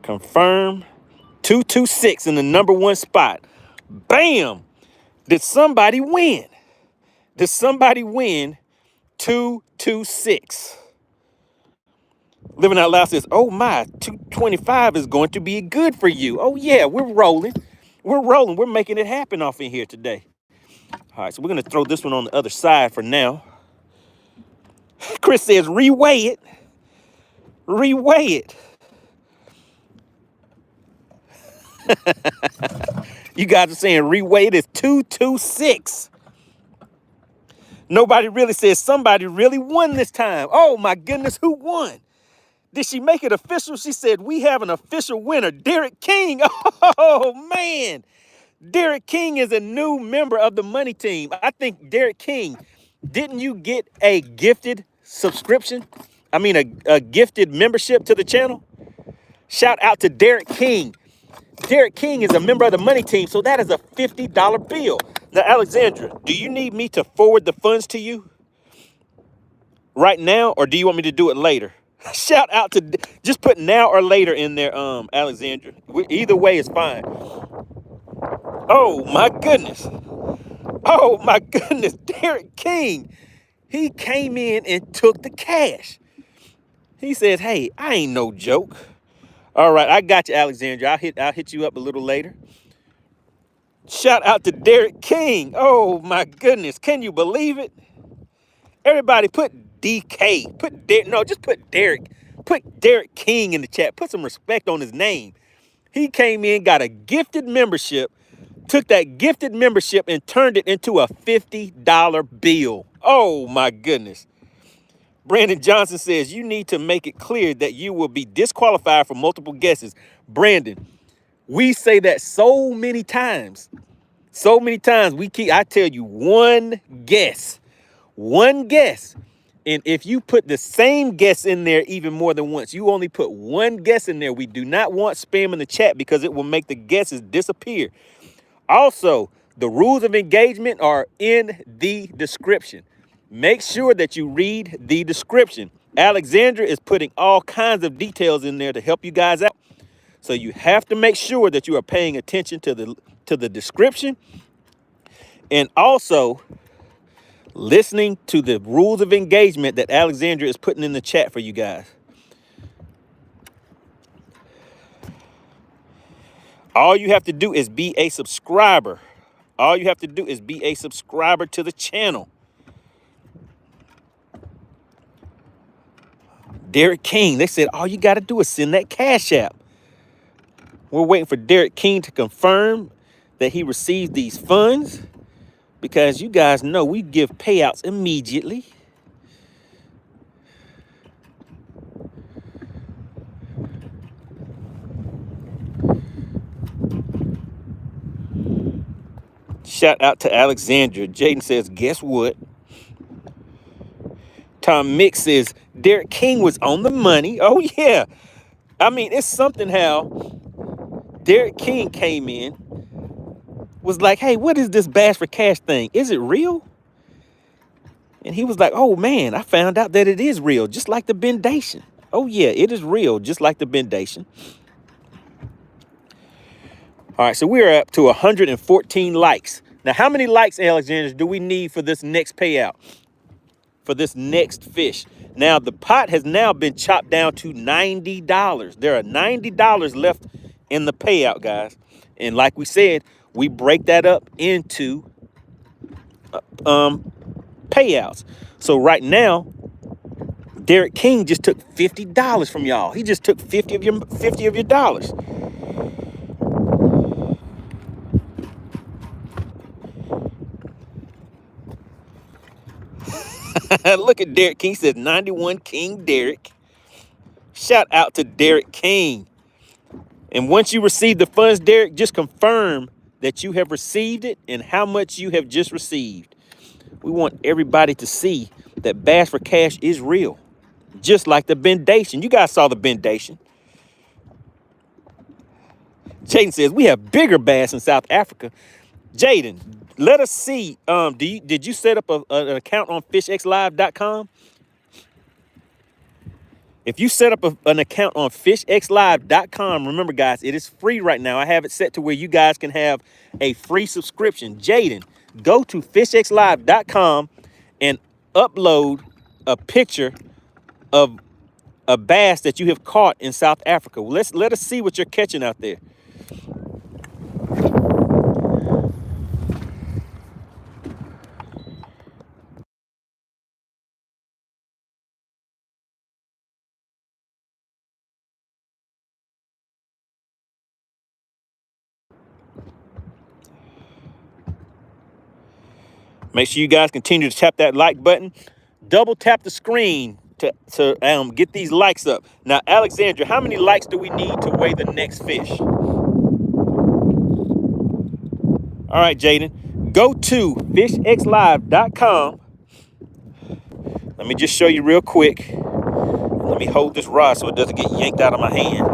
Confirm 226 in the number 1 spot. Bam! Did somebody win? Did somebody win 226? Living Out Loud says, oh my, 225 is going to be good for you. Oh yeah, we're rolling. We're rolling. We're making it happen off in here today. All right, so we're going to throw this one on the other side for now. Chris says, reweigh it. Reweigh it. You guys are saying reweigh it is 226. Nobody really says somebody really won this time. Oh my goodness, who won? Did she make it official? She said, we have an official winner, Derek King. Oh man, Derek King is a new member of the Money Team. I think Derek King, didn't you get a gifted subscription? I mean, a gifted membership to the channel? Shout out to Derek King. Derek King is a member of the Money Team, so that is a $50 bill. Now, Alexandra, do you need me to forward the funds to you right now, or do you want me to do it later? Shout out to, just put now or later in there, Alexandra. Either way is fine. Oh my goodness. Oh my goodness, Derek King. He came in and took the cash. He says, hey, I ain't no joke. All right, I got you, Alexandra. I'll hit you up a little later. Shout out to Derek King. Oh my goodness, can you believe it? Everybody put DK. Just put Derek. Put Derek King in the chat. Put some respect on his name. He came in, got a gifted membership, took that gifted membership and turned it into a $50 bill. Oh my goodness. Brandon Johnson says, you need to make it clear that you will be disqualified for multiple guesses. Brandon, we say that so many times. So many times I tell you one guess. One guess. And if you put the same guess in there even more than once, you only put one guess in there. We do not want spam in the chat because it will make the guesses disappear. Also, the rules of engagement are in the description. Make sure that you read the description. Alexandria is putting all kinds of details in there to help you guys out. So you have to make sure that you are paying attention to the description and also listening to the rules of engagement that Alexandria is putting in the chat for you guys. All you have to do is be a subscriber. All you have to do is be a subscriber to the channel. Derek King, they said all you got to do is send that cash app. We're waiting for Derek King to confirm that he received these funds because you guys know we give payouts immediately. Shout out to Alexandria. Jayden says, guess what? Tom Mix says, Derek King was on the money. Oh, yeah. I mean, it's something how Derek King came in, was like, hey, what is this Bass for Cash thing? Is it real? And he was like, oh, man, I found out that it is real, just like the bendation. Oh, yeah, it is real, just like the bendation. All right, so we're up to 114 likes. Now, how many likes, Alexandria, do we need for this next payout, for this next fish? Now, the pot has now been chopped down to $90. There are $90 left in the payout, guys. And like we said, we break that up into payouts. So right now, Derek King just took $50 from y'all. He just took 50 of your dollars. Look at Derek King. He says 91 King Derek. Shout out to Derek King. And once you receive the funds, Derek, just confirm that you have received it and how much you have just received. We want everybody to see that Bass for Cash is real, just like the bendation. You guys saw the bendation. Jayden says we have bigger bass in South Africa. Jayden, let us see. Did you set up an account on FishXLive.com? If you set up an account on FishXLive.com, remember, guys, it is free right now. I have it set to where you guys can have a free subscription. Jayden, go to FishXLive.com and upload a picture of a bass that you have caught in South Africa. Let us see what you're catching out there. Make sure you guys continue to tap that like button. Double tap the screen to get these likes up. Now, Alexandria, how many likes do we need to weigh the next fish? All right, Jayden, go to FishXLive.com. Let me just show you real quick. Let me hold this rod so it doesn't get yanked out of my hand.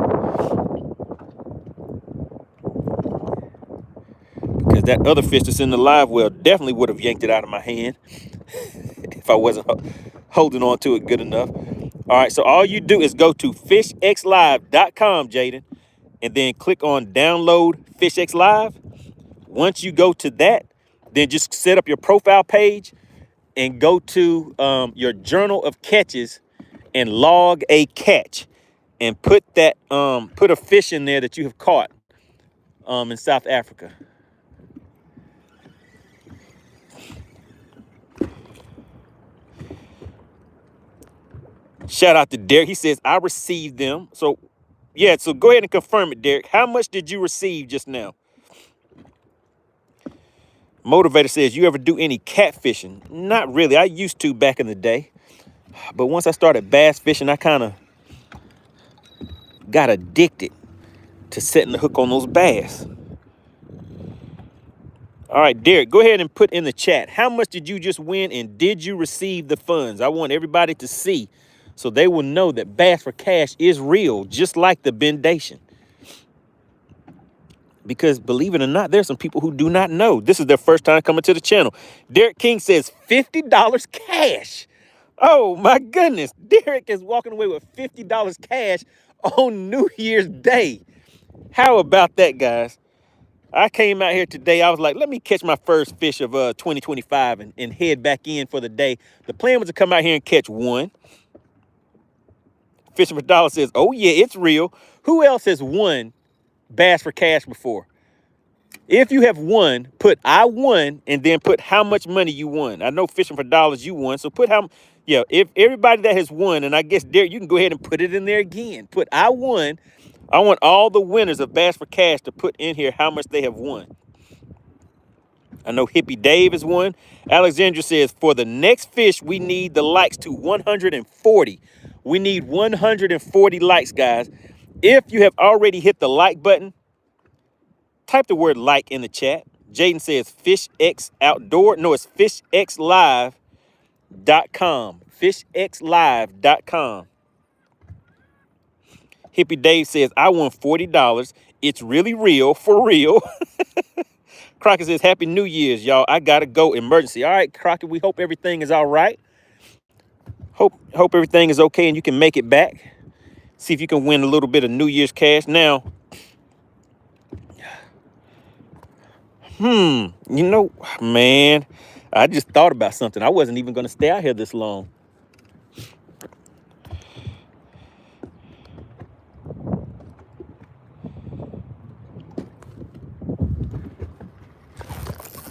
Because that other fish that's in the live well definitely would have yanked it out of my hand if I wasn't holding on to it good enough. All right, so all you do is go to FishXLive.com, Jayden, and then click on download FishXLive. Once you go to that, then just set up your profile page and go to your journal of catches and log a catch and put that put a fish in there that you have caught in South Africa. Shout out to Derek. He says, I received them. So, yeah, so go ahead and confirm it, Derek. How much did you receive just now? Motivator says, you ever do any catfishing? Not really. I used to back in the day. But once I started bass fishing, I kind of got addicted to setting the hook on those bass. All right, Derek, go ahead and put in the chat. How much did you just win and did you receive the funds? I want everybody to see so they will know that Bass for Cash is real, just like the bendation. Because believe it or not, there's some people who do not know. This is their first time coming to the channel. Derek King says $50 cash. Oh, my goodness. Derek is walking away with $50 cash on New Year's Day. How about that, guys? I came out here today. I was like, let me catch my first fish of 2025 and head back in for the day. The plan was to come out here and catch one. Fishing for Dollar says, oh, yeah, it's real. Who else has won Bass for Cash before? If you have won, put I won and then put how much money you won. I know Fishing for Dollars you won. So put how, yeah, if everybody that has won, and I guess, Derek, you can go ahead and put it in there again. Put I won. I want all the winners of Bass for Cash to put in here how much they have won. I know Hippie Dave has won. Alexandria says, for the next fish, we need the likes to 140. We need 140 likes, guys. If you have already hit the like button, type the word like in the chat. Jayden says FishX Outdoor. No, it's FishXLive.com. FishXLive.com. Hippie Dave says, I won $40. It's really real, for real. Crockett says, Happy New Year's, y'all. I gotta go. Emergency. All right, Crockett, we hope everything is all right. Hope everything is okay and you can make it back. See if you can win a little bit of New Year's cash. Now, you know, man, I just thought about something. I wasn't even gonna stay out here this long.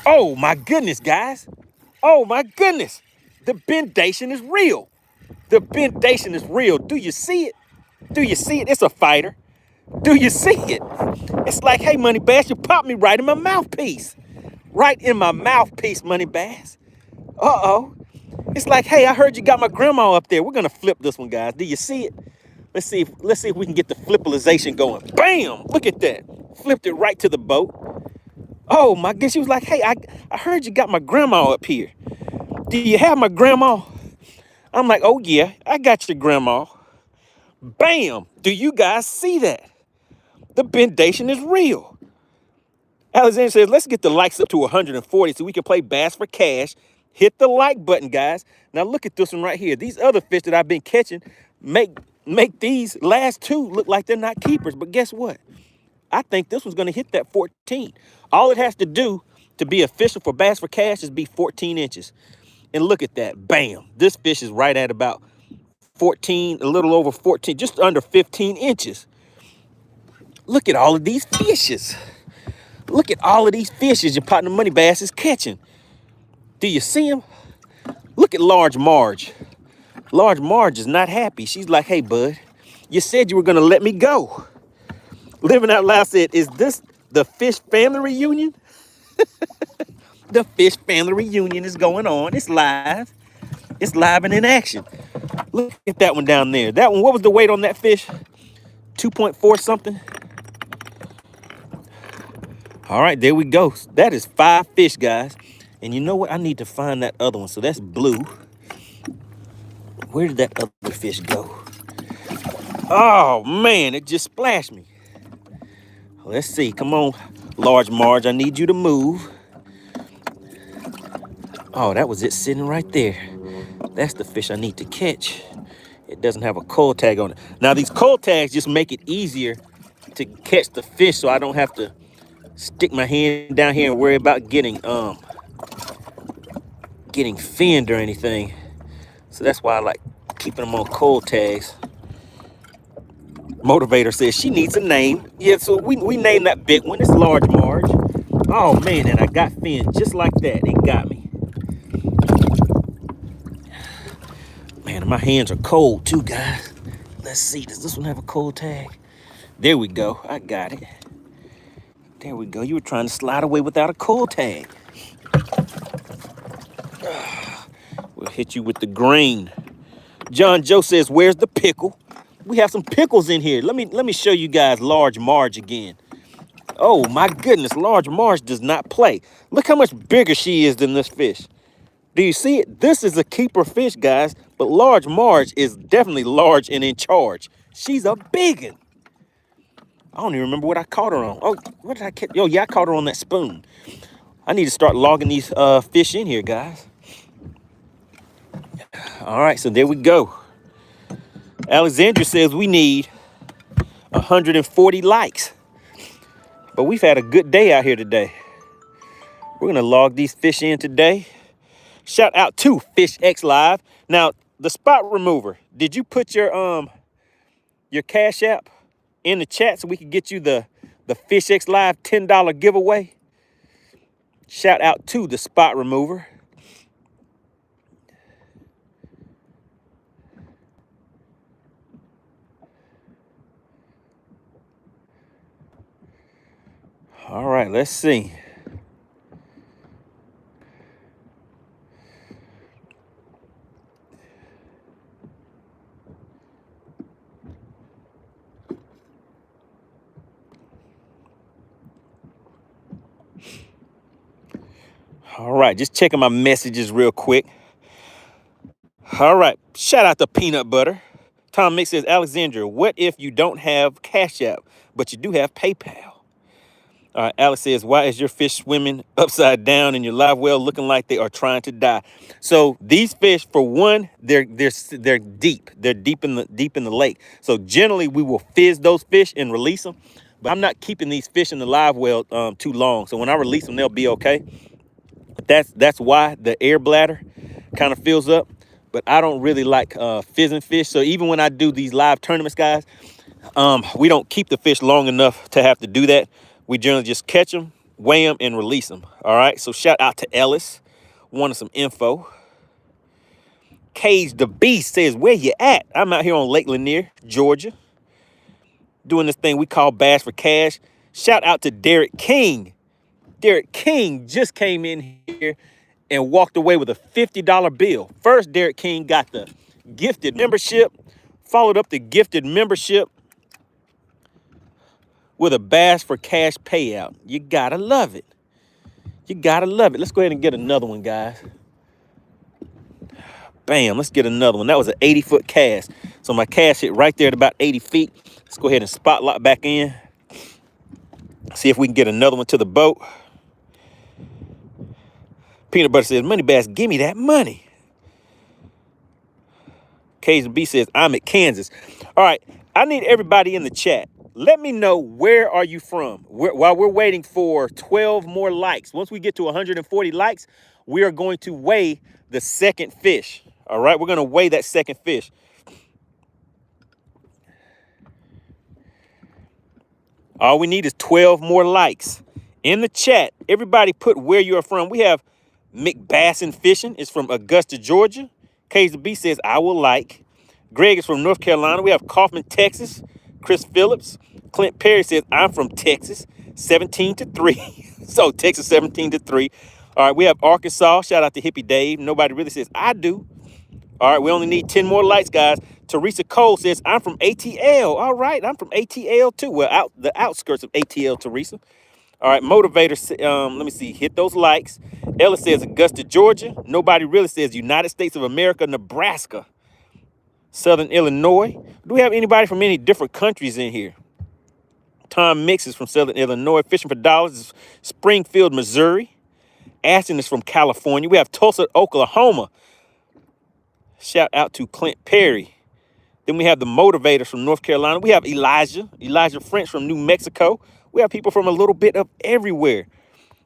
Oh my goodness, guys. Oh my goodness. The bendation is real. The bendation is real. Do you see it? Do you see it? It's a fighter. Do you see it? It's like, hey, MoneyBass, you popped me right in my mouthpiece. Right in my mouthpiece, MoneyBass. Uh-oh. It's like, hey, I heard you got my grandma up there. We're gonna flip this one, guys. Do you see it? Let's see if we can get the flippalization going. Bam! Look at that. Flipped it right to the boat. Oh my goodness. She was like, hey, I heard you got my grandma up here. Do you have my grandma? I'm like, oh yeah, I got your grandma. Bam! Do you guys see that? The bendation is real. Alexandria says, let's get the likes up to 140 so we can play Bass for Cash. Hit the like button, guys. Now look at this one right here. These other fish that I've been catching make these last two look like they're not keepers. But guess what? I think this one's going to hit that 14. All it has to do to be official for Bass for Cash is be 14 inches. And look at that. Bam. This fish is right at about 14, a little over 14, just under 15 inches. Look at all of these fishes. Look at all of these fishes your partner MoneyBass is catching. Do you see them? Look at large Marge. Large Marge is not happy. She's like, hey, bud, you said you were going to let me go. Living Out Loud said, is this the fish family reunion? The fish family reunion is going on. It's live. It's live and in action. Look at that one down there. That one, what was the weight on that fish? 2.4 something. All right, there we go. That is 5 fish, guys. And you know what? I need to find that other one. So that's blue. Where did that other fish go? Oh, man, it just splashed me. Let's see. Come on, large Marge. I need you to move. Oh, that was it sitting right there. That's the fish I need to catch. It doesn't have a cold tag on it. Now, these cold tags just make it easier to catch the fish so I don't have to stick my hand down here and worry about getting finned or anything. So that's why I like keeping them on cold tags. Motivator says she needs a name. Yeah, so we named that big one. It's large Marge. Oh man, and I got finned just like that. It got me. Man, my hands are cold too, guys. Let's see, does this one have a cold tag? There we go, I got it. There we go, you were trying to slide away without a cold tag. We'll hit you with the green. John Joe says, where's the pickle? We have some pickles in here. Let me show you guys large Marge again. Oh my goodness, large Marge does not play. Look how much bigger she is than this fish. Do you see it? This is a keeper fish, guys, but large Marge is definitely large and in charge. She's a big one. I don't even remember what I caught her on. Oh, what did I catch? Oh, yeah, I caught her on that spoon. I need to start logging these fish in here, guys. All right, so there we go. Alexandria says we need 140 likes. But we've had a good day out here today. We're gonna log these fish in today. Shout out to FishXLive. Now, the spot remover, did you put your Cash App in the chat so we could get you the FishXLive $10 giveaway? Shout out to the spot remover. All right, let's see. All right, just checking my messages real quick. All right, shout out to Peanut Butter. Tom Mix says, Alexandria, what if you don't have Cash App, but you do have PayPal? All right, Alex says, why is your fish swimming upside down in your live well looking like they are trying to die? So these fish, for one, they're deep. They're deep in the lake. So generally we will fizz those fish and release them. But I'm not keeping these fish in the live well too long. So when I release them, they'll be okay. But that's why the air bladder kind of fills up. But I don't really like fizzing fish. So even when I do these live tournaments, guys, we don't keep the fish long enough to have to do that. We generally just catch them, weigh them, and release them. All right. So shout out to Ellis. Wanted some info. Cage the Beast says, where you at? I'm out here on Lake Lanier, Georgia, doing this thing we call Bass for Cash. Shout out to Derek King. Derek King just came in here and walked away with a $50 bill. First, Derek King got the gifted membership, followed up the gifted membership with a Bass for Cash payout. You gotta love it. You gotta love it. Let's go ahead and get another one, guys. Bam, let's get another one. That was an 80-foot cast. So my cast hit right there at about 80 feet. Let's go ahead and spotlight back in. See if we can get another one to the boat. Peanut Butter says, MoneyBass, give me that money. Cajun B says, I'm at Kansas. All right, I need everybody in the chat. Let me know, where are you from? While we're waiting for 12 more likes. Once we get to 140 likes, we are going to weigh the second fish. All right, we're going to weigh that second fish. All we need is 12 more likes. In the chat, everybody put where you are from. We have McBassin Fishing is from Augusta, Georgia. KZB says, I will like. Greg is from North Carolina. We have Kaufman, Texas. Chris Phillips. Clint Perry says, I'm from Texas, 17-3. So Texas 17-3. All right, we have Arkansas. Shout out to Hippie Dave. Nobody really says, I do. All right, we only need 10 more likes, guys. Teresa Cole says, I'm from ATL. All right, I'm from ATL too. Well, out the outskirts of ATL, Teresa. All right, Motivator, let me see, hit those likes. Ella says Augusta, Georgia. Nobody really says United States of America, Nebraska, Southern Illinois. Do we have anybody from any different countries in here? Tom Mix is from Southern Illinois. Fishing for Dollars is Springfield, Missouri. Ashton is from California. We have Tulsa, Oklahoma. Shout out to Clint Perry. Then we have the Motivators from North Carolina. We have Elijah French from New Mexico. We have people from a little bit of everywhere.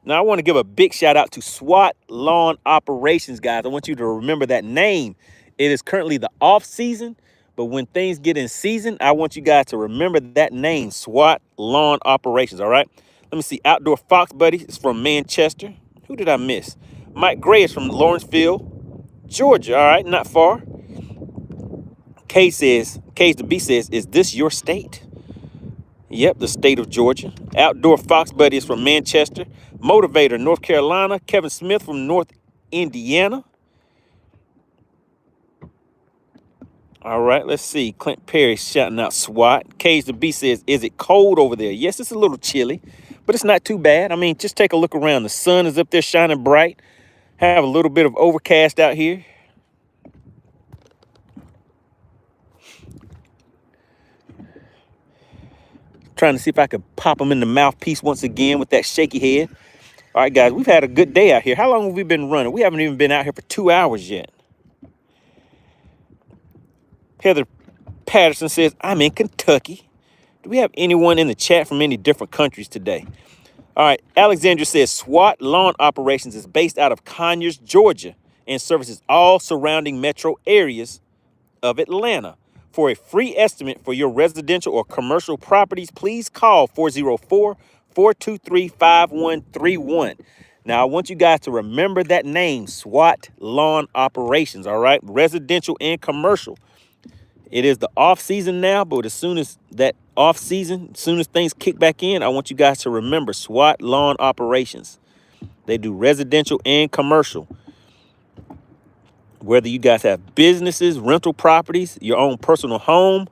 Now, I want to give a big shout out to SWAT Lawn Operations, guys. I want you to remember that name. It is currently the off season, but when things get in season, I want you guys to remember that name, SWAT Lawn Operations, all right? Let me see. Outdoor Fox Buddy is from Manchester. Who did I miss? Mike Gray is from Lawrenceville, Georgia, all right? Not far. K the B says, is this your state? Yep, the state of Georgia. Outdoor Fox Buddy is from Manchester. Motivator, North Carolina. Kevin Smith from North Indiana. All right, let's see. Clint Perry shouting out SWAT. Cage the B says, is it cold over there? Yes, it's a little chilly, but it's not too bad. I mean, just take a look around. The sun is up there shining bright. Have a little bit of overcast out here. Trying to see if I could pop them in the mouthpiece once again with that shaky head. All right, guys, we've had a good day out here. How long have we been running? We haven't even been out here for 2 hours yet. Heather Patterson says, I'm in Kentucky. Do we have anyone in the chat from any different countries today? All right, Alexandria says, SWAT Lawn Operations is based out of Conyers, Georgia, and services all surrounding metro areas of Atlanta. For a free estimate for your residential or commercial properties, please call 404-423-5131. Now, I want you guys to remember that name, SWAT Lawn Operations, all right? Residential and commercial. It is the off season now, but as soon as that off season, as soon as things kick back in, I want you guys to remember SWAT Lawn Operations. They do residential and commercial. Whether you guys have businesses, rental properties, your own personal home,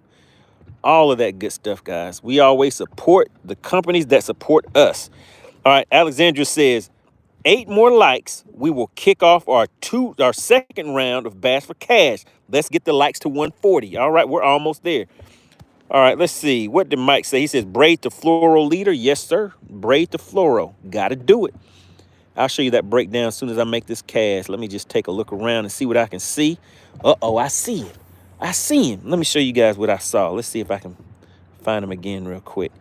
all of that good stuff, guys. We always support the companies that support us. All right, Alexandria says, 8 more likes, we will kick off our second round of Bass for Cash. Let's get the likes to 140. All right, we're almost there. All right, let's see. What did Mike say? He says, braid to fluoro leader. Yes, sir. Braid to fluoro. Got to do it. I'll show you that breakdown as soon as I make this cast. Let me just take a look around and see what I can see. Uh-oh, I see him. I see him. Let me show you guys what I saw. Let's see if I can find him again real quick.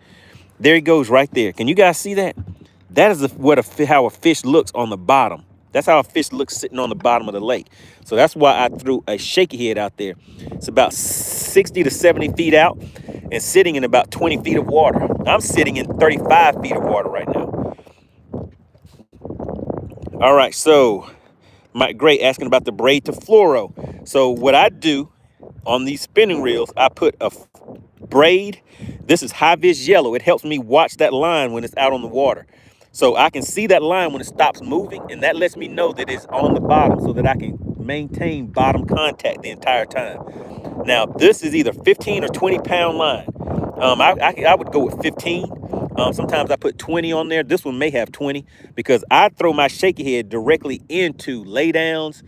There he goes right there. Can you guys see that? That is how a fish looks on the bottom. That's how a fish looks sitting on the bottom of the lake. So that's why I threw a shaky head out there. It's about 60 to 70 feet out and sitting in about 20 feet of water. I'm sitting in 35 feet of water right now. All right, so Mike Gray asking about the braid to fluoro. So what I do on these spinning reels, I put a braid. This is high-vis yellow. It helps me watch that line when it's out on the water. So I can see that line when it stops moving, and that lets me know that it's on the bottom so that I can maintain bottom contact the entire time. Now, this is either 15 or 20 pound line. I would go with 15. Sometimes I put 20 on there. This one may have 20 because I throw my shaky head directly into laydowns,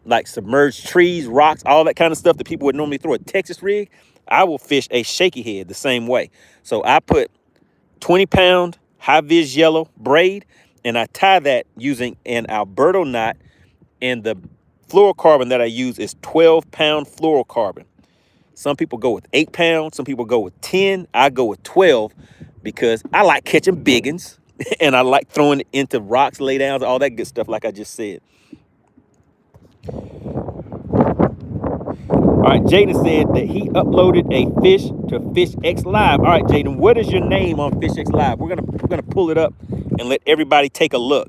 like submerged trees, rocks, all that kind of stuff that people would normally throw a Texas rig. I will fish a shaky head the same way. So I put 20 pound high-vis yellow braid, and I tie that using an Alberto knot, and the fluorocarbon that I use is 12 pound fluorocarbon. Some people go with 8 pounds, some people go with 10. I go with 12 because I like catching biggins and I like throwing it into rocks, laydowns, all that good stuff like I just said. All right, Jayden said that he uploaded a fish to FishXLive. All right, Jayden, what is your name on FishXLive? We're gonna pull it up and let everybody take a look.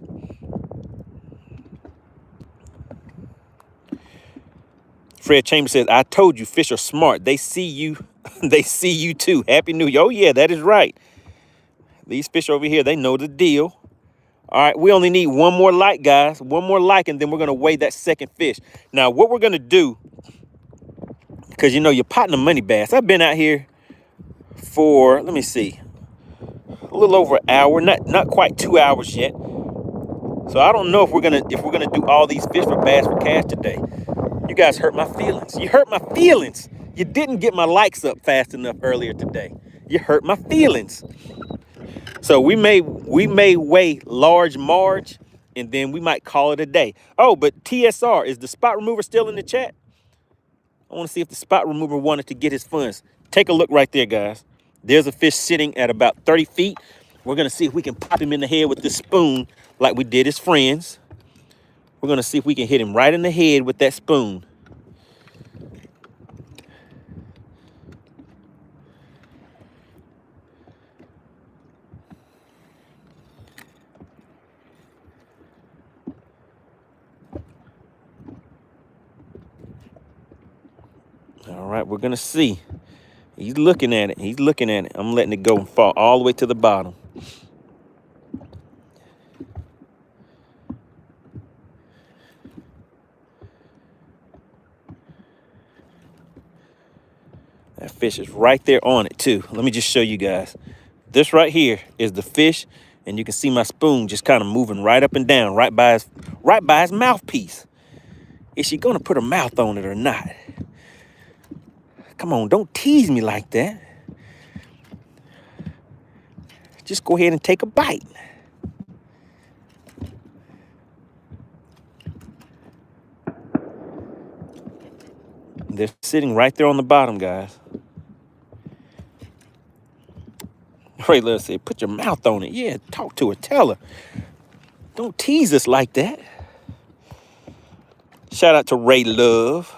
Fred Chambers says, I told you fish are smart. They see you, they see you too. Happy New Year. Oh yeah, that is right. These fish over here, they know the deal. All right, we only need one more like, guys. One more like, and then we're gonna weigh that second fish. Now, what we're gonna do, because you know you're potting a money bass. I've been out here for, let me see, a little over an hour, not quite 2 hours yet. So I don't know if we're gonna do all these fish for Bass for Cash today. You guys hurt my feelings. You hurt my feelings. You didn't get my likes up fast enough earlier today. You hurt my feelings. So we may weigh large Marge, and then we might call it a day. Oh, but TSR, is the spot remover still in the chat? I want to see if the spot remover wanted to get his funds. Take a look right there, guys. There's a fish sitting at about 30 feet. We're going to see if we can pop him in the head with this spoon like we did his friends. We're going to see if we can hit him right in the head with that spoon. All right, we're going to see. He's looking at it. He's looking at it. I'm letting it go and fall all the way to the bottom. That fish is right there on it, too. Let me just show you guys. This right here is the fish, and you can see my spoon just kind of moving right up and down, right by his mouthpiece. Is she going to put her mouth on it or not? Come on, don't tease me like that. Just go ahead and take a bite. They're sitting right there on the bottom, guys. Ray Love said, put your mouth on it. Yeah, talk to her, tell her. Don't tease us like that. Shout out to Ray Love.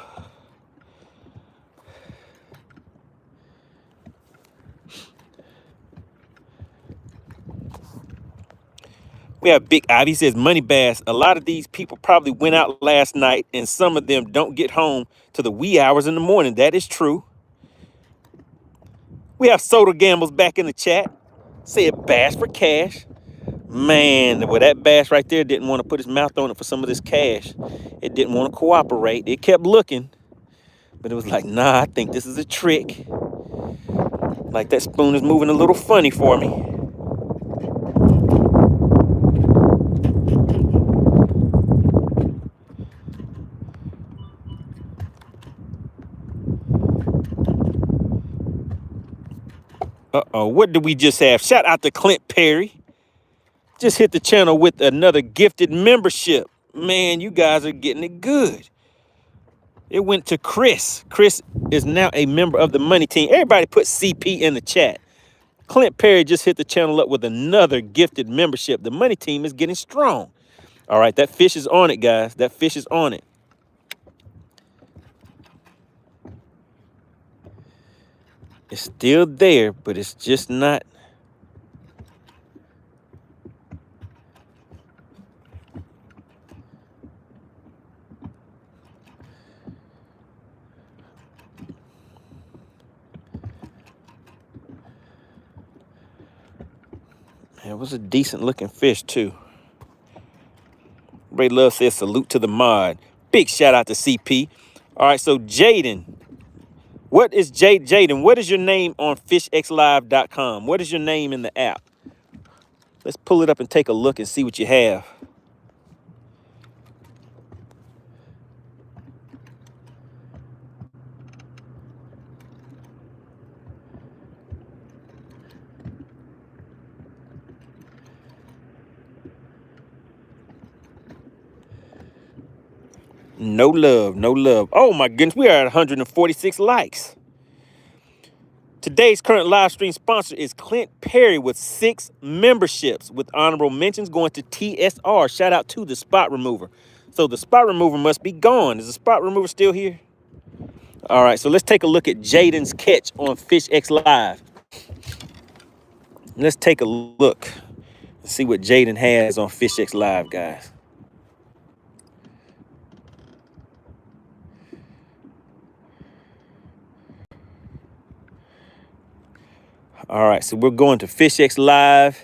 We have Big Ivy. He says, Money Bass, a lot of these people probably went out last night and some of them don't get home to the wee hours in the morning. That is true. We have Soda Gambles back in the chat. Said Bass for Cash. Man, well, that bass right there didn't want to put his mouth on it for some of this cash. It didn't want to cooperate. It kept looking, but it was like, nah, I think this is a trick. Like that spoon is moving a little funny for me. Uh-oh, what did we just have? Shout out to Clint Perry. Just hit the channel with another gifted membership. Man, you guys are getting it good. It went to Chris. Chris is now a member of the Money Team. Everybody put CP in the chat. Clint Perry just hit the channel up with another gifted membership. The Money Team is getting strong. All right, that fish is on it, guys. That fish is on it. It's still there, but it's just not. It was a decent looking fish too. Ray Love says salute to the mod. Big shout out to CP. All right, so Jayden. What is Jayden? What is your name on FishXLive.com? What is your name in the app? Let's pull it up and take a look and see what you have. No love, no love. Oh my goodness, we are at 146 likes. Today's current live stream sponsor is Clint Perry with 6 memberships with honorable mentions going to TSR. Shout out to the spot remover. So the spot remover must be gone. Is the spot remover still here? All right, so let's take a look at Jayden's catch on FishXLive. Let's take a look and see what Jayden has on FishXLive, guys. All right, so we're going to FishXLive,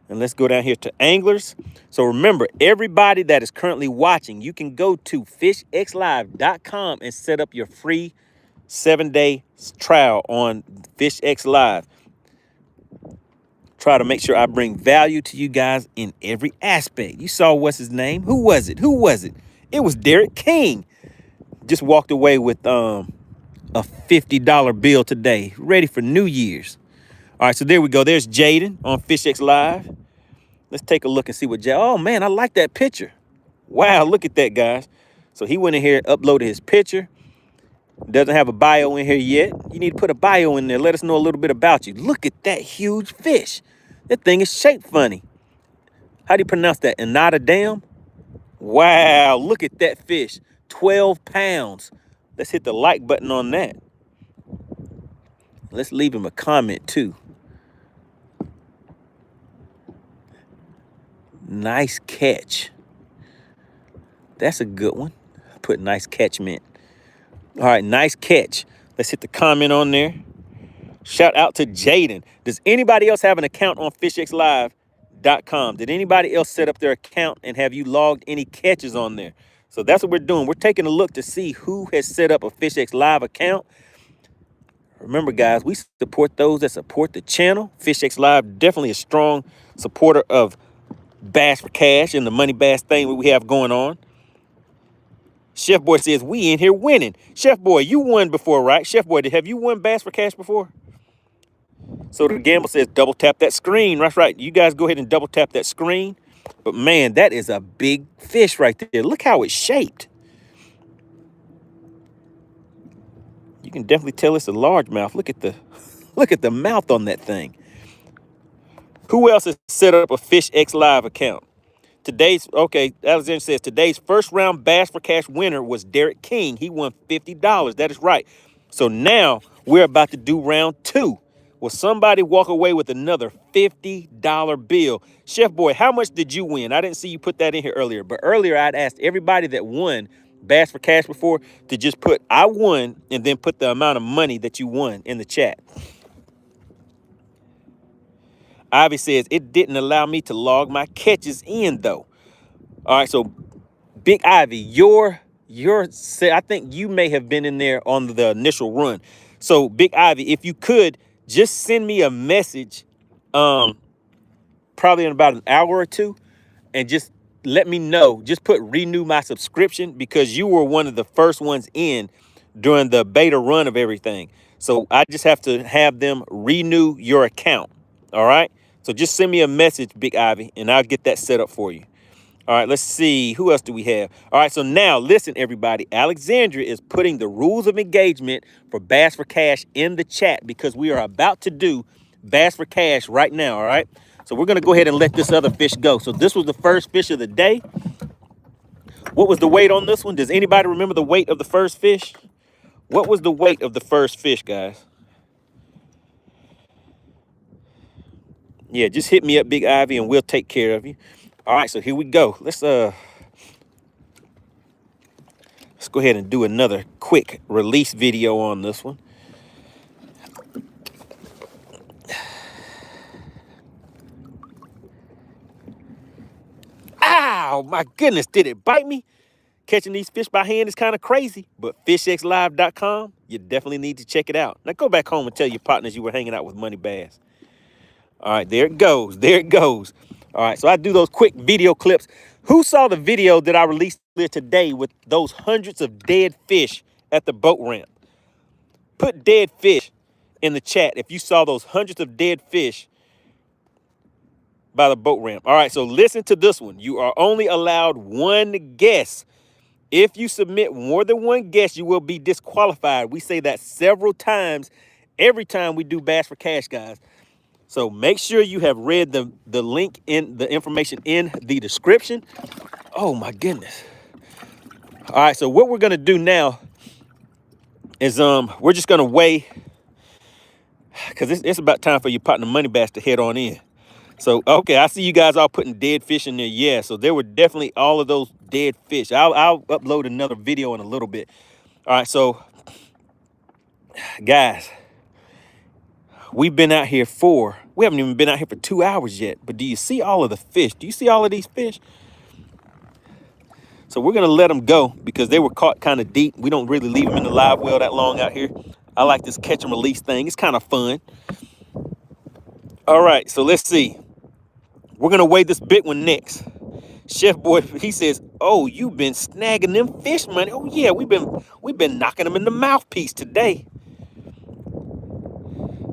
and let's go down here to anglers. So remember, everybody that is currently watching, you can go to FishXLive.com and set up your free 7-day trial on FishXLive. Try to make sure I bring value to you guys in every aspect. You saw what's his name? Who was it? Who was it? It was Derek King. Just walked away with a $50 bill today, ready for New Year's. All right, so there we go. There's Jayden on FishXLive. Let's take a look and see what oh man, I like that picture. Wow, look at that, guys. So he went in here, uploaded his picture. Doesn't have a bio in here yet. You need to put a bio in there. Let us know a little bit about you. Look at that huge fish. That thing is shaped funny. How do you pronounce that? Anada Dam? Wow, look at that fish. 12 pounds. Let's hit the like button on that. Let's leave him a comment too. Nice catch. That's a good one. I put nice catchment. All right, nice catch. Let's hit the comment on there. Shout out to Jayden. Does anybody else have an account on FishXLive.com? Did anybody else set up their account and have you logged any catches on there? So that's what we're doing. We're taking a look to see who has set up a FishXLive account. Remember, guys, we support those that support the channel. FishXLive definitely a strong supporter of Bass for Cash and the MoneyBass thing we have going on. Chef Boy says, we in here winning. Chef Boy, you won before, right? Chef Boy, have you won Bass for Cash before? So the gamble says double tap that screen. That's right. You guys go ahead and double tap that screen. But man, that is a big fish right there. Look how it's shaped. You can definitely tell it's a largemouth. Look at the mouth on that thing. Who else has set up a FishXLive account? Alexandria says today's first round Bass for Cash winner was Derek King. He won $50. That is right. So now we're about to do round 2. Will somebody walk away with another $50 bill? Chef Boy, how much did you win? I didn't see you put that in here earlier, but earlier I'd asked everybody that won Bass for Cash before to just put I won and then put the amount of money that you won in the chat. Ivy says, it didn't allow me to log my catches in, though. All right, so Big Ivy, I think you may have been in there on the initial run. So Big Ivy, if you could, just send me a message probably in about an hour or two and just let me know. Just put renew my subscription because you were one of the first ones in during the beta run of everything. So I just have to have them renew your account. All right. So just send me a message, Big Ivy, and I'll get that set up for you. All right, let's see. Who else do we have? All right, so now listen, everybody. Alexandria is putting the rules of engagement for Bass for Cash in the chat because we are about to do Bass for Cash right now, all right? So we're going to go ahead and let this other fish go. So this was the first fish of the day. What was the weight on this one? Does anybody remember the weight of the first fish? What was the weight of the first fish, guys? Yeah, just hit me up, Big Ivy, and we'll take care of you. All right, so here we go. Let's go ahead and do another quick release video on this one. Ow, my goodness, did it bite me? Catching these fish by hand is kind of crazy, but FishXLive.com, you definitely need to check it out. Now go back home and tell your partners you were hanging out with MoneyBass. All right, there it goes. There it goes. All right, so I do those quick video clips. Who saw the video that I released here today with those hundreds of dead fish at the boat ramp? Put dead fish in the chat if you saw those hundreds of dead fish by the boat ramp. All right, so listen to this one. You are only allowed one guess. If you submit more than one guess, you will be disqualified. We say that several times every time we do Bass for Cash, guys. So make sure you have read the link in the information in the description. Oh my goodness. All right, so what we're gonna do now is we're just gonna weigh, because it's about time for your partner MoneyBass to head on in. So okay, I see you guys all putting dead fish in there. Yeah, so there were definitely all of those dead fish. I'll upload another video in a little bit. All right, so guys, we've been out here we haven't even been out here for 2 hours yet, but do you see all of the fish? Do you see all of these fish? So we're gonna let them go because they were caught kind of deep. We don't really leave them in the live well that long out here. I like this catch and release thing. It's kind of fun. All right, so let's see. We're gonna weigh this big one next. Chef Boy, he says, "Oh, you've been snagging them fish, money." Oh yeah, we've been knocking them in the mouthpiece today.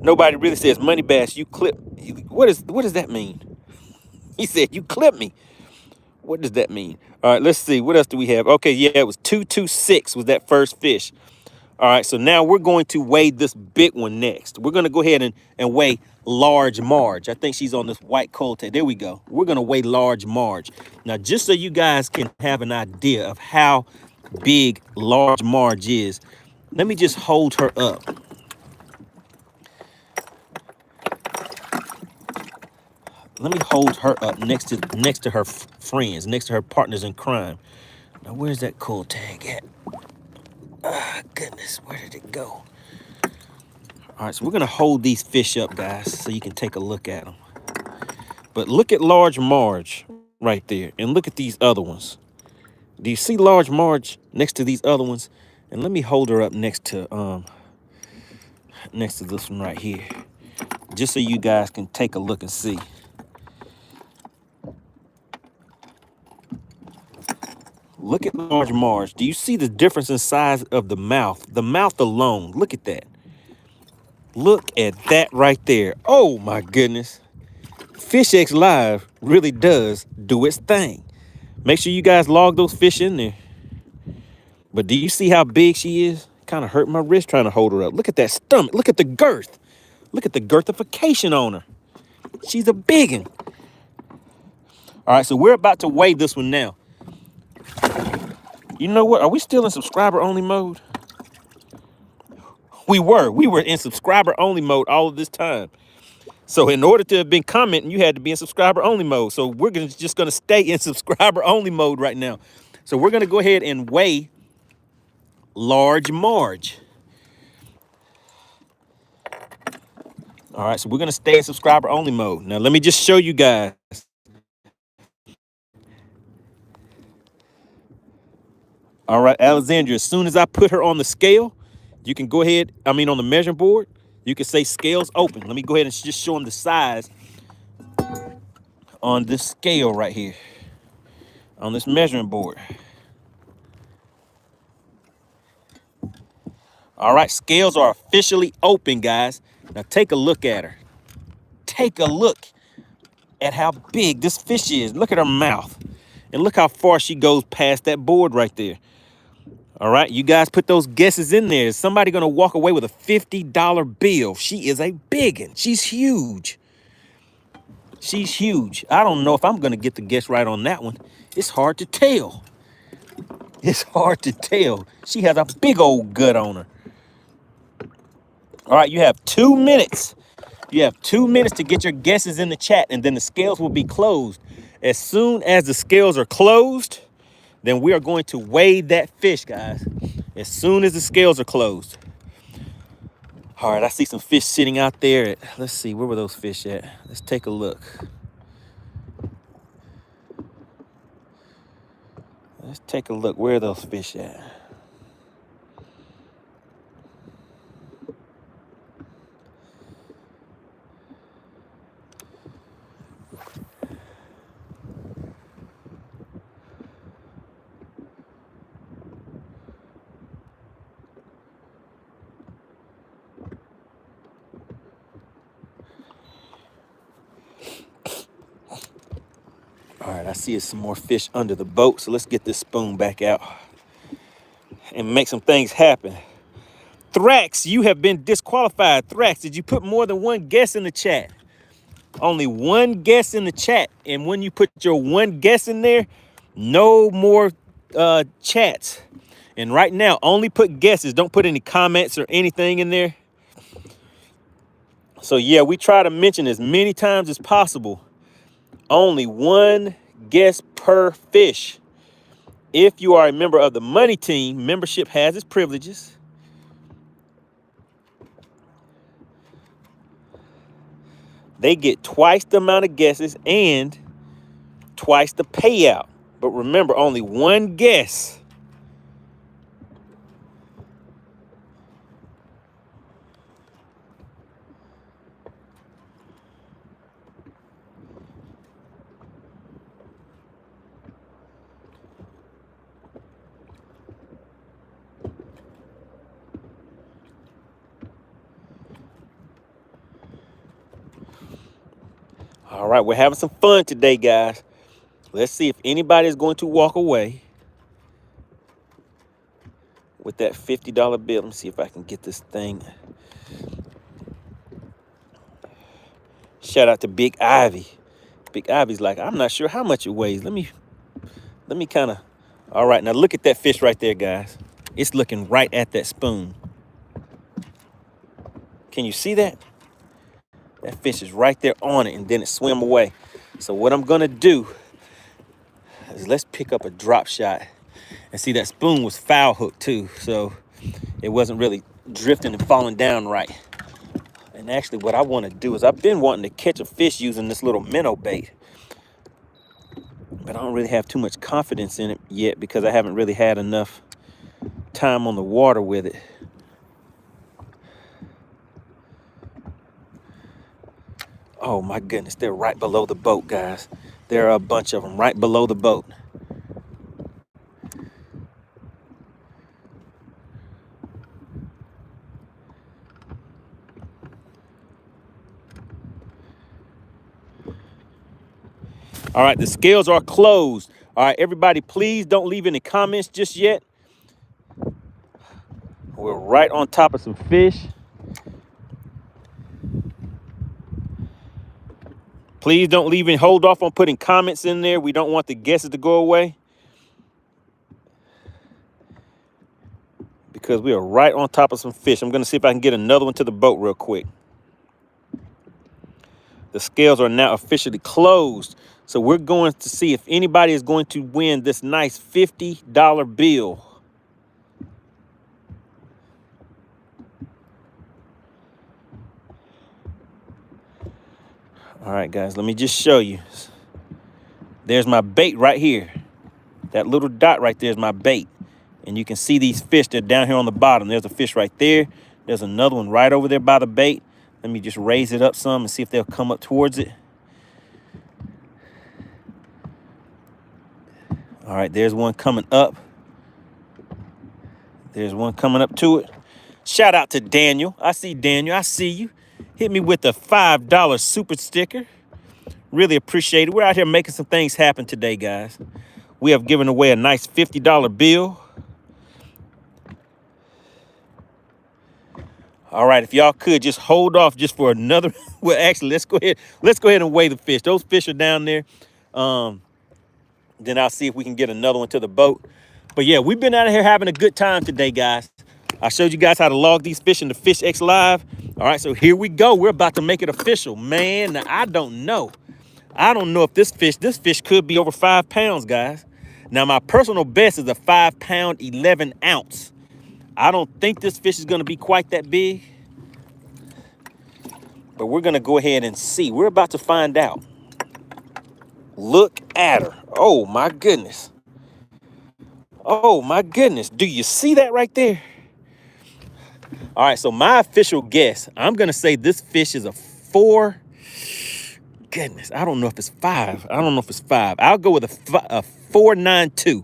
Nobody really says, MoneyBass, you clip. What does that mean? He said, you clip me. What does that mean? All right, let's see. What else do we have? Okay, yeah, it was 226 was that first fish. All right, so now we're going to weigh this big one next. We're going to go ahead and weigh large Marge. I think she's on this white coal tail. There we go. We're going to weigh large Marge. Now, just so you guys can have an idea of how big large Marge is, let me just hold her up. Let me hold her up next to her friends, next to her partners in crime. Now, where's that coal tag at? Ah, goodness, where did it go? All right, so we're gonna hold these fish up, guys, so you can take a look at them. But look at large Marge right there, and look at these other ones. Do you see large Marge next to these other ones? And let me hold her up next to this one right here, just so you guys can take a look and see. Look at large Marge. Do you see the difference in size of the mouth? The mouth alone. Look at that. Look at that right there. Oh my goodness. FishXLive really does do its thing. Make sure you guys log those fish in there. But do you see how big she is? Kind of hurt my wrist trying to hold her up. Look at that stomach. Look at the girth. Look at the girthification on her. She's a biggin'. All right, so we're about to weigh this one now. You know what? Are we still in subscriber only mode? We were in subscriber only mode all of this time. So in order to have been commenting, you had to be in subscriber only mode. So we're just gonna stay in subscriber only mode right now. So we're gonna go ahead and weigh large Marge. All right, so we're gonna stay in subscriber only mode. Now let me just show you guys. All right, Alexandria, as soon as I put her on the scale, you can go ahead, on the measuring board, you can say scales open. Let me go ahead and just show them the size on this scale right here, on this measuring board. All right, scales are officially open, guys. Now take a look at her. Take a look at how big this fish is. Look at her mouth. And look how far she goes past that board right there. All right, you guys put those guesses in there. Is somebody going to walk away with a $50 bill? She is a biggin'. She's huge. She's huge. I don't know if I'm going to get the guess right on that one. It's hard to tell. It's hard to tell. She has a big old gut on her. All right, you have 2 minutes. You have 2 minutes to get your guesses in the chat, and then the scales will be closed. As soon as the scales are closed, then we are going to weigh that fish, guys. As soon as the scales are closed. All right, I see some fish sitting out there. Let's see, where were those fish at? Let's take a look. Let's take a look. Where are those fish at? All right, I see some more fish under the boat, so let's get this spoon back out and make some things happen. Thrax, you have been disqualified. Thrax, did you put more than one guess in the chat? Only one guess in the chat, and when you put your one guess in there, no more chats. And right now, only put guesses. Don't put any comments or anything in there. So yeah, we try to mention as many times as possible. Only one guess per fish. If you are a member of the Money Team, membership has its privileges. They get twice the amount of guesses and twice the payout. But remember, only one guess. All right, we're having some fun today, guys. Let's see if anybody is going to walk away with that $50 bill. Let me see if I can get this thing. Shout out to Big Ivy. Big Ivy's like, I'm not sure how much it weighs. Let me kind of. All right, now look at that fish right there, guys. It's looking right at that spoon. Can you see that? That fish is right there on it, and then it swam away. So what I'm gonna do is let's pick up a drop shot. And see, that spoon was foul hooked too, so it wasn't really drifting and falling down right. And actually what I want to do is I've been wanting to catch a fish using this little minnow bait, but I don't really have too much confidence in it yet because I haven't really had enough time on the water with it. Oh my goodness, they're right below the boat, guys. There are a bunch of them right below the boat. All right, the scales are closed. All right, everybody, please don't leave any comments just yet. We're right on top of some fish. Please don't leave and hold off on putting comments in there. We don't want the guesses to go away, because we are right on top of some fish. I'm going to see if I can get another one to the boat real quick. The scales are now officially closed. So we're going to see if anybody is going to win this nice $50 bill. All right, guys, let me just show you. There's my bait right here. That little dot right there is my bait. And you can see these fish. They're down here on the bottom. There's a fish right there. There's another one right over there by the bait. Let me just raise it up some and see if they'll come up towards it. All right, there's one coming up. There's one coming up to it. Shout out to Daniel. I see Daniel. I see you. Hit me with the $5 super sticker. Really appreciate it. We're out here making some things happen today, guys. We have given away a nice $50 bill. All right, if y'all could just hold off just for another. Well, actually, let's go ahead. Let's go ahead and weigh the fish. Those fish are down there. Then I'll see if we can get another one to the boat. But yeah, we've been out here having a good time today, guys. I showed you guys how to log these fish into FishXLive. All right, so here we go. We're about to make it official. Man, I don't know. I don't know if this fish could be over 5 pounds, guys. Now, my personal best is a 5 pound, 11 ounce. I don't think this fish is going to be quite that big. But we're going to go ahead and see. We're about to find out. Look at her. Oh, my goodness. Oh, my goodness. Do you see that right there? All right, so my official guess, I'm going to say this fish is a 4. Goodness, I don't know if it's 5. I don't know if it's 5. I'll go with a 492.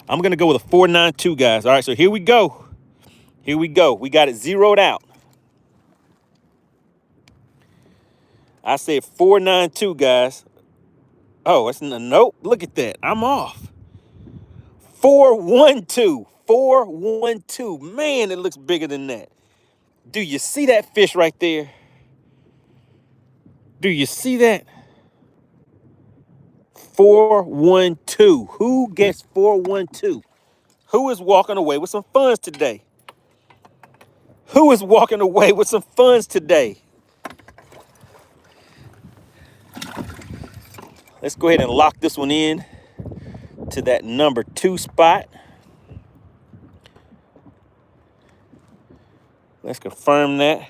I'm going to go with a 492, guys. All right, so here we go. Here we go. We got it zeroed out. I said 492, guys. Oh, it's nope. Look at that. I'm off. 412. 412. Man, it looks bigger than that. Do you see that fish right there? Do you see that? 412. Who gets 412? Who is walking away with some funds today? Who is walking away with some funds today? Let's go ahead and lock this one in to that number 2 spot. Let's confirm that.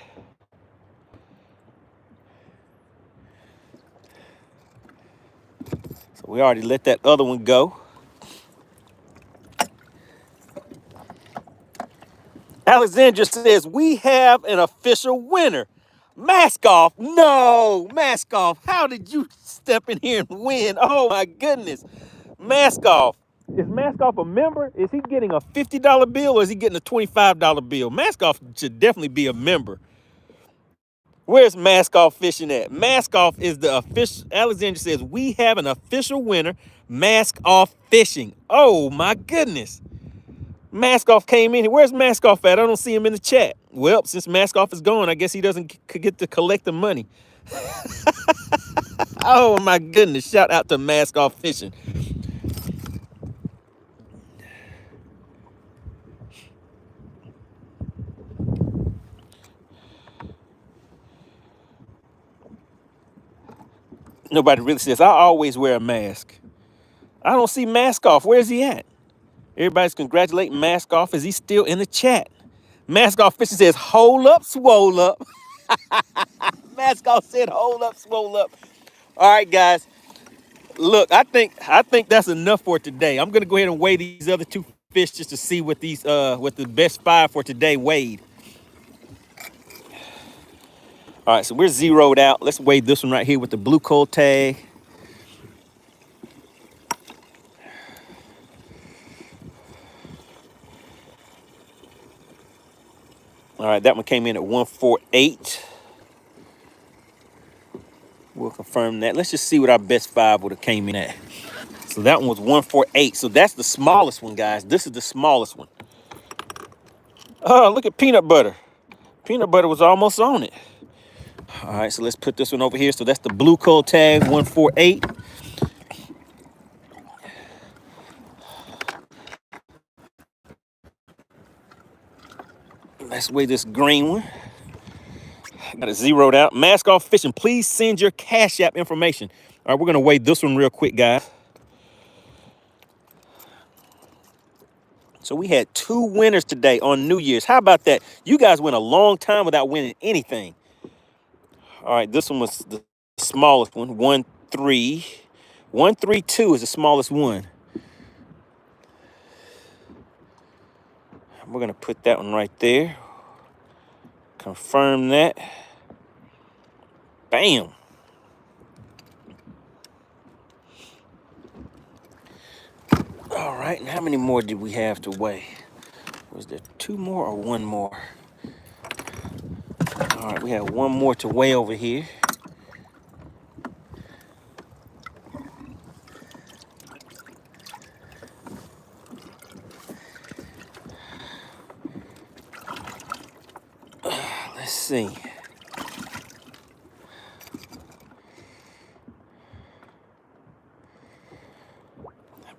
So we already let that other one go. Alexandria says, we have an official winner. Mask off. No, mask off. How did you step in here and win? Oh, my goodness. Mask off. Is Mask off a member? Is he getting a $50 bill or is he getting a $25 bill? Mask off should definitely be a member. Where's Mask Off Fishing at? Mask Off is the official. Alexandria says, we have an official winner, Mask Off Fishing. Oh, my goodness. Mask Off came in. Where's Mask Off at? I don't see him in the chat. Well, since Mask Off is gone, I guess he doesn't get to collect the money. Oh, my goodness. Shout out to Mask Off Fishing. Nobody really says, I always wear a mask. I don't see Mask Off. Where's he at? Everybody's congratulating Mask Off. Is he still in the chat? Mask Off Fishing says, hold up, swole up. Mask Off said, hold up, swole up. All right, guys. Look, I think that's enough for today. I'm gonna go ahead and weigh these other 2 fish just to see what these what the best 5 for today weighed. All right, so we're zeroed out. Let's weigh this one right here with the blue coal tag. All right, that one came in at 148. We'll confirm that. Let's just see what our best 5 would have came in at. So that one was 148. So that's the smallest one, guys. This is the smallest one. Oh, look at peanut butter. Peanut butter was almost on it. All right, so let's put this one over here. So that's the blue coal tag, 148. Let's weigh this green one. Got it zeroed out. Mask Off Fishing, please send your Cash App information. All right, we're going to weigh this one real quick, guys. So we had 2 winners today on New Year's. How about that? You guys went a long time without winning anything. All right, this one was the smallest one, 132 is the smallest one. We're going to put that one right there. Confirm that. Bam. All right, and how many more did we have to weigh? Was there 2 more or 1 more? All right, we have one more to weigh over here. Let's see.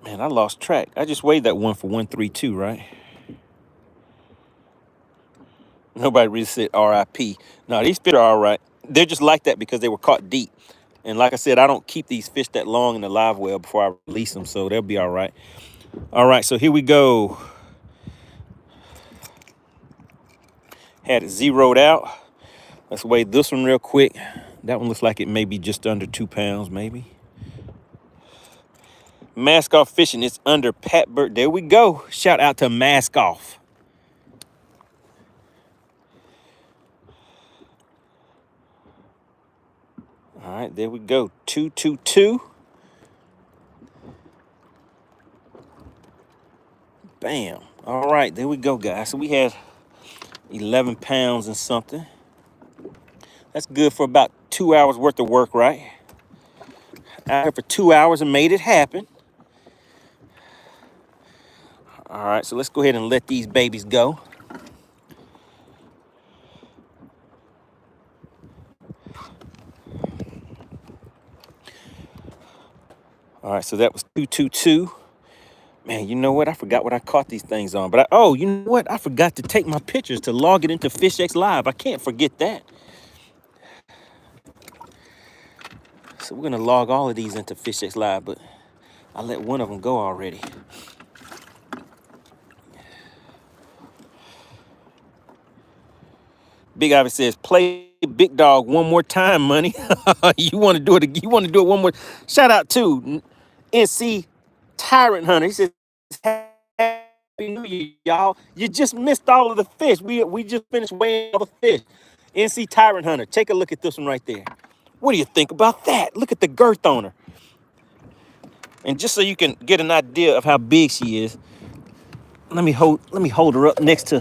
Man, I lost track. I just weighed that one for 132, right? Nobody really said RIP. No, these fish are all right. They're just like that because they were caught deep. And like I said, I don't keep these fish that long in the live well before I release them, so they'll be all right. All right, so here we go. Had it zeroed out. Let's weigh this one real quick. That one looks like it may be just under 2 pounds, maybe. Mask Off Fishing, it's under Pat Burt. There we go. Shout out to Mask Off. All right, there we go. 222. Bam. All right, there we go, guys. So we had 11 pounds and something. That's good for about 2 hours worth of work, right? Out here for 2 hours and made it happen. All right, so let's go ahead and let these babies go. All right, so that was 222. Man, you know what? I forgot what I caught these things on. But oh, you know what? I forgot to take my pictures to log it into FishXLive. I can't forget that. So we're gonna log all of these into FishXLive, but I let one of them go already. Big Ivy says, play Big Dog one more time, Money. You want to do it? You want to do it one more? Shout out to NC Tyrant Hunter. He says, Happy New Year, y'all. You just missed all of the fish. We just finished weighing all the fish. NC Tyrant Hunter. Take a look at this one right there. What do you think about that? Look at the girth on her. And just so you can get an idea of how big she is, let me hold her up next to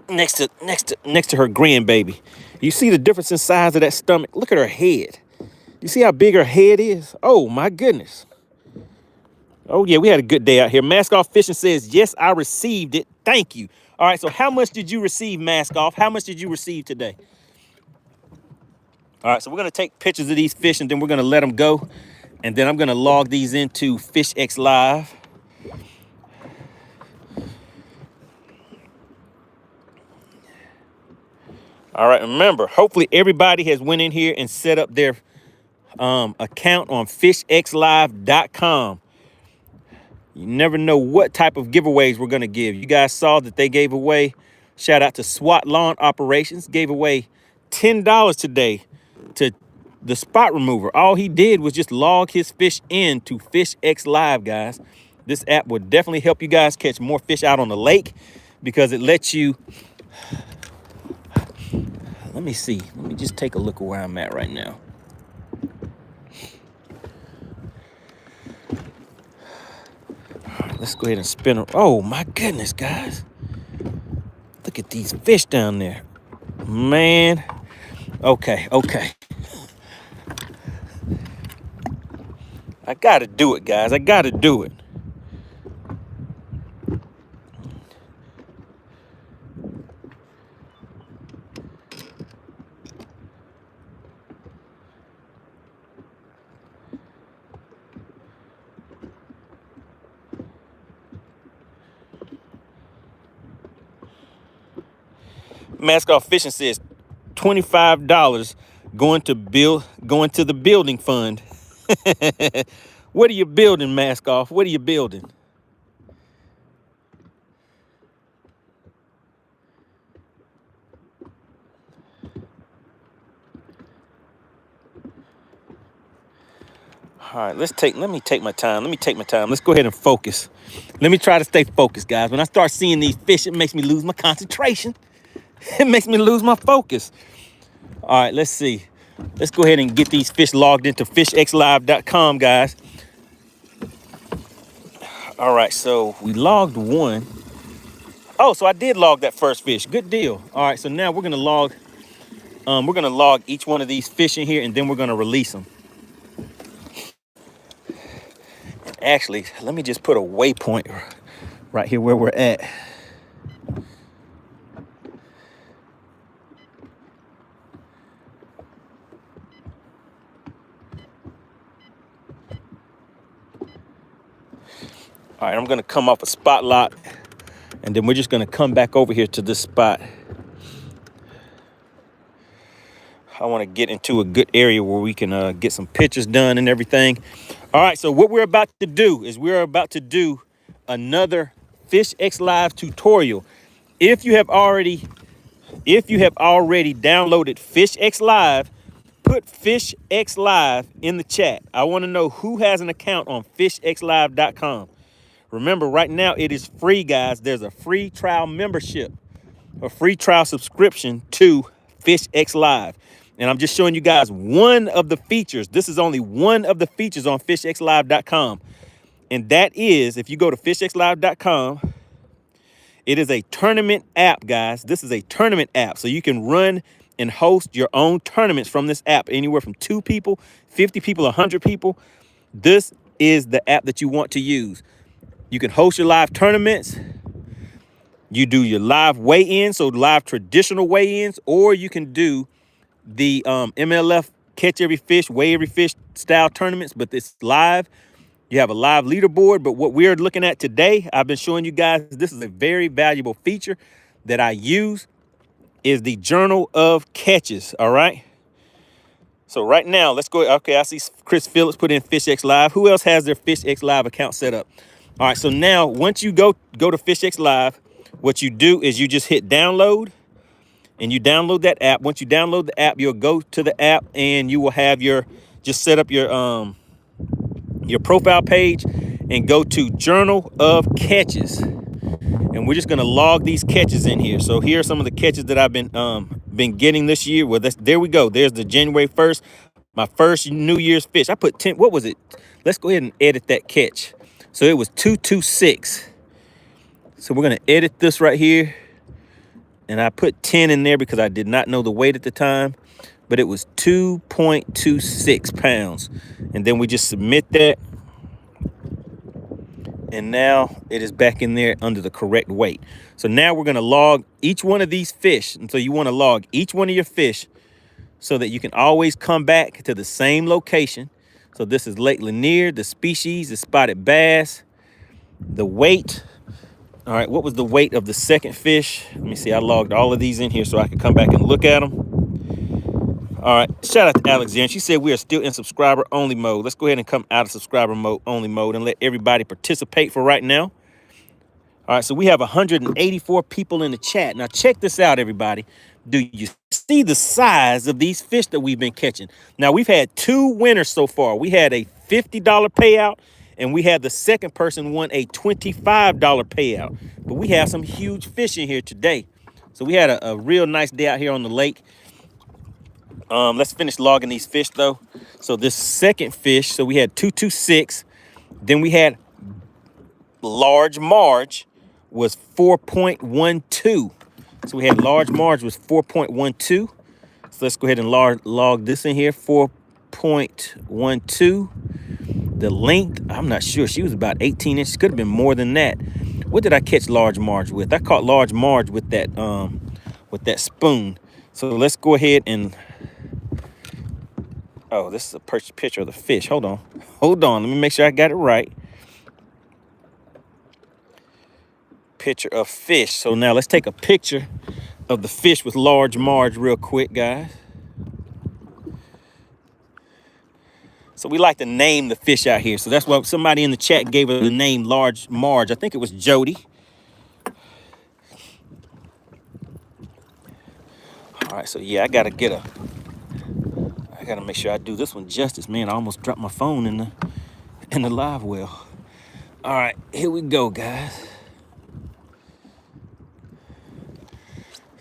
her grandbaby. You see the difference in size of that stomach? Look at her head. You see how big her head is? Oh my goodness. Oh yeah, we had a good day out here. Mask Off Fishing says, yes, I received it. Thank you. All right, so how much did you receive, Mask Off? How much did you receive today? All right, so we're gonna take pictures of these fish and then we're gonna let them go. And then I'm gonna log these into FishXLive. All right, remember, hopefully everybody has went in here and set up their account on FishXLive.com. You never know what type of giveaways we're going to give. You guys saw that they gave away, shout out to SWAT Lawn Operations, gave away $10 today to the spot remover. All he did was just log his fish in to FishXLive, guys. This app will definitely help you guys catch more fish out on the lake because it lets you... Let me see. Let me just take a look at where I'm at right now. All right, let's go ahead and spin her. Oh, my goodness, guys. Look at these fish down there. Man. Okay. I got to do it, guys. I got to do it. Mask Off Fishing says $25 going to the building fund. What are you building, Mask Off? What are you building? All right, let me take my time. Let's go ahead and focus. Let me try to stay focused, guys. When I start seeing these fish, it makes me lose my concentration. It makes me lose my focus. All right, let's see. Let's go ahead and get these fish logged into FishXLive.com, guys. All right, so we logged one. Oh, so I did log that first fish. Good deal. All right, so now we're gonna log each one of these fish in here, and then we're gonna release them. Actually, let me just put a waypoint right here where we're at. All right, I'm gonna come off a spot lock, and then we're just gonna come back over here to this spot. I wanna get into a good area where we can get some pictures done and everything. All right, so what we're about to do is we're about to do another FishXLive tutorial. If you have already downloaded FishXLive, put FishXLive in the chat. I wanna know who has an account on FishXLive.com. Remember, right now it is free, guys. There's a free trial membership, a free trial subscription to FishXLive. And I'm just showing you guys one of the features. This is only one of the features on FishXLive.com. And that is, if you go to FishXLive.com, it is a tournament app, guys. This is a tournament app. So you can run and host your own tournaments from this app, anywhere from 2 people, 50 people, 100 people. This is the app that you want to use. You can host your live tournaments. You do your live weigh-ins, so live traditional weigh-ins, or you can do the MLF catch every fish, weigh every fish style tournaments, but it's live. You have a live leaderboard, but what we're looking at today, I've been showing you guys, this is a very valuable feature that I use, is the journal of catches, all right? So right now, let's go. Okay, I see Chris Phillips put in FishXLive. Who else has their FishXLive account set up? All right, so now once you go to FishXLive, what you do is you just hit download, and you download that app. Once you download the app, you'll go to the app, and you will have just set up your profile page, and go to Journal of Catches. And we're just gonna log these catches in here. So here are some of the catches that I've been getting this year. Well, there we go. There's the January 1st, my first New Year's fish. I put 10. What was it? Let's go ahead and edit that catch. So it was 226. So we're gonna edit this right here. And I put 10 in there because I did not know the weight at the time, but it was 2.26 pounds. And then we just submit that. And now it is back in there under the correct weight. So now we're gonna log each one of these fish. And so you wanna log each one of your fish so that you can always come back to the same location. So this is Lake Lanier, the species, the spotted bass, the weight. All right, what was the weight of the second fish? Let me see, I logged all of these in here so I can come back and look at them. All right, shout out to Alexandria. She said we are still in subscriber only mode. Let's go ahead and come out of subscriber only mode and let everybody participate for right now. All right, so we have 184 people in the chat. Now check this out, everybody. Do you see the size of these fish that we've been catching? Now we've had 2 winners so far. We had a $50 payout, and we had the second person won a $25 payout. But we have some huge fish in here today. So we had a real nice day out here on the lake. Let's finish logging these fish though. So this second fish, so we had 226. Then we had large Marge was 4.12. So we had large Marge was 4.12. So let's go ahead and log this in here, 4.12. The length, I'm not sure. She was about 18 inches. Could have been more than that. What did I catch large Marge with? I caught large Marge with that spoon. So let's go ahead and, oh, this is a picture of the fish. Hold on. Let me make sure I got it right. Picture of fish. So now let's take a picture of the fish with large Marge real quick, guys. So we like to name the fish out here. So that's why somebody in the chat gave it the name large Marge. I think it was Jody. All right, so yeah, I gotta make sure I do this one justice, man. I almost dropped my phone in the live well. All right, here we go, guys.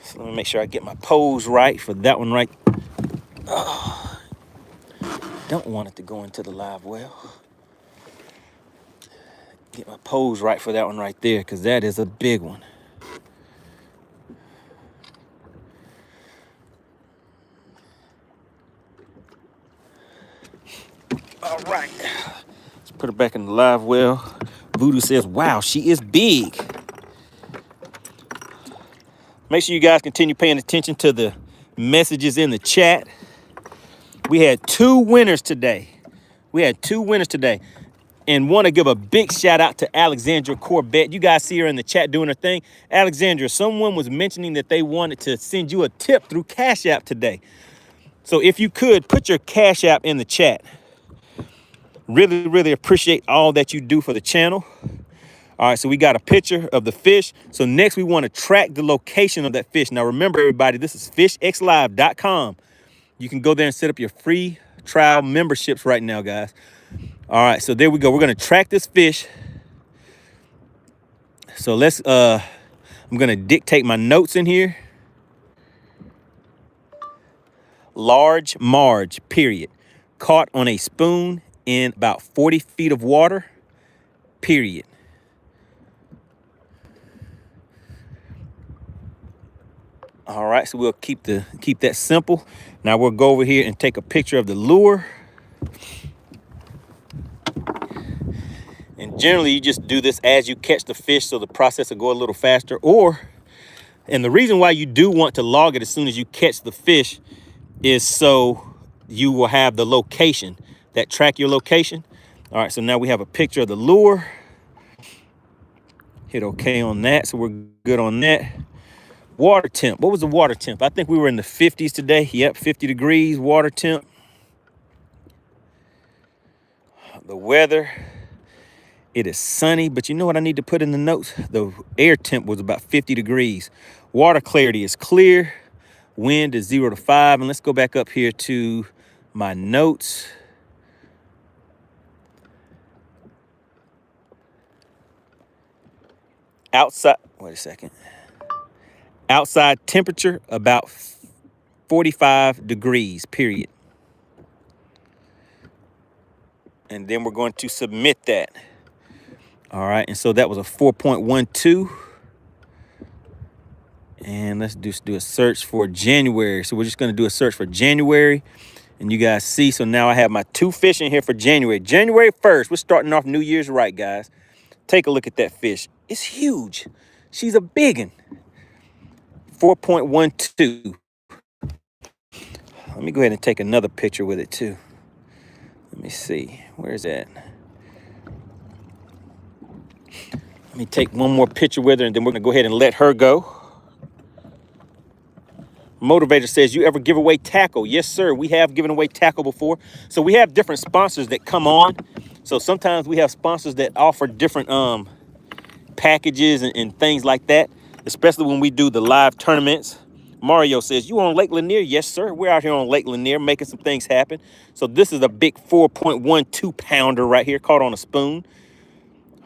So let me make sure I get my pose right for that one right. Oh, don't want it to go into the live well. Get my pose right for that one right there, because that is a big one. right. Let's put her back in the live well. Voodoo says, wow, she is big. Make sure you guys continue paying attention to the messages in the chat. We had 2 winners today. And want to give a big shout out to Alexandria Corbett. You guys see her in the chat doing her thing. Alexandria, someone was mentioning that they wanted to send you a tip through Cash App today. So if you could, put your Cash App in the chat. Really, really appreciate all that you do for the channel. All right, so we got a picture of the fish. So next we want to track the location of that fish. Now remember, everybody, this is FishXLive.com. You can go there and set up your free trial memberships right now, guys. All right, so there we go. We're going to track this fish. So let's, I'm going to dictate my notes in here. Large Marge, period. Caught on a spoon in about 40 feet of water, period. All right, so we'll keep that simple. Now we'll go over here and take a picture of the lure. And generally, you just do this as you catch the fish so the process will go a little faster. And the reason why you do want to log it as soon as you catch the fish is so you will have the location, that track your location. All right, so now we have a picture of the lure. Hit OK on that, so we're good on that. Water temp, what was the water temp? I think we were in the 50s today. Yep, 50 degrees water temp. The weather. It is sunny, but you know what I need to put in the notes? The air temp was about 50 degrees. Water clarity is clear. Wind is 0 to 5. And let's go back up here to my notes. Outside, wait a second. Outside temperature about 45 degrees, period. And then we're going to submit that. All right, and so that was a 4.12. And let's just do a search for January. So we're just going to do a search for January. And you guys see, so now I have my 2 fish in here for January. January 1st, we're starting off New Year's right, guys. Take a look at that fish. It's huge. She's a biggin'. 4.12. Let me go ahead and take another picture with it, too. Let me see. Where's that? Let me take one more picture with her, and then we're going to go ahead and let her go. Motivator says, you ever give away tackle? Yes, sir. We have given away tackle before. So we have different sponsors that come on. So sometimes we have sponsors that offer different packages and things like that, especially when we do the live tournaments. Mario says, you on Lake Lanier? Yes, sir. We're out here on Lake Lanier making some things happen. So this is a big 4.12 pounder right here, caught on a spoon.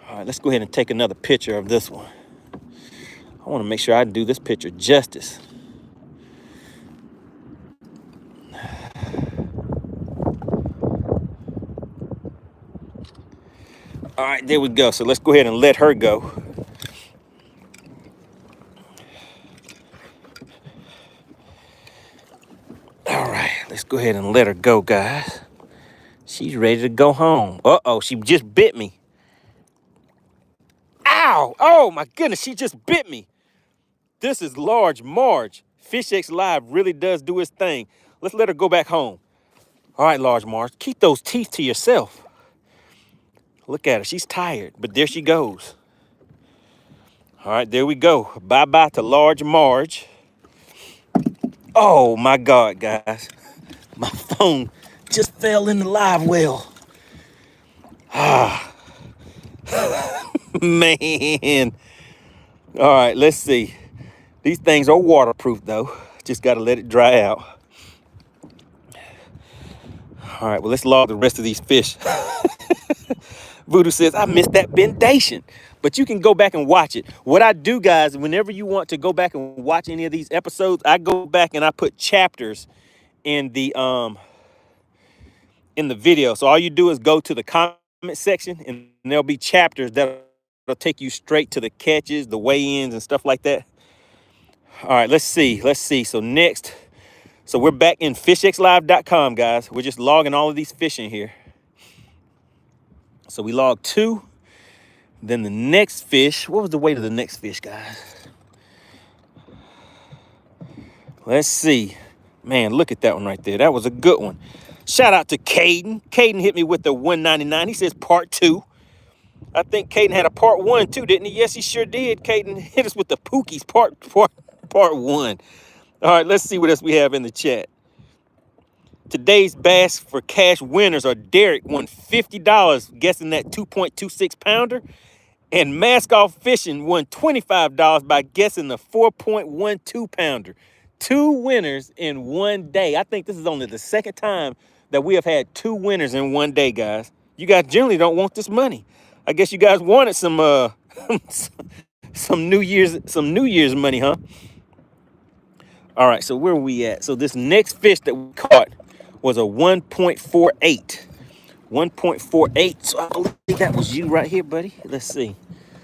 All right, let's go ahead and take another picture of this one. I want to make sure I do this picture justice. All right, there we go. So let's go ahead and let her go. All right, let's go ahead and let her go, guys. She's ready to go home. Uh-oh, she just bit me. Ow! Oh, my goodness, she just bit me. This is Large Marge. FishXLive really does do its thing. Let's let her go back home. All right, Large Marge, keep those teeth to yourself. Look at her. She's tired, but there she goes. All right, there we go. Bye-bye to Large Marge. Oh, my God, guys. My phone just fell in the live well. Ah. Man. All right, let's see. These things are waterproof, though. Just got to let it dry out. All right, well, let's log the rest of these fish. Voodoo says, I missed that bendation. But you can go back and watch it. What I do, guys, whenever you want to go back and watch any of these episodes, I go back and I put chapters in the video. So all you do is go to the comment section, and there'll be chapters that'll take you straight to the catches, the weigh-ins, and stuff like that. All right, let's see. So next, so we're back in FishXLive.com, guys. We're just logging all of these fish in here. So we logged 2. Then the next fish, what was the weight of the next fish, guys? Let's see. Man, look at that one right there. That was a good one. Shout out to Caden. Caden hit me with the 199. He says part 2. I think Caden had a part 1 too, didn't he? Yes, he sure did. Caden hit us with the Pookies part 1. All right, let's see what else we have in the chat. Today's Bass for Cash winners are Derek won $50 guessing that 2.26 pounder. And Mask Off Fishing won $25 by guessing the 4.12 pounder. 2 winners in one day. I think this is only the second time that we have had 2 winners in one day, guys. You guys generally don't want this money. I guess you guys wanted some some New Year's money, huh? All right, so where are we at? So this next fish that we caught was a 1.48. 1.48. So I believe that was you right here, buddy. Let's see.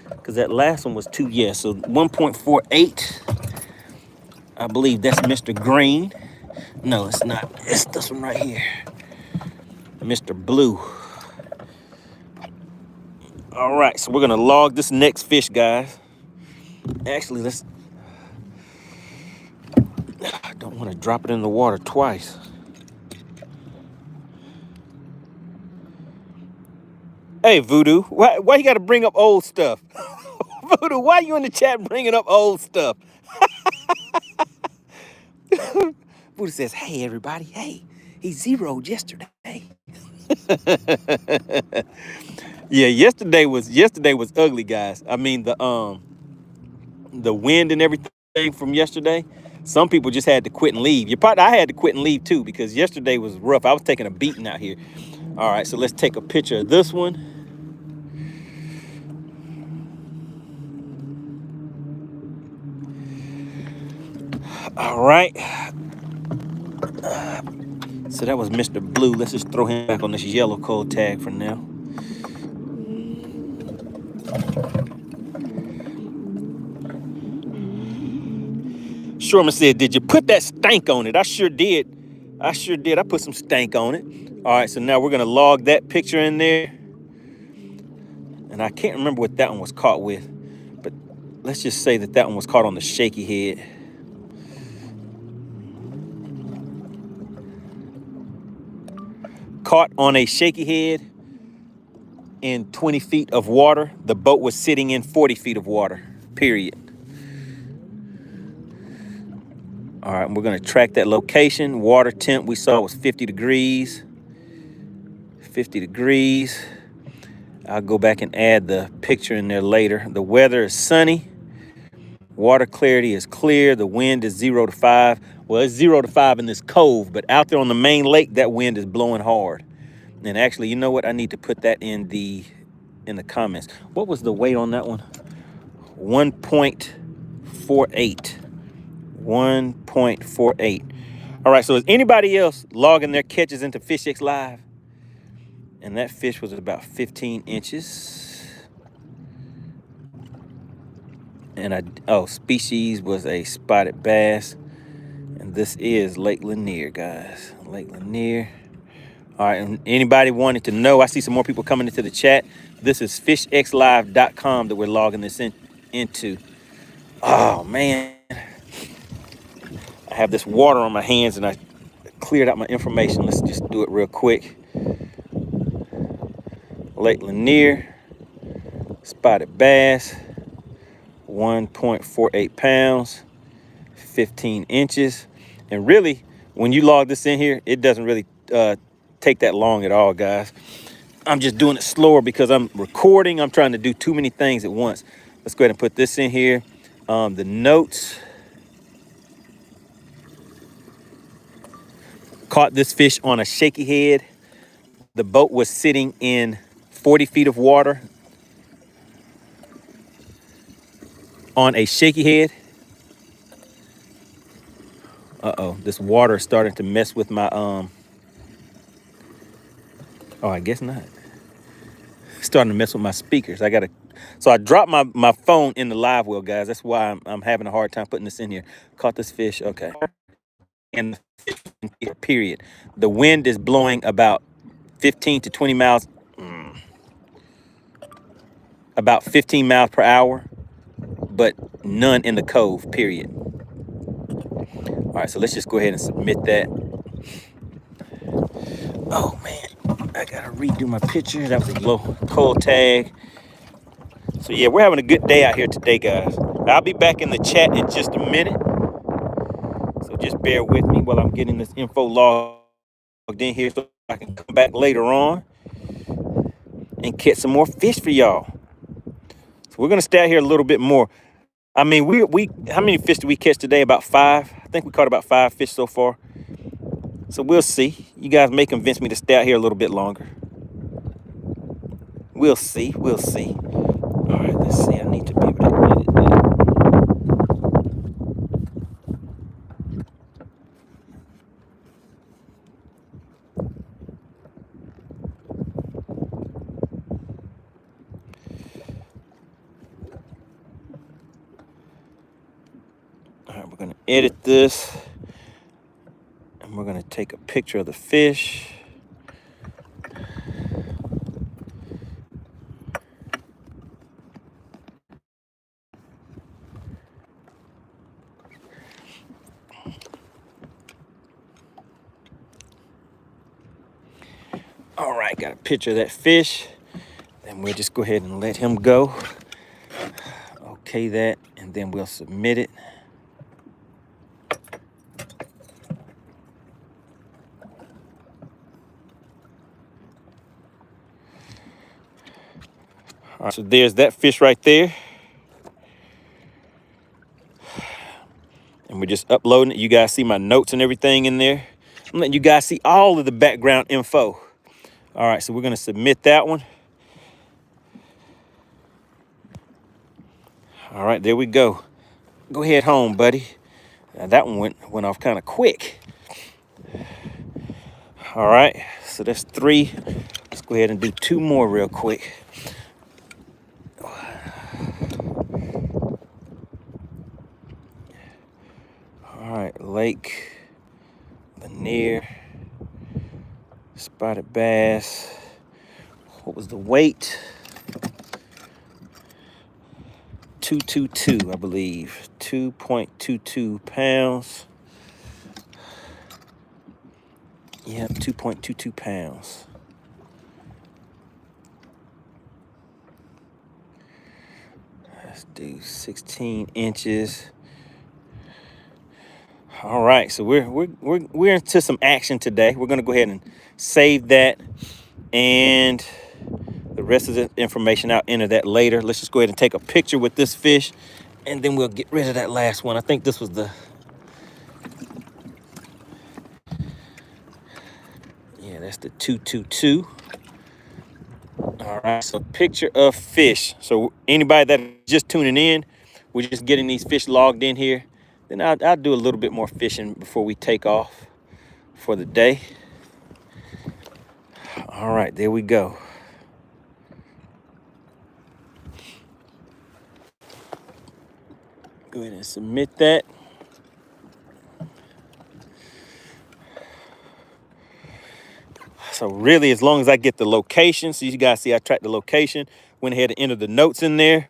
Because that last one was 2. Yes, so 1.48. I believe that's Mr. Green. No, it's not. It's this one right here. Mr. Blue. All right, so we're going to log this next fish, guys. Actually, I don't want to drop it in the water twice. Hey, Voodoo, why you got to bring up old stuff? Voodoo, why you in the chat bringing up old stuff? Voodoo says, hey, everybody, hey, he zeroed yesterday. Yeah, yesterday was ugly, guys. I mean, the wind and everything from yesterday, some people just had to quit and leave. I had to quit and leave too because yesterday was rough. I was taking a beating out here. All right, so let's take a picture of this one. All right. So that was Mr. Blue. Let's just throw him back on this yellow code tag for now. Sherman said, did you put that stank on it? I sure did. I put some stank on it. All right, so now we're going to log that picture in there. And I can't remember what that one was caught with. But let's just say that one was caught on the Shaky head. Caught on a Shaky head in 20 feet of water. The boat was sitting in 40 feet of water, period. All right, we're going to track that location. Water temp we saw was 50 degrees. 50 degrees. I'll go back and add the picture in there later. The weather is sunny. Water clarity is clear. The wind is 0 to 5. Well, it's 0 to 5 in this cove, but out there on the main lake, that wind is blowing hard. And actually, you know what? I need to put that in the comments. What was the weight on that one? 1.48. 1.48. All right, so is anybody else logging their catches into FishXLive? And that fish was about 15 inches. And species was a spotted bass. And this is Lake Lanier, guys. Lake Lanier. All right, and anybody wanting to know, I see some more people coming into the chat. This is FishXLive.com that we're logging this into. Oh, man. I have this water on my hands and I cleared out my information. Let's just do it real quick. Lake Lanier, spotted bass, 1.48 pounds, 15 inches. And really, when you log this in here, it doesn't really take that long at all, guys. I'm just doing it slower because I'm recording. I'm trying to do too many things at once. Let's go ahead and put this in here. The notes. Caught this fish on a Shaky head. The boat was sitting in 40 feet of water on a Shaky head. This water is starting to mess with my oh, I guess not. It's starting to mess with my speakers. So I dropped my phone in the live well, guys. That's why I'm having a hard time putting this in here. Caught this fish, okay. And period. The wind is blowing about 15 to 20 miles. about 15 miles per hour, but none in the cove, period. All right, so let's just go ahead and submit that. Oh man, I gotta redo my picture. That was a low cold tag. So yeah, we're having a good day out here today, guys. I'll be back in the chat in just a minute. So just bear with me while I'm getting this info logged in here so I can come back later on and catch some more fish for y'all. So we're gonna stay out here a little bit more. I mean, we how many fish did we catch today? About 5. I think we caught about 5 fish so far. So we'll see. You guys may convince me to stay out here a little bit longer. We'll see. We'll see. All right, let's see. I need to be able to edit that. All right, we're going to edit this. And we're going to take a picture of the fish. All right, got a picture of that fish. And we'll just go ahead and let him go. Okay that, and then we'll submit it. All right, so there's that fish right there. And we're just uploading it. You guys see my notes and everything in there. I'm letting you guys see all of the background info. All right, so we're going to submit that one. All right, there we go. Go ahead home, buddy. That one went off kind of quick. All right, so that's 3. Let's go ahead and do 2 more real quick. All right, lake, Lanier, spotted bass. What was the weight? 222, I believe. 2.22 pounds. Yep, 2.22 pounds. Let's do 16 inches. All right, so we're into some action today. We're gonna go ahead and save that, and the rest of the information I'll enter that later. Let's just go ahead and take a picture with this fish, and then we'll get rid of that last one. I think this was the, yeah, that's the 222. All right, so picture of fish. So anybody that's just tuning in, we're just getting these fish logged in here. Then I'll do a little bit more fishing before we take off for the day. All right, there we go. Go ahead and submit that. So really, as long as I get the location, so you guys see I tracked the location, went ahead and entered the notes in there.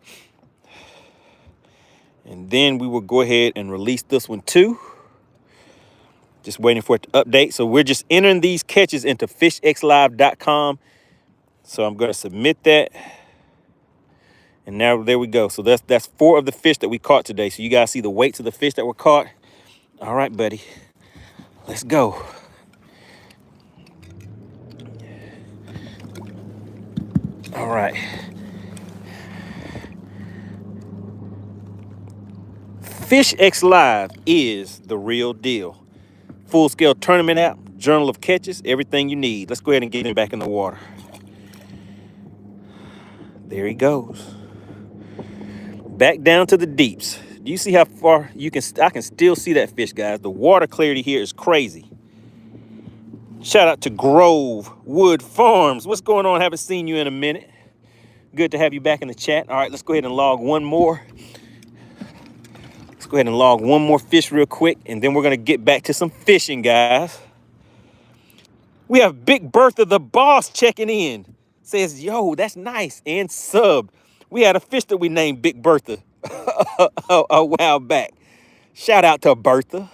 And then we will go ahead and release this one too. Just waiting for it to update. So we're just entering these catches into FishXLive.com. So I'm going to submit that. And now there we go. So that's 4 of the fish that we caught today. So you guys see the weights of the fish that were caught. All right, buddy. Let's go. All right. FishXLive is the real deal. Full-scale tournament app, journal of catches, everything you need. Let's go ahead and get him back in the water. There he goes. Back down to the deeps. Do you see how far you can? I can still see that fish, guys. The water clarity here is crazy. Shout out to Grove Wood Farms. What's going on? Haven't seen you in a minute. Good to have you back in the chat. All right, let's go ahead and log one more. Let's go ahead and log one more fish real quick, and then we're going to get back to some fishing, guys. We have Big Bertha, the boss, checking in. Says, yo, that's nice. And subbed. We had a fish that we named Big Bertha a while back. Shout out to Bertha.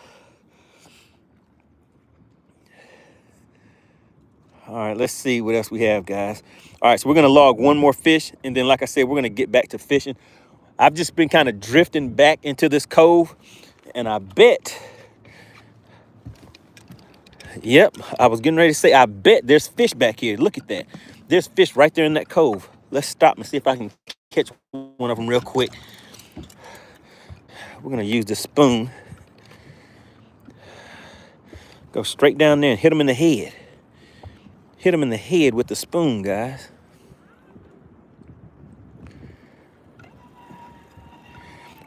All right, let's see what else we have, guys. All right, so we're going to log one more fish, and then, like I said, we're going to get back to fishing. I've just been kind of drifting back into this cove, and I bet, yep, I was getting ready to say, I bet there's fish back here. Look at that. There's fish right there in that cove. Let's stop and see if I can catch one of them real quick. We're going to use the spoon. Go straight down there and hit them in the head. Hit them in the head with the spoon, guys.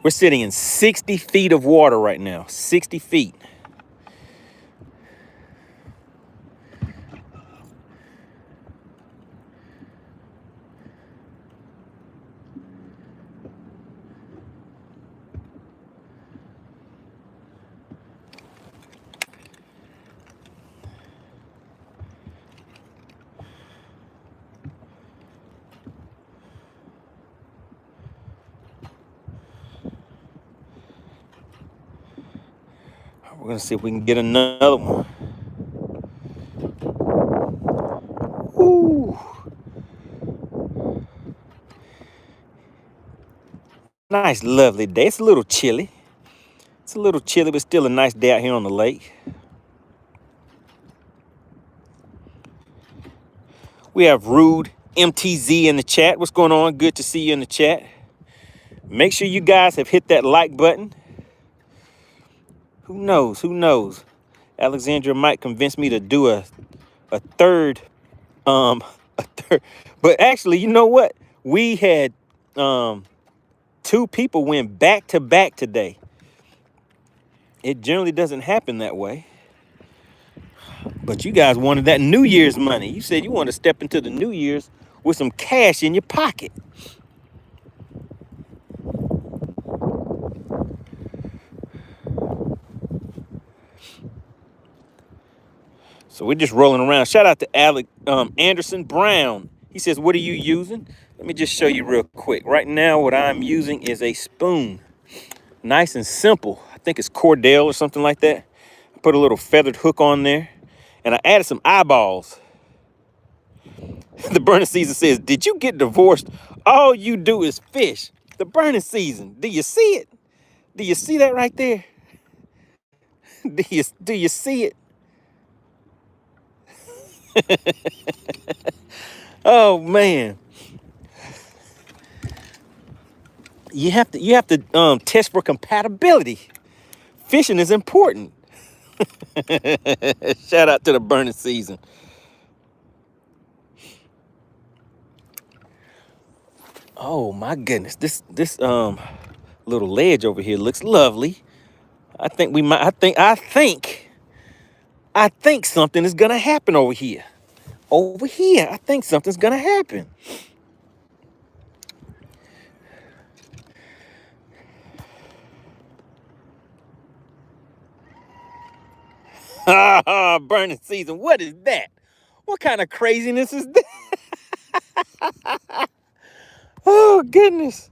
We're sitting in 60 feet of water right now. 60 feet. We're gonna see if we can get another one. Ooh. Nice, lovely day. It's a little chilly. It's a little chilly, but still a nice day out here on the lake. We have Rude MTZ in the chat. What's going on? Good to see you in the chat. Make sure you guys have hit that like button. Who knows? Who knows? Alexandria might convince me to do a third. But actually, you know what? We had 2 people win back to back today. It generally doesn't happen that way. But you guys wanted that New Year's money. You said you want to step into the New Year's with some cash in your pocket. So we're just rolling around. Shout out to Alex Anderson Brown. He says, what are you using? Let me just show you real quick. Right now, what I'm using is a spoon. Nice and simple. I think it's Cordell or something like that. I put a little feathered hook on there, and I added some eyeballs. The burning season says, did you get divorced? All you do is fish. The burning season. Do you see it? Do you see that right there? Do you see it? Oh man, you have to test for compatibility. Fishing is important. Shout out to the burning season. Oh my goodness, this little ledge over here looks lovely. I think we might. I think something is gonna happen over here. Over here, I think something's gonna happen. Burning season, what is that? What kind of craziness is that? Oh, goodness.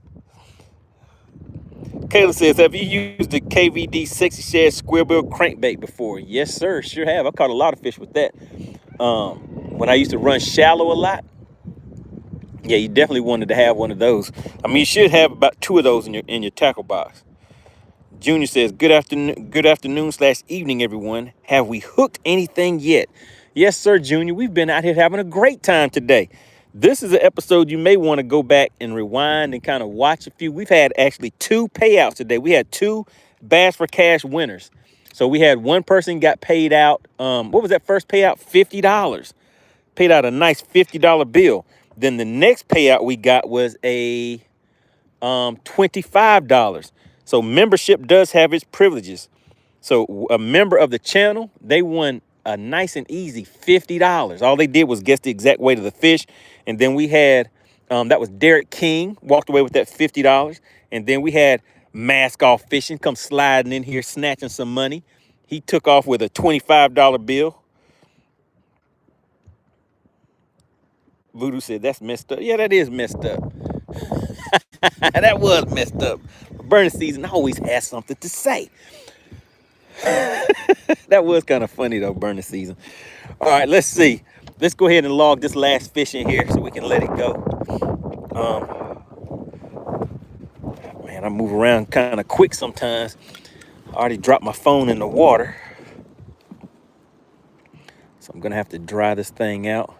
Kayla says, have you used the KVD Sexy Shad Square Bill Crankbait before? Yes, sir, sure have. I caught a lot of fish with that. When I used to run shallow a lot. Yeah, you definitely wanted to have one of those. I mean, you should have about 2 of those in your tackle box. Junior says, good afternoon/evening, everyone. Have we hooked anything yet? Yes, sir, Junior. We've been out here having a great time today. This is an episode you may want to go back and rewind and kind of watch a few. We've had actually 2 payouts today. We had 2 Bass for Cash winners. So we had one person got paid out. What was that first payout? $50. Paid out a nice $50 bill. Then the next payout we got was a $25. So membership does have its privileges. So a member of the channel, they won a nice and easy $50. All they did was guess the exact weight of the fish. And then we had, that was Derek King, walked away with that $50. And then we had Mask Off Fishing come sliding in here, snatching some money. He took off with a $25 bill. Voodoo said, that's messed up. Yeah, that is messed up. That was messed up. Burning season always has something to say. That was kind of funny though, burning season. All right, let's see. Let's go ahead and log this last fish in here so we can let it go. Man, I move around kind of quick sometimes. I already dropped my phone in the water. So I'm gonna have to dry this thing out.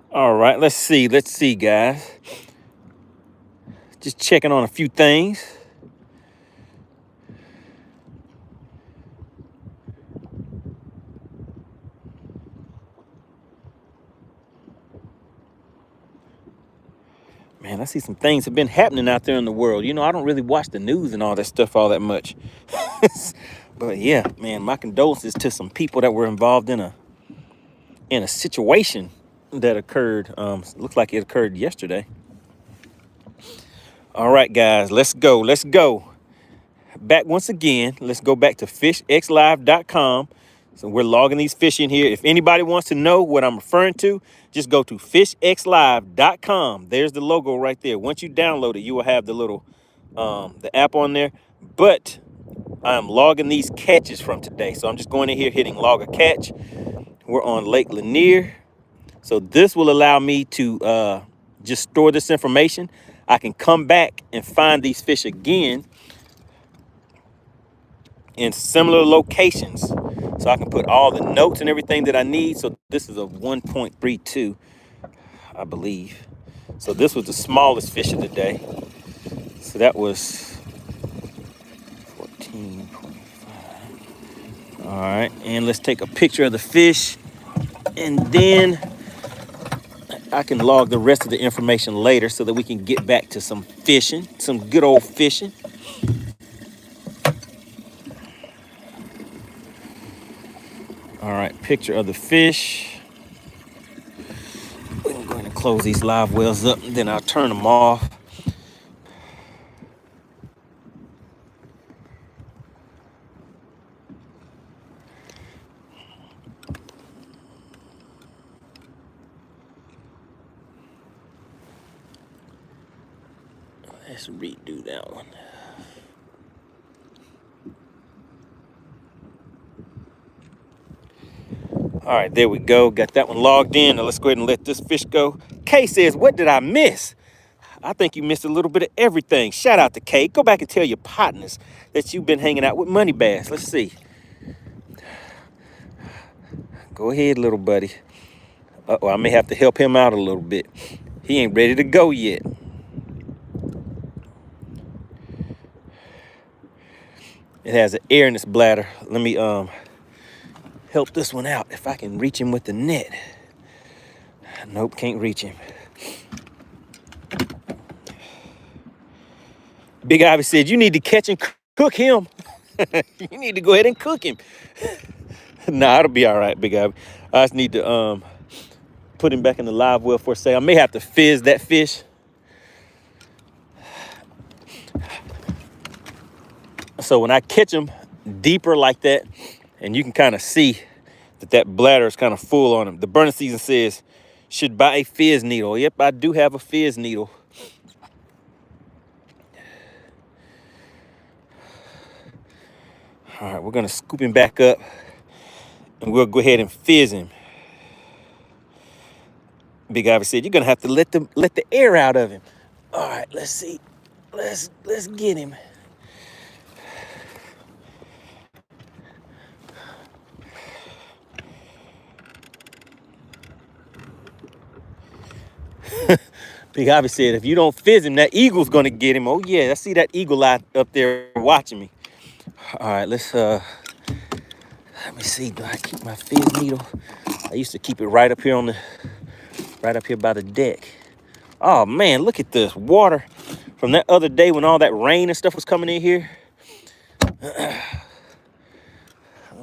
All right, let's see, guys. Just checking on a few things. Man, I see some things have been happening out there in the world. You know, I don't really watch the news and all that stuff all that much. But yeah, man, my condolences to some people that were involved in a situation that occurred. Looks like it occurred yesterday. All right, guys, let's go. Back once again. Let's go back to FishXLive.com. So we're logging these fish in here. If anybody wants to know what I'm referring to, just go to FishXLive.com. There's the logo right there. Once you download it, you will have the little the app on there. But I'm logging these catches from today. So I'm just going in here hitting log a catch. We're on Lake Lanier. So this will allow me to just store this information. I can come back and find these fish again in similar locations. So I can put all the notes and everything that I need. So this is a 1.32, I believe. So this was the smallest fish of the day. So that was 14.5. All right, and let's take a picture of the fish, and then I can log the rest of the information later so that we can get back to some fishing, some good old fishing. All right, picture of the fish. I'm going to close these live wells up, and then I'll turn them off. Let's redo that one. All right, there we go. Got that one logged in. Now let's go ahead and let this fish go. Kay says, what did I miss? I think you missed a little bit of everything. Shout out to Kay. Go back and tell your partners that you've been hanging out with MoneyBass. Let's see. Go ahead, little buddy. Uh-oh, I may have to help him out a little bit. He ain't ready to go yet. It has an air in its bladder. Let me help this one out if I can reach him with the net. Nope, can't reach him. Big Ivy said, you need to catch and cook him. You need to go ahead and cook him. Nah, it'll be all right, Big Ivy. I just need to put him back in the live well for a second. I may have to fizz that fish. So when I catch him deeper like that, and you can kind of see that bladder is kind of full on him. The burning season says, should buy a fizz needle. Yep, I do have a fizz needle. All right, we're gonna scoop him back up, and we'll go ahead and fizz him. Big Ivy said, you're gonna have to let the air out of him. All right, let's see. Let's get him. Big Obby said, if you don't fizz him, that eagle's gonna get him. Oh yeah, I see that eagle eye up there watching me. All right, let's let me see. Do I keep my fizz needle? I used to keep it right up here on the, right up here by the deck. Oh man, look at this water from that other day when all that rain and stuff was coming in here. Let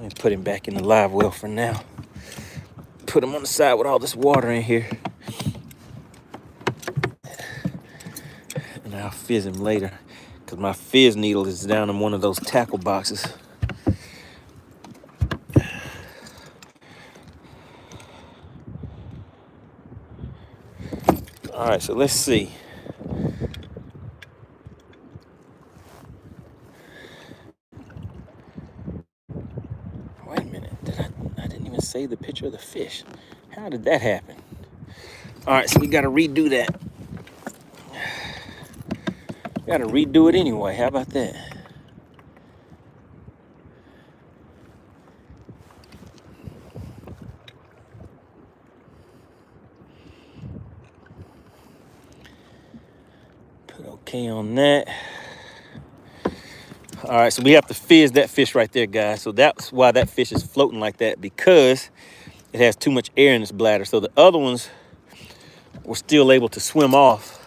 me put him back in the live well for now. Put him on the side with all this water in here. And I'll fizz him later because my fizz needle is down in one of those tackle boxes. All right, so let's see. Wait a minute, I didn't even save the picture of the fish. How did that happen? All right, so we gotta redo that. Gotta redo it anyway, how about that? Put okay on that. All right, so we have to fizz that fish right there, guys. So that's why that fish is floating like that, because it has too much air in its bladder. So the other ones were still able to swim off.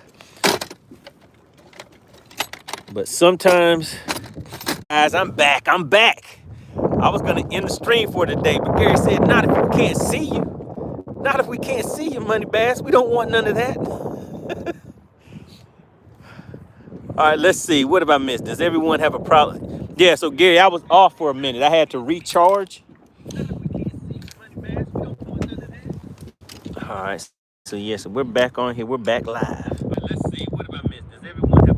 But sometimes, guys, I'm back. I was gonna end the stream for today, but Gary said, not if we can't see you. Not if we can't see you, MoneyBass. We don't want none of that. All right, let's see. What have I missed? Does everyone have a problem? Yeah, so Gary, I was off for a minute. I had to recharge. All right, so yeah, so we're back on here. We're back live. All right, let's see. What have I missed? Does everyone have a...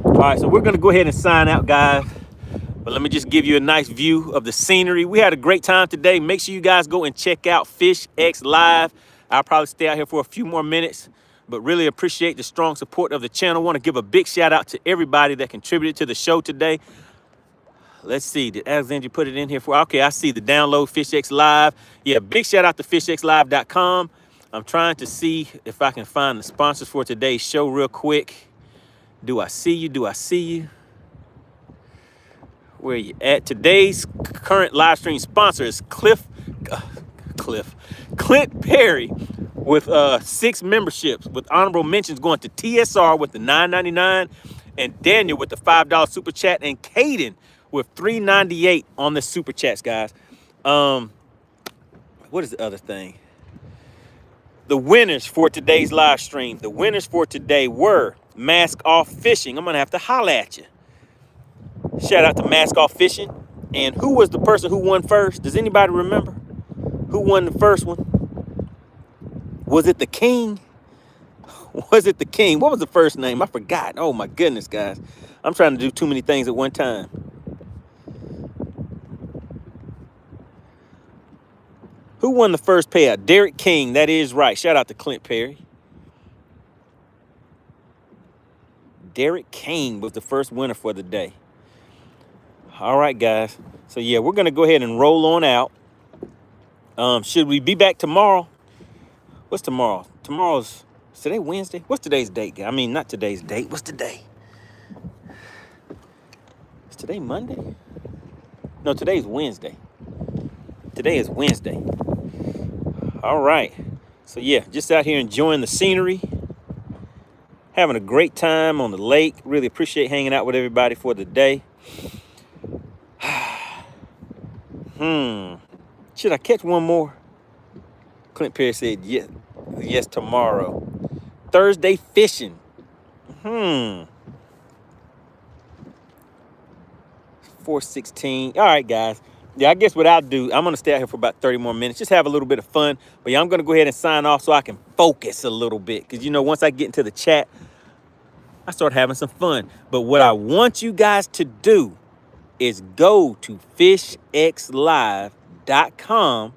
All right, so we're gonna go ahead and sign out, guys. But let me just give you a nice view of the scenery. We had a great time today. Make sure you guys go and check out FishXLive. I'll probably stay out here for a few more minutes, but really appreciate the strong support of the channel. Want to give a big shout out to everybody that contributed to the show today. Let's see, did Alexandria put it in here for? Okay, I see the download FishXLive. Yeah, big shout out to FishXLive.com. I'm trying to see if I can find the sponsors for today's show real quick. Do I see you? Do I see you? Where you at? Today's current live stream sponsor is Clint Perry with 6 memberships, with honorable mentions going to TSR with the $9.99, and Daniel with the $5 super chat, and Caden with $3.98 on the super chats, guys. What is the other thing? The winners for today's live stream. The winners for today were Mask Off Fishing. I'm gonna have to holla at you. Shout out to Mask Off Fishing. And who was the person who won first? Does anybody remember who won the first one? Was it the King? Was it the King? What was the first name? I forgot. Oh my goodness, guys. I'm trying to do too many things at one time. Who won the first payout? Derek King. That is right. Shout out to Clint Perry. Derek King was the first winner for the day. All right, guys. So, yeah, we're going to go ahead and roll on out. Should we be back tomorrow? What's tomorrow? Is today Wednesday? What's today's date? I mean, not today's date. What's today? Is today Monday? No, today's Wednesday. Today is Wednesday. All right. So, yeah, just out here enjoying the scenery. Having a great time on the lake. Really appreciate hanging out with everybody for the day. Should I catch one more? Clint Perry said yes. Yes, tomorrow. Thursday fishing. 4:16. All right, guys. Yeah, I guess what I'll do, I'm gonna stay out here for about 30 more minutes. Just have a little bit of fun. But yeah, I'm gonna go ahead and sign off so I can focus a little bit. Because you know, once I get into the chat, I start having some fun. But what I want you guys to do is go to FishXLive.com,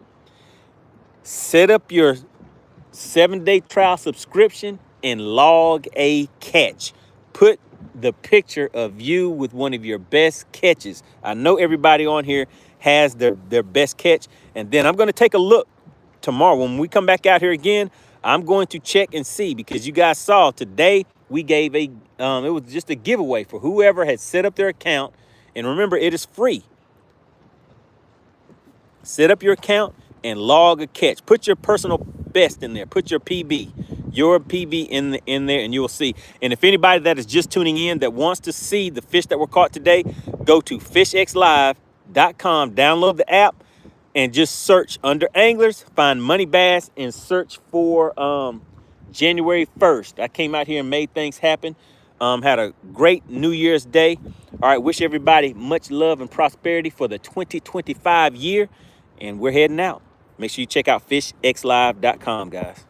set up your 7-day trial subscription, and log a catch. Put the picture of you with one of your best catches. I know everybody on here has their best catch, and then I'm going to take a look tomorrow, when we come back out here again, I'm going to check and see, because you guys saw today we gave a, it was just a giveaway for whoever had set up their account. And remember, it is free. Set up your account and log a catch. Put your personal best in there. Put your PB in there, and you will see. And if anybody that is just tuning in that wants to see the fish that were caught today, go to FishXLive.com, download the app, and just search under anglers, find MoneyBass, and search for January 1st. I came out here and made things happen. Had a great New Year's Day. All right, wish everybody much love and prosperity for the 2025 year. And we're heading out. Make sure you check out FishXLive.com, guys.